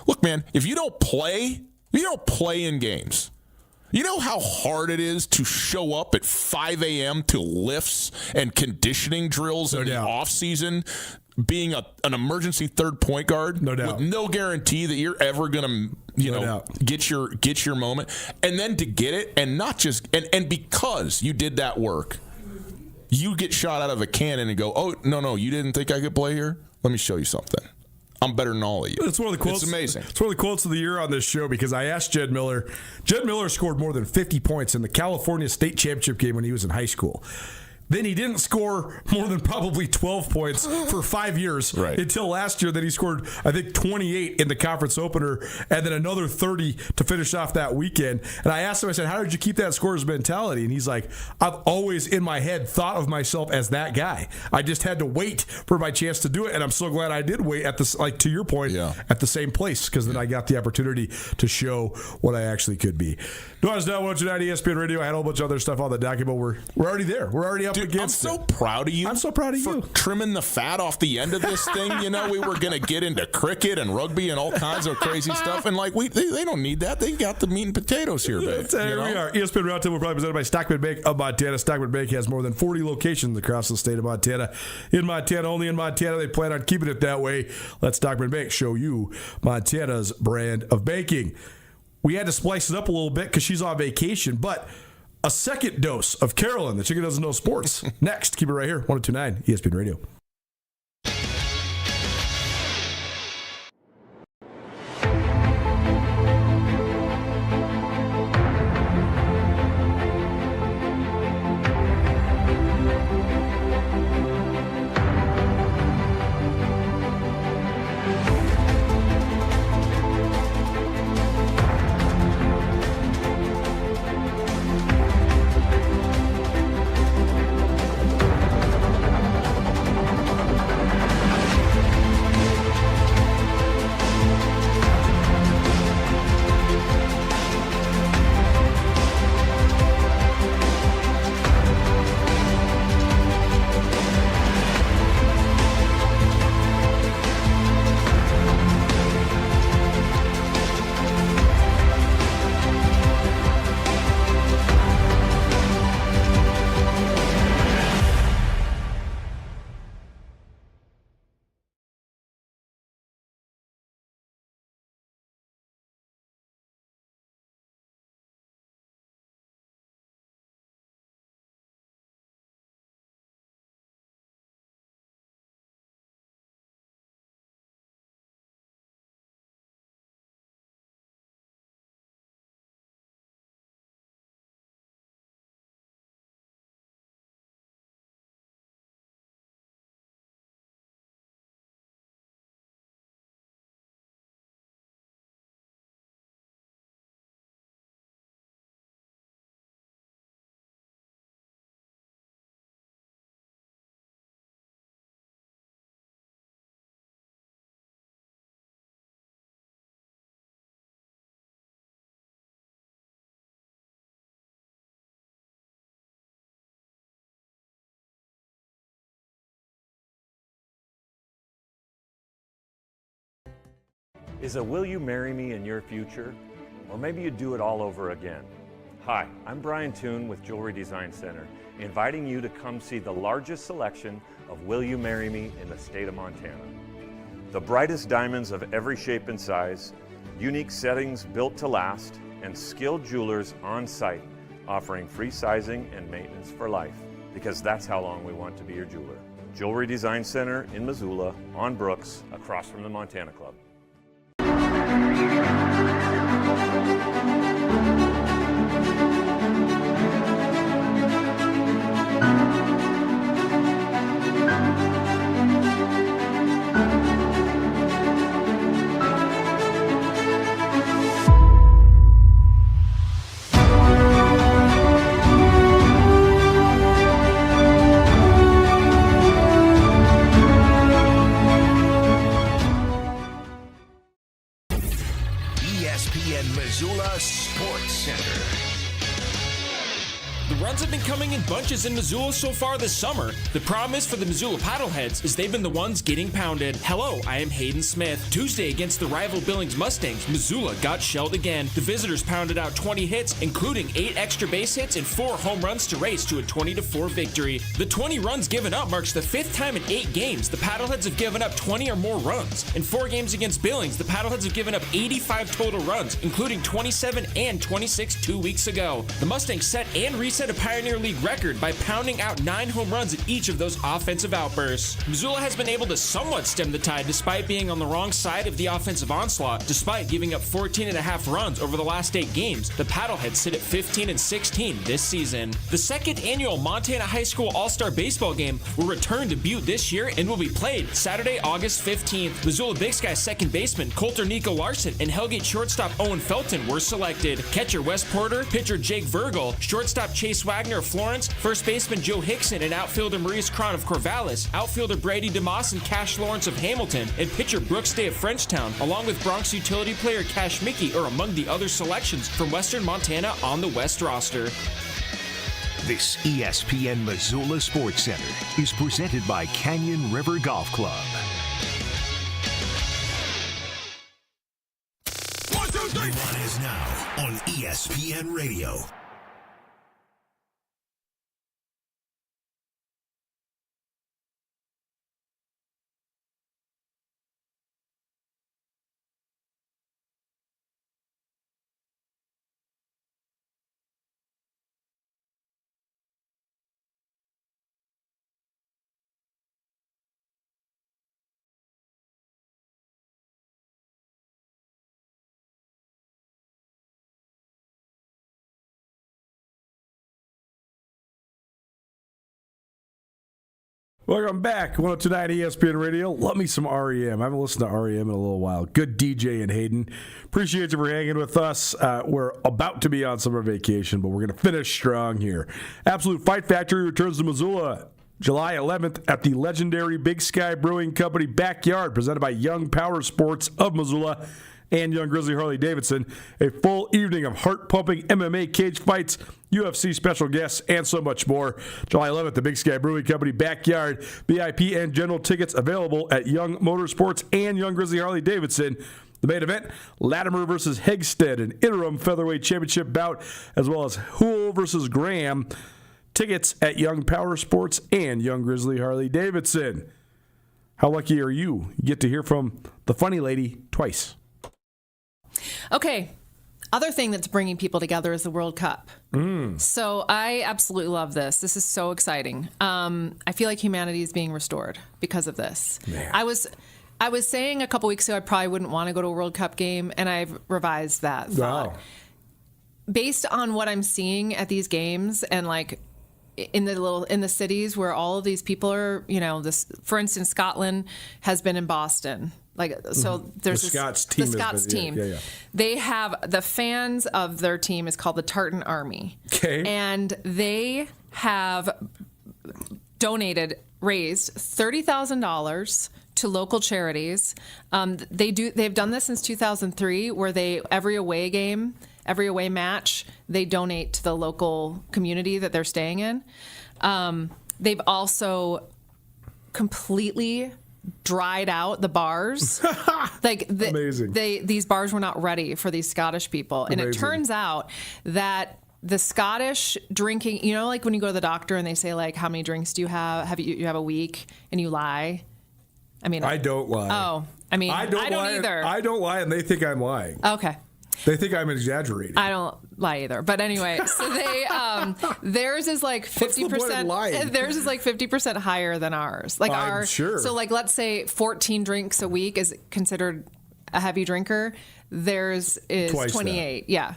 [SPEAKER 17] look, man, if you don't play in games. You know how hard it is to show up at 5 a.m. to lifts and conditioning drills in the offseason, being an emergency third point guard with no guarantee that you're ever going to, get your moment, and then to get it and not just and because you did that work, you get shot out of a cannon and go, oh no, you didn't think I could play here? Let me show you something. I'm better than all of you.
[SPEAKER 3] It's one of the quotes.
[SPEAKER 17] It's amazing.
[SPEAKER 3] It's one of the quotes of the year on this show because I asked Jed Miller. Jed Miller scored more than 50 points in the California State Championship game when he was in high school. Then he didn't score more than probably 12 points for 5 years until last year. Then he scored, I think, 28 in the conference opener and then another 30 to finish off that weekend. And I asked him, I said, how did you keep that scorer's mentality? And he's like, I've always in my head thought of myself as that guy. I just had to wait for my chance to do it. And I'm so glad I did wait at this, to your point, at the same place because then I got the opportunity to show what I actually could be. Nuanez Now June, ESPN Radio. I had a whole bunch of other stuff on the docket, but we're already there. We're already up.
[SPEAKER 17] Dude, I'm so proud of you.
[SPEAKER 3] I'm so proud of you.
[SPEAKER 17] Trimming the fat off the end of this thing. We were going to get into cricket and rugby and all kinds of crazy stuff. And they don't need that. They got the meat and potatoes here, babe.
[SPEAKER 3] Here we are. ESPN Roundtable probably presented by Stockman Bank of Montana. Stockman Bank has more than 40 locations across the state of Montana. In Montana, only in Montana. They plan on keeping it that way. Let Stockman Bank show you Montana's brand of banking. We had to splice it up a little bit because she's on vacation, but a second dose of Carolyn, the chicken doesn't know sports. Next, keep it right here, 102.9 ESPN Radio.
[SPEAKER 13] Is a will you marry me in your future? Or maybe you do it all over again. Hi, I'm Brian Toon with Jewelry Design Center, inviting you to come see the largest selection of Will You Marry Me in the state of Montana. The brightest diamonds of every shape and size, unique settings built to last, and skilled jewelers on site offering free sizing and maintenance for life, because that's how long we want to be your jeweler. Jewelry Design Center in Missoula, on Brooks, across from the Montana Club.
[SPEAKER 1] ESPN Missoula Sports Center.
[SPEAKER 8] The runs have been coming in bunches in Missoula so far this summer. The problem is for the Missoula Paddleheads is they've been the ones getting pounded. Hello, I am Hayden Smith. Tuesday against the rival Billings Mustangs, Missoula got shelled again. The visitors pounded out 20 hits, including 8 extra base hits and 4 home runs to race to a 20-4 victory. The 20 runs given up marks the 5th time in 8 games the Paddleheads have given up 20 or more runs. In 4 games against Billings, the Paddleheads have given up 85 total runs, including 27 and 26 2 weeks ago. The Mustangs set and reset a Pioneer League record by pounding out 9 home runs in each of those offensive outbursts. Missoula has been able to somewhat stem the tide despite being on the wrong side of the offensive onslaught. Despite giving up 14.5 runs over the last 8 games, the Paddleheads sit at 15-16 this season. The 2nd annual Montana High School All-Star Baseball game will return to Butte this year and will be played Saturday, August 15th. Missoula Big Sky second baseman Coulter Nico Larson and Hellgate shortstop Owen Felton were selected. Catcher Wes Porter, pitcher Jake Virgil, shortstop Chase Wagner of Florence, first baseman Joe Hickson, and outfielder Maurice Cron of Corvallis, outfielder Brady DeMoss and Cash Lawrence of Hamilton, and pitcher Brooks Day of Frenchtown, along with Bronx utility player Cash Mickey are among the other selections from Western Montana on the West roster.
[SPEAKER 1] This ESPN Missoula Sports Center is presented by Canyon River Golf Club. Nuanez Now on ESPN Radio.
[SPEAKER 3] Welcome back. 102.9 ESPN Radio. Love me some REM. I haven't listened to REM in a little while. Good DJ and Hayden. Appreciate you for hanging with us. We're about to be on summer vacation, but we're going to finish strong here. Absolute Fight Factory returns to Missoula July 11th at the legendary Big Sky Brewing Company backyard, presented by Young Power Sports of Missoula and Young Grizzly Harley-Davidson. A full evening of heart-pumping MMA cage fights, UFC special guests, and so much more. July 11th, the Big Sky Brewing Company backyard. VIP and general tickets available at Young Motorsports and Young Grizzly Harley-Davidson. The main event, Latimer versus Hegstead, an interim featherweight championship bout, as well as Houle versus Graham. Tickets at Young Power Sports and Young Grizzly Harley-Davidson. How lucky are you? You get to hear from the funny lady twice.
[SPEAKER 14] Okay. Other thing that's bringing people together is the World Cup. So I absolutely love this. This is so exciting. I feel like humanity is being restored because of this. Man. I was saying a couple weeks ago I probably wouldn't want to go to a World Cup game, and I've revised that thought. Wow. Based on what I'm seeing at these games and like in the cities where all of these people are, this, for instance, Scotland has been in Boston. So there's the Scots team. Yeah. They have the fans of their team is called the Tartan Army. Okay. And they have raised $30,000 to local charities. They've done this since 2003, where every away match, they donate to the local community that they're staying in. They've also completely dried out the bars.
[SPEAKER 3] Amazing.
[SPEAKER 14] These bars were not ready for these Scottish people. And it turns out that the Scottish drinking, you know, like when you go to the doctor and they say, like, how many drinks do you have? You have a week, and you lie. I mean,
[SPEAKER 3] I don't lie.
[SPEAKER 14] Oh, I mean, I don't either.
[SPEAKER 3] I don't lie, and they think I'm lying.
[SPEAKER 14] Okay.
[SPEAKER 3] They think I'm exaggerating.
[SPEAKER 14] I don't lie either. But anyway, so they theirs is like 50%. Theirs is like 50% higher than ours. Like
[SPEAKER 3] I'm sure.
[SPEAKER 14] So like let's say 14 drinks a week is considered a heavy drinker. Theirs is
[SPEAKER 3] Twice
[SPEAKER 14] 28. That. Yeah.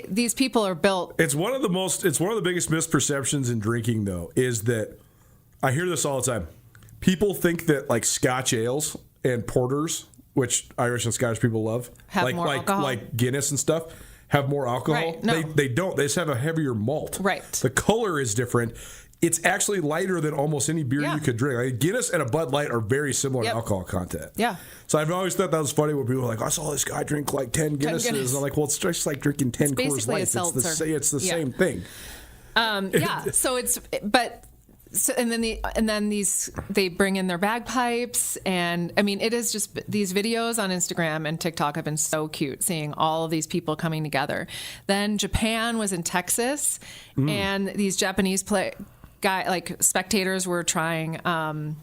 [SPEAKER 14] These people are built.
[SPEAKER 3] It's one of the biggest misperceptions in drinking, though, is that I hear this all the time. People think that like Scotch ales and porters, which Irish and Scottish people love,
[SPEAKER 14] have more alcohol.
[SPEAKER 3] Like Guinness and stuff, have more alcohol.
[SPEAKER 14] Right. No.
[SPEAKER 3] They don't. They just have a heavier malt.
[SPEAKER 14] Right.
[SPEAKER 3] The color is different. It's actually lighter than almost any beer you could drink. Like Guinness and a Bud Light are very similar in alcohol content.
[SPEAKER 14] Yeah.
[SPEAKER 3] So I've always thought that was funny when people are like, I saw this guy drink like 10 Guinnesses. I'm like, well, it's just like drinking 10 Coors Lights. It's the same thing.
[SPEAKER 14] Yeah. So it's So, and then they bring in their bagpipes, and I mean, it is just these videos on Instagram and TikTok have been so cute, seeing all of these people coming together. Then Japan was in Texas, and these Japanese spectators were trying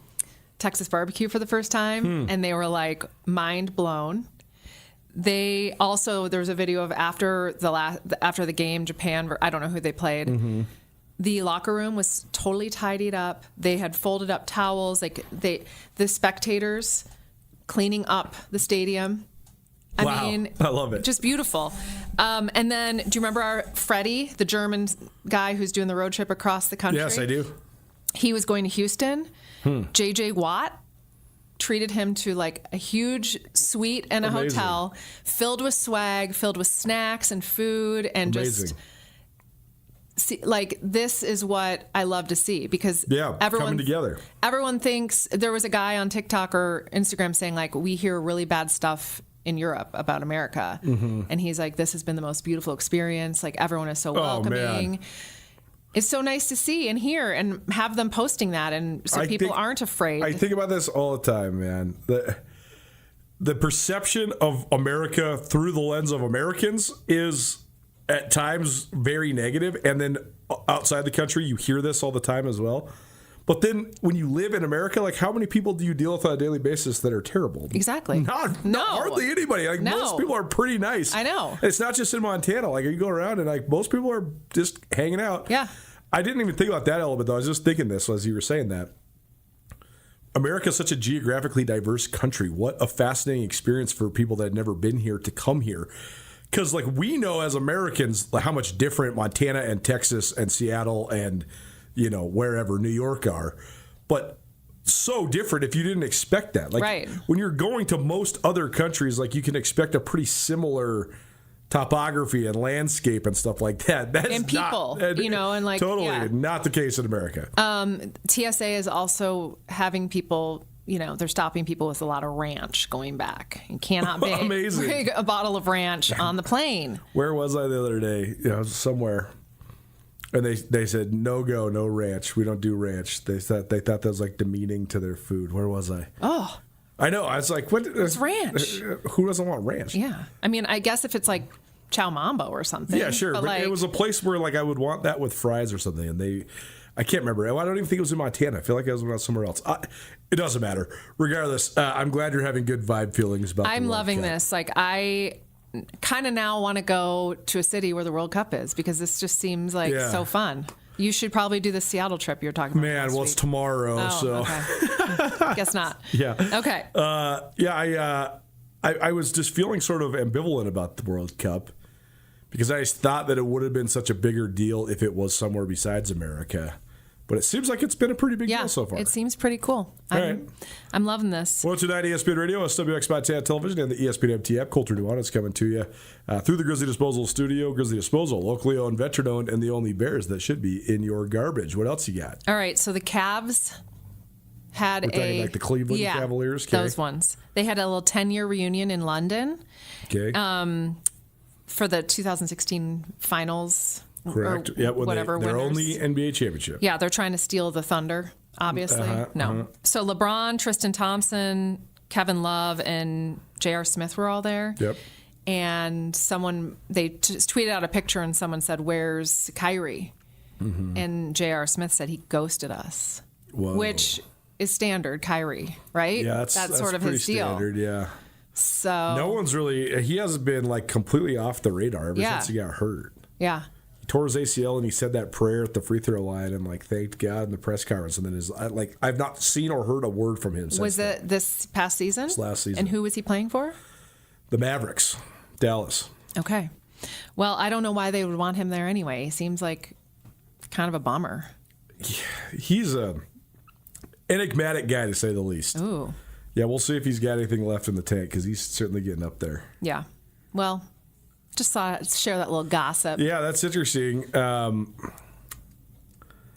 [SPEAKER 14] Texas barbecue for the first time, and they were like mind blown. They also, there was a video of after the game, Japan. I don't know who they played. Mm-hmm. The locker room was totally tidied up. They had folded up towels. The spectators cleaning up the stadium. I mean,
[SPEAKER 3] I love it. Just
[SPEAKER 14] beautiful. And then, do you remember our Freddie, the German guy who's doing the road trip across the country?
[SPEAKER 3] Yes, I do.
[SPEAKER 14] He was going to Houston. JJ Watt treated him to like a huge suite and a hotel filled with swag, filled with snacks and food, and just. See, like, this is what I love to see, because everyone
[SPEAKER 3] coming together.
[SPEAKER 14] Everyone thinks, there was a guy on TikTok or Instagram saying, like, we hear really bad stuff in Europe about America, and he's like, this has been the most beautiful experience. Like, everyone is so welcoming. Man. It's so nice to see and hear and have them posting that, and so people aren't afraid.
[SPEAKER 3] I think about this all the time, man. The perception of America through the lens of Americans is at times very negative, and then outside the country you hear this all the time as well. But then when you live in America, like, how many people do you deal with on a daily basis that are terrible?
[SPEAKER 14] Exactly.
[SPEAKER 3] Not hardly anybody. Like, most people are pretty nice.
[SPEAKER 14] I know.
[SPEAKER 3] It's not just in Montana. Like, you go around and like most people are just hanging out.
[SPEAKER 14] Yeah.
[SPEAKER 3] I didn't even think about that element, though. I was just thinking this as you were saying that. America is such a geographically diverse country. What a fascinating experience for people that had never been here to come here. Because, like, we know as Americans how much different Montana and Texas and Seattle and, you know, wherever, New York are. But so different if you didn't expect that. Like, when you're going to most other countries, like, you can expect a pretty similar topography and landscape and stuff like that. That's
[SPEAKER 14] and people, you know, and like
[SPEAKER 3] totally not the case in America.
[SPEAKER 14] TSA is also having people, you know, they're stopping people with a lot of ranch going back. You cannot bring a bottle of ranch on the plane.
[SPEAKER 3] Where was I the other day? You know, somewhere. And they said, no ranch. We don't do ranch. They thought that was like demeaning to their food. Where was I?
[SPEAKER 14] Oh.
[SPEAKER 3] I know. I was like, what?
[SPEAKER 14] It's ranch.
[SPEAKER 3] Who doesn't want ranch?
[SPEAKER 14] Yeah. I mean, I guess if it's like chow mambo or something.
[SPEAKER 3] Yeah, sure. But it was a place where like I would want that with fries or something. And I can't remember. I don't even think it was in Montana. I feel like it was somewhere else. It doesn't matter. Regardless, I'm glad you're having good vibe feelings about
[SPEAKER 14] I'm
[SPEAKER 3] the World
[SPEAKER 14] loving
[SPEAKER 3] Cup.
[SPEAKER 14] this. Like, I kind of now want to go to a city where the World Cup is, because this just seems like so fun. You should probably do the Seattle trip you're talking about.
[SPEAKER 3] Man, well, it's tomorrow, so.
[SPEAKER 14] Okay. Guess not.
[SPEAKER 3] Yeah.
[SPEAKER 14] Okay.
[SPEAKER 3] I was just feeling sort of ambivalent about the World Cup, because I just thought that it would have been such a bigger deal if it was somewhere besides America. But it seems like it's been a pretty big deal so far.
[SPEAKER 14] It seems pretty cool. I'm loving this.
[SPEAKER 3] Well, tonight, ESPN Radio, SWX Montana Television, and the ESPN MT app. Colter Nuanez coming to you through the Grizzly Disposal Studio. Grizzly Disposal, locally owned, veteran-owned, and the only Bears that should be in your garbage. What else you got?
[SPEAKER 14] All right, so the Cavs had
[SPEAKER 3] like the Cleveland Cavaliers? Okay.
[SPEAKER 14] Those ones. They had a little 10-year reunion in London.
[SPEAKER 3] Okay.
[SPEAKER 14] For the 2016 finals.
[SPEAKER 3] Correct. Yeah,
[SPEAKER 14] whatever.
[SPEAKER 3] Their
[SPEAKER 14] winners.
[SPEAKER 3] only NBA championship.
[SPEAKER 14] Yeah, they're trying to steal the thunder obviously. No. So LeBron, Tristan Thompson, Kevin Love, and J.R. Smith were all there.
[SPEAKER 3] Yep.
[SPEAKER 14] And they just tweeted out a picture and someone said, "Where's Kyrie?" And J.R. Smith said he ghosted us.
[SPEAKER 3] Whoa.
[SPEAKER 14] Which is standard Kyrie, right?
[SPEAKER 3] Yeah, that's
[SPEAKER 14] sort of
[SPEAKER 3] pretty
[SPEAKER 14] his deal.
[SPEAKER 3] standard, yeah.
[SPEAKER 14] So
[SPEAKER 3] no one's really, he hasn't been like completely off the radar ever since he got hurt.
[SPEAKER 14] Yeah.
[SPEAKER 3] He tore his ACL and he said that prayer at the free throw line and like thanked God in the press conference. And then I've not seen or heard a word from him since.
[SPEAKER 14] Was it this past season?
[SPEAKER 3] This last season.
[SPEAKER 14] And who was he playing for?
[SPEAKER 3] The Mavericks, Dallas.
[SPEAKER 14] Okay. Well, I don't know why they would want him there anyway. He seems like kind of a bummer.
[SPEAKER 3] He's a enigmatic guy to say the least.
[SPEAKER 14] Ooh.
[SPEAKER 3] Yeah, we'll see if he's got anything left in the tank because he's certainly getting up there.
[SPEAKER 14] Yeah. Well, just thought I'd share that little gossip.
[SPEAKER 3] Yeah, that's interesting.
[SPEAKER 14] I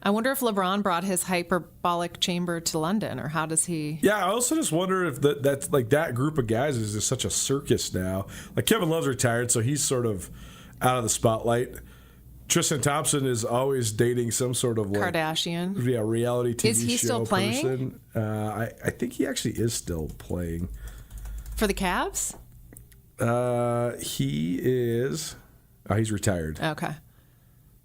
[SPEAKER 14] wonder if LeBron brought his hyperbolic chamber to London, or how does he?
[SPEAKER 3] Yeah, I also just wonder if that's like that group of guys is just such a circus now. Like Kevin Love's retired, so he's sort of out of the spotlight. Tristan Thompson is always dating some sort of like
[SPEAKER 14] Kardashian.
[SPEAKER 3] Yeah, reality TV show.
[SPEAKER 14] Is he still playing?
[SPEAKER 3] Person. I think he actually is still playing
[SPEAKER 14] For the Cavs?
[SPEAKER 3] He is. Oh, he's retired.
[SPEAKER 14] Okay.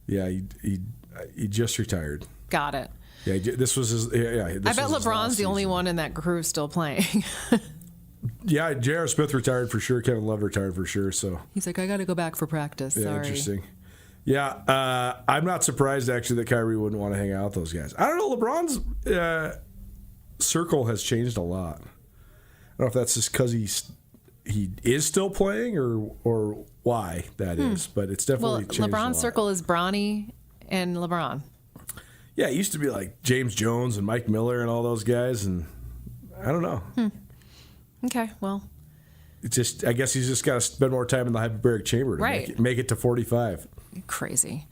[SPEAKER 3] Yeah, he just retired.
[SPEAKER 14] Got it.
[SPEAKER 3] Yeah, this was his. Yeah,
[SPEAKER 14] I bet LeBron's the only one in that crew still playing.
[SPEAKER 3] Yeah, J.R. Smith retired for sure. Kevin Love retired for sure. So
[SPEAKER 14] he's like, I got to go back for practice.
[SPEAKER 3] yeah,
[SPEAKER 14] Sorry.
[SPEAKER 3] interesting. Yeah, I'm not surprised actually that Kyrie wouldn't want to hang out with those guys. I don't know. LeBron's circle has changed a lot. I don't know if that's just because he is still playing or why that is, but it's definitely changed.
[SPEAKER 14] LeBron's circle is Bronny and LeBron.
[SPEAKER 3] Yeah, it used to be like James Jones and Mike Miller and all those guys, and I don't know.
[SPEAKER 14] Okay, well,
[SPEAKER 3] it's just I guess he's just got to spend more time in the hyperbaric chamber to make it to 45.
[SPEAKER 14] Crazy.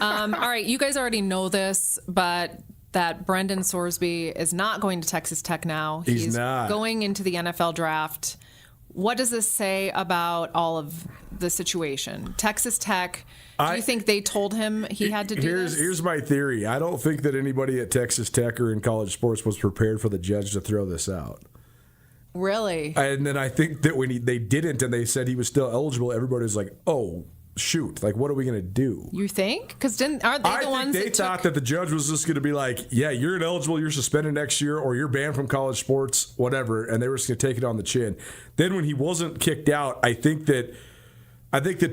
[SPEAKER 14] All right, you guys already know this, but that Brendan Sorsby is not going to Texas Tech now.
[SPEAKER 3] He's not
[SPEAKER 14] going into the NFL draft. What does this say about all of the situation? Texas Tech, do you think they told him he had to do this?
[SPEAKER 3] Here's my theory. I don't think that anybody at Texas Tech or in college sports was prepared for the judge to throw this out.
[SPEAKER 14] Really?
[SPEAKER 3] And then I think that when they didn't and they said he was still eligible, everybody was like, oh, shoot. Like, what are we going to do?
[SPEAKER 14] You think? Because aren't they the ones
[SPEAKER 3] they thought that the judge was just going to be like, yeah, you're ineligible, you're suspended next year, or you're banned from college sports, whatever, and they were just going to take it on the chin. Then when he wasn't kicked out, I think that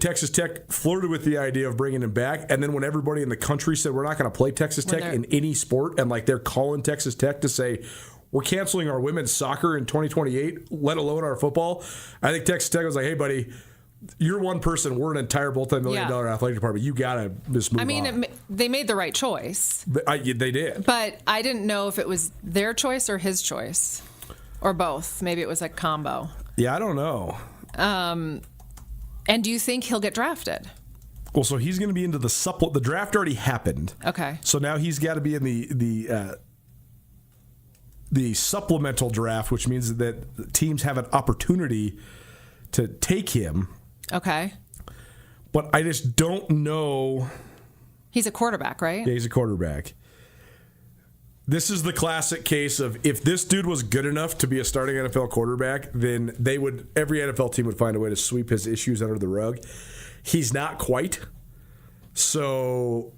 [SPEAKER 3] Texas Tech flirted with the idea of bringing him back, and then when everybody in the country said we're not going to play Texas Tech in any sport, and like they're calling Texas Tech to say we're canceling our women's soccer in 2028, let alone our football, I think Texas Tech was like, hey, buddy, you're one person. We're an entire multi-million-dollar athletic department. You got to just move on.
[SPEAKER 14] They made the right choice.
[SPEAKER 3] They did.
[SPEAKER 14] But I didn't know if it was their choice or his choice, or both. Maybe it was a combo.
[SPEAKER 3] Yeah, I don't know.
[SPEAKER 14] And do you think he'll get drafted?
[SPEAKER 3] Well, so he's going to be into the draft already happened.
[SPEAKER 14] Okay.
[SPEAKER 3] So now he's got to be in the supplemental draft, which means that teams have an opportunity to take him.
[SPEAKER 14] Okay.
[SPEAKER 3] But I just don't know.
[SPEAKER 14] He's a quarterback, right?
[SPEAKER 3] Yeah, he's a quarterback. This is the classic case of if this dude was good enough to be a starting NFL quarterback, then every NFL team would find a way to sweep his issues under the rug. He's not quite. So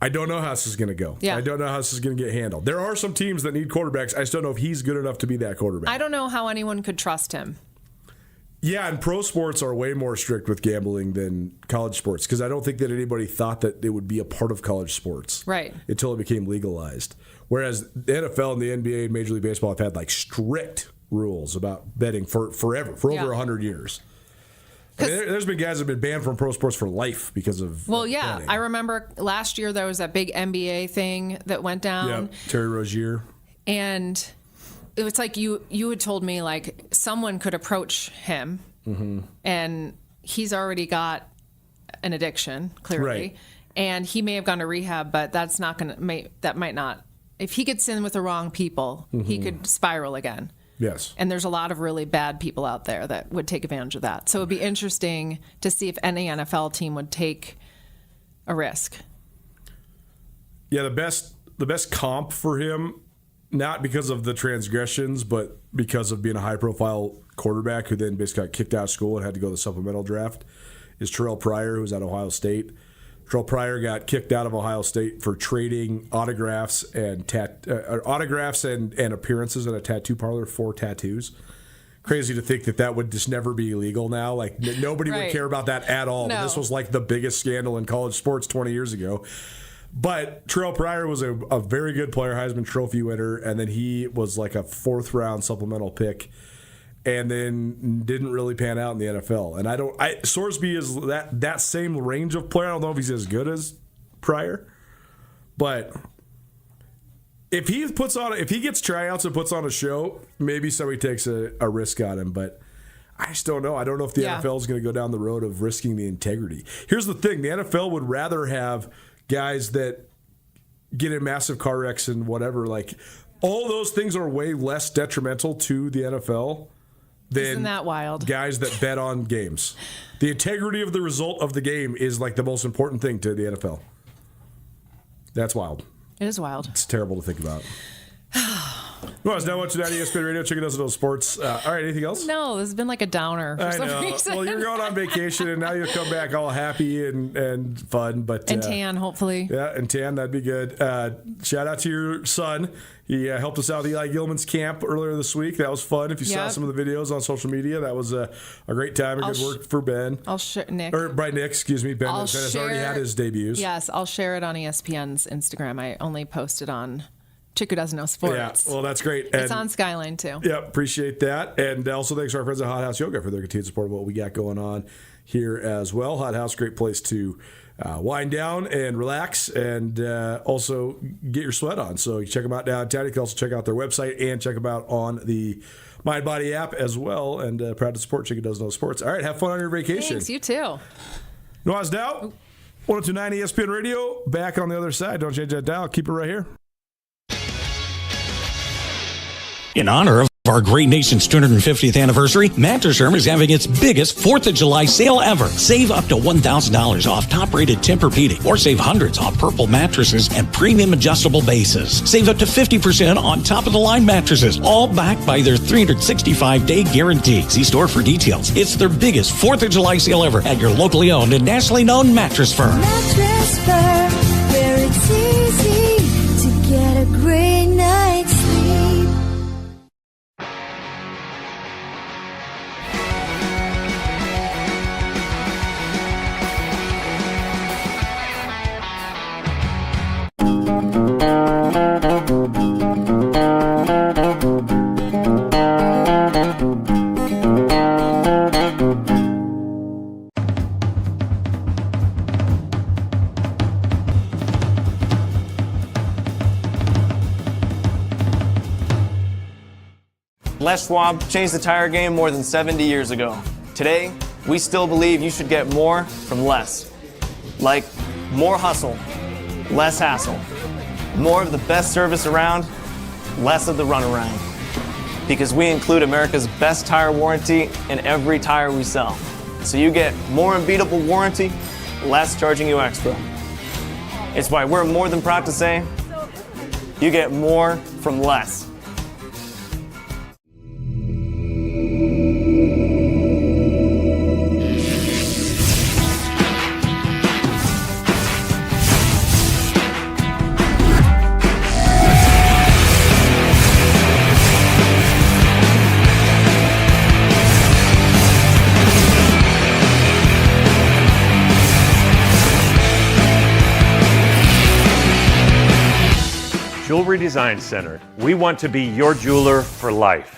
[SPEAKER 3] I don't know how this is going to go.
[SPEAKER 14] Yeah.
[SPEAKER 3] I don't know how this is going to get handled. There are some teams that need quarterbacks. I just don't know if he's good enough to be that quarterback.
[SPEAKER 14] I don't know how anyone could trust him.
[SPEAKER 3] Yeah, and pro sports are way more strict with gambling than college sports because I don't think that anybody thought that it would be a part of college sports.
[SPEAKER 14] Right.
[SPEAKER 3] Until it became legalized. Whereas the NFL and the NBA and Major League Baseball have had like strict rules about betting forever, for over 100 years. I mean, there's been guys that have been banned from pro sports for life because of betting.
[SPEAKER 14] I remember last year there was that big NBA thing that went down.
[SPEAKER 3] Yeah, Terry Rozier.
[SPEAKER 14] And it was like you had told me like someone could approach him and he's already got an addiction clearly,
[SPEAKER 3] right.
[SPEAKER 14] And he may have gone to rehab, but that might not. If he gets in with the wrong people, he could spiral again.
[SPEAKER 3] Yes.
[SPEAKER 14] And there's a lot of really bad people out there that would take advantage of that. So it'd be interesting to see if any NFL team would take a risk.
[SPEAKER 3] Yeah, the best comp for him, not because of the transgressions, but because of being a high-profile quarterback who then basically got kicked out of school and had to go to the supplemental draft, is Terrell Pryor, who's at Ohio State. Terrell Pryor got kicked out of Ohio State for trading autographs and appearances at a tattoo parlor for tattoos. Crazy to think that would just never be illegal now. Like, nobody would care about that at all.
[SPEAKER 14] No.
[SPEAKER 3] But this was like the biggest scandal in college sports 20 years ago. But Terrell Pryor was a very good player, Heisman Trophy winner, and then he was like a 4th-round supplemental pick, and then didn't really pan out in the NFL. And Sorsby is that same range of player. I don't know if he's as good as Pryor, but if he gets tryouts and puts on a show, maybe somebody takes a risk on him. But I just don't know. I don't know if the NFL is going to go down the road of risking the integrity. Here's the thing: the NFL would rather have guys that get in massive car wrecks and whatever. Like, all those things are way less detrimental to the NFL than
[SPEAKER 14] Isn't that wild?
[SPEAKER 3] Guys that bet on games. The integrity of the result of the game is like the most important thing to the NFL. That's wild.
[SPEAKER 14] It is wild.
[SPEAKER 3] It's terrible to think about. Nuanez Now watching that ESPN Radio. Chicken Doesn't Know Sports. All right, anything else?
[SPEAKER 14] No, this has been like a downer for some reason.
[SPEAKER 3] Well, you're going on vacation, and now you'll come back all happy and fun.
[SPEAKER 14] And tan, hopefully.
[SPEAKER 3] Yeah, and tan, that'd be good. Shout out to your son. He helped us out at Eli Gilman's camp earlier this week. That was fun. If you saw some of the videos on social media, that was a great time and good work for Ben.
[SPEAKER 14] I'll share Nick.
[SPEAKER 3] Or Nick, excuse me. Ben has already had his debuts.
[SPEAKER 14] Yes, I'll share it on ESPN's Instagram. I only posted on Chick Who Doesn't Know Sports.
[SPEAKER 3] Yeah, well, that's great.
[SPEAKER 14] It's on Skyline, too.
[SPEAKER 3] Yeah, appreciate that. And also thanks to our friends at Hot House Yoga for their continued support of what we got going on here as well. Hot House, great place to wind down and relax and also get your sweat on. So you check them out downtown. You can also check out their website and check them out on the MindBody app as well. And proud to support Chicken Doesn't Know Sports. All right, have fun on your vacation.
[SPEAKER 14] Thanks, you too.
[SPEAKER 3] Nuanez Now, 102.9 ESPN Radio. Back on the other side. Don't change that dial. Keep it right here.
[SPEAKER 15] In honor of our great nation's 250th anniversary, Mattress Firm is having its biggest 4th of July sale ever. Save up to $1,000 off top-rated Tempur-Pedic, or save hundreds off Purple mattresses and premium adjustable bases. Save up to 50% on top-of-the-line mattresses, all backed by their 365-day guarantee. See store for details. It's their biggest 4th of July sale ever at your locally owned and nationally known Mattress Firm.
[SPEAKER 16] Mattress Firm, where it's easy to get a great night's sleep.
[SPEAKER 18] Les Schwab changed the tire game more than 70 years ago. Today, we still believe you should get more from less. Like more hustle, less hassle. More of the best service around, less of the runaround. Because we include America's best tire warranty in every tire we sell. So you get more unbeatable warranty, less charging you extra. It's why we're more than proud to say, you get more from less.
[SPEAKER 13] Jewelry Design Center. We want to be your jeweler for life.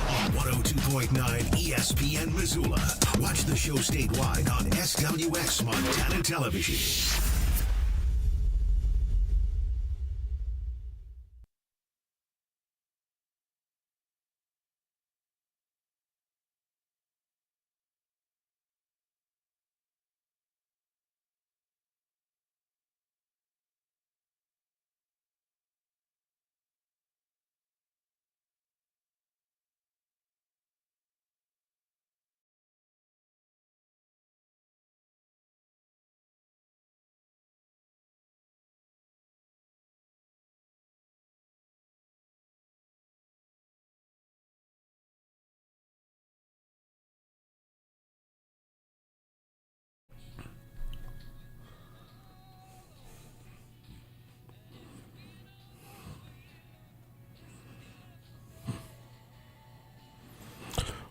[SPEAKER 1] on 102.9 ESPN Missoula. Watch the show statewide on SWX Montana Television.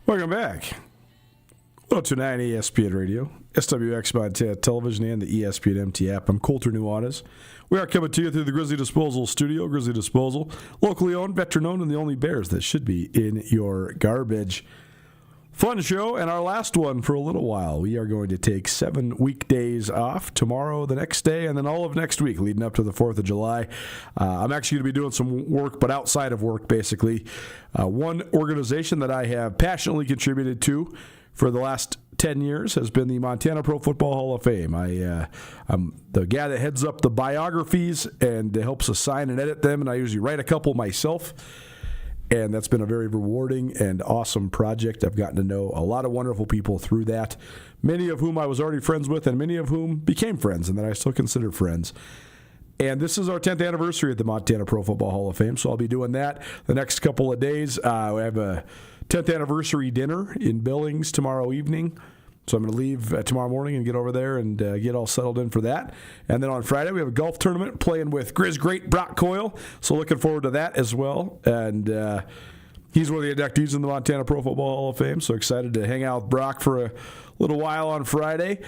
[SPEAKER 3] Welcome back. 102.9 ESPN Radio, SWX Montana Television, and the ESPN MT app. I'm Colter Nuanez. We are coming to you through the Grizzly Disposal Studio. Grizzly Disposal, locally owned, veteran-owned, and the only Bears that should be in your garbage. Fun show, and our last one for a little while. We are going to take 7 weekdays off, tomorrow, the next day, and then all of next week leading up to the 4th of July. I'm actually going to be doing some work, but outside of work, basically. One organization that I have passionately contributed to for the last 10 years has been the Montana Pro Football Hall of Fame. I'm the guy that heads up the biographies and helps assign and edit them, and I usually write a couple myself. And that's been a very rewarding and awesome project. I've gotten to know a lot of wonderful people through that, many of whom I was already friends with and many of whom became friends and that I still consider friends. And this is our 10th anniversary at the Montana Pro Football Hall of Fame, so I'll be doing that the next couple of days. We have a 10th anniversary dinner in Billings tomorrow evening. So I'm going to leave tomorrow morning and get over there and get all settled in for that. And then on Friday, we have a golf tournament playing with Grizz great Brock Coyle. So looking forward to that as well. And he's one of the inductees in the Montana Pro Football Hall of Fame. So excited to hang out with Brock for a little while on Friday.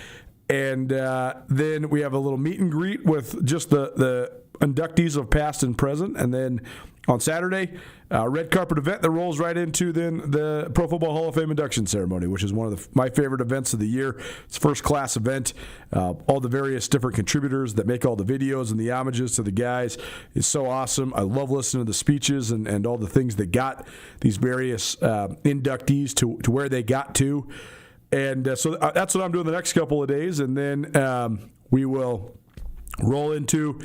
[SPEAKER 3] And then we have a little meet and greet with just the inductees of past and present. And then on Saturday, red carpet event that rolls right into then the Pro Football Hall of Fame induction ceremony, which is one of my favorite events of the year. It's a first-class event. All the various different contributors that make all the videos and the homages to the guys is so awesome. I love listening to the speeches and all the things that got these various inductees to where they got to. And so that's what I'm doing the next couple of days. And then we will roll into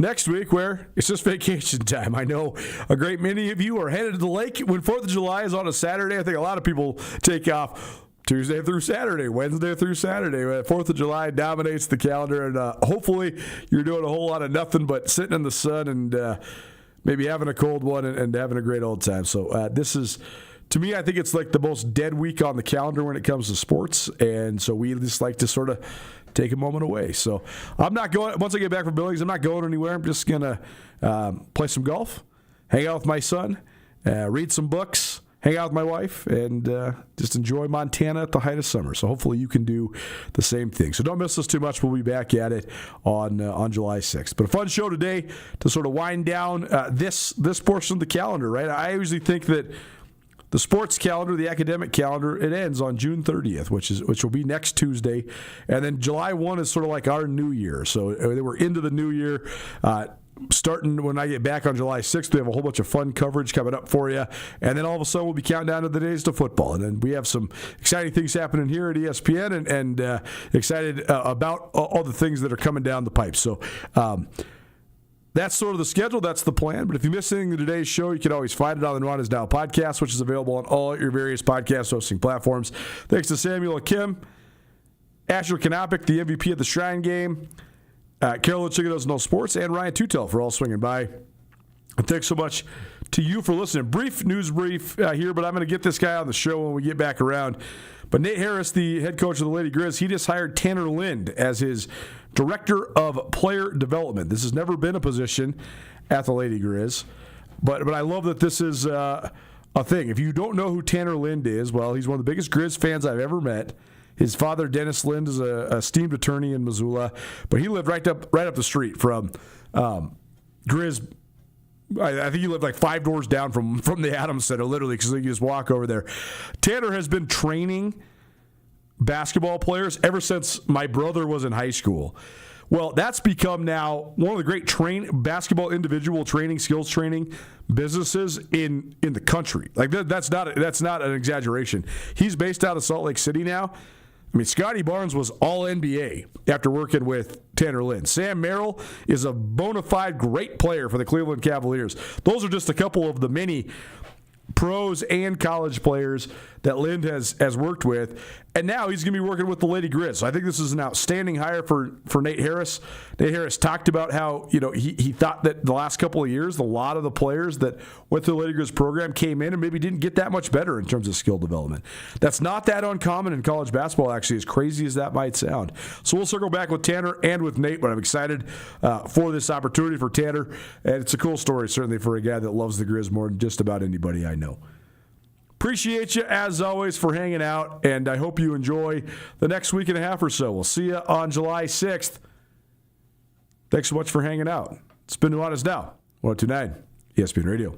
[SPEAKER 3] next week, where it's just vacation time. I know a great many of you are headed to the lake when 4th of July is on a Saturday. I think a lot of people take off Tuesday through Saturday, Wednesday through Saturday. 4th of July dominates the calendar, and hopefully you're doing a whole lot of nothing but sitting in the sun and maybe having a cold one and having a great old time. So this is, to me, I think it's like the most dead week on the calendar when it comes to sports, and so we just like to sort of take a moment away. So I'm not going, once I get back from Billings, I'm not going anywhere. I'm just going to play some golf, hang out with my son, read some books, hang out with my wife, and just enjoy Montana at the height of summer. So hopefully you can do the same thing. So don't miss us too much. We'll be back at it on July 6th. But a fun show today to sort of wind down this portion of the calendar, right? I usually think that the sports calendar, the academic calendar, it ends on June 30th, which will be next Tuesday. And then July 1 is sort of like our new year. So we're into the new year. Starting when I get back on July 6th, we have a whole bunch of fun coverage coming up for you. And then all of a sudden, we'll be counting down to the days to football. And then we have some exciting things happening here at ESPN and excited about all the things that are coming down the pipe. So, that's sort of the schedule. That's the plan. But if you miss anything in today's show, you can always find it on the Nuanez Now podcast, which is available on all your various podcast hosting platforms. Thanks to Samuel Akim, Asher Kanopic, the MVP of the Shrine Game, Carolyn Chica Does No Sports, and Ryan Tutel for all swinging by. And thanks so much to you for listening. Brief news brief here, but I'm going to get this guy on the show when we get back around. But Nate Harris, the head coach of the Lady Grizz, he just hired Tanner Lind as his Director of Player Development. This has never been a position at the Lady Grizz, but I love that this is a thing. If you don't know who Tanner Lind is, well, he's one of the biggest Grizz fans I've ever met. His father, Dennis Lind, is a esteemed attorney in Missoula, but he lived right up the street from Grizz I think he lived like 5 doors down from the Adams Center, literally, because you just walk over there. Tanner has been training basketball players ever since my brother was in high school. Well, that's become now one of the great basketball individual training, skills training businesses in the country. Like that's not an exaggeration. He's based out of Salt Lake City now. I mean, Scotty Barnes was all NBA after working with Tanner Lynn. Sam Merrill is a bona fide great player for the Cleveland Cavaliers. Those are just a couple of the many pros and college players that Lind has worked with, and now he's going to be working with the Lady Grizz. So I think this is an outstanding hire for Nate Harris. Nate Harris talked about how he thought that the last couple of years, a lot of the players that went through the Lady Grizz program came in and maybe didn't get that much better in terms of skill development. That's not that uncommon in college basketball, actually, as crazy as that might sound. So we'll circle back with Tanner and with Nate, but I'm excited for this opportunity for Tanner, and it's a cool story, certainly, for a guy that loves the Grizz more than just about anybody I know. Appreciate you, as always, for hanging out, and I hope you enjoy the next week and a half or so. We'll see you on July 6th. Thanks so much for hanging out. It's been Nuanez Now, 102.9 ESPN Radio.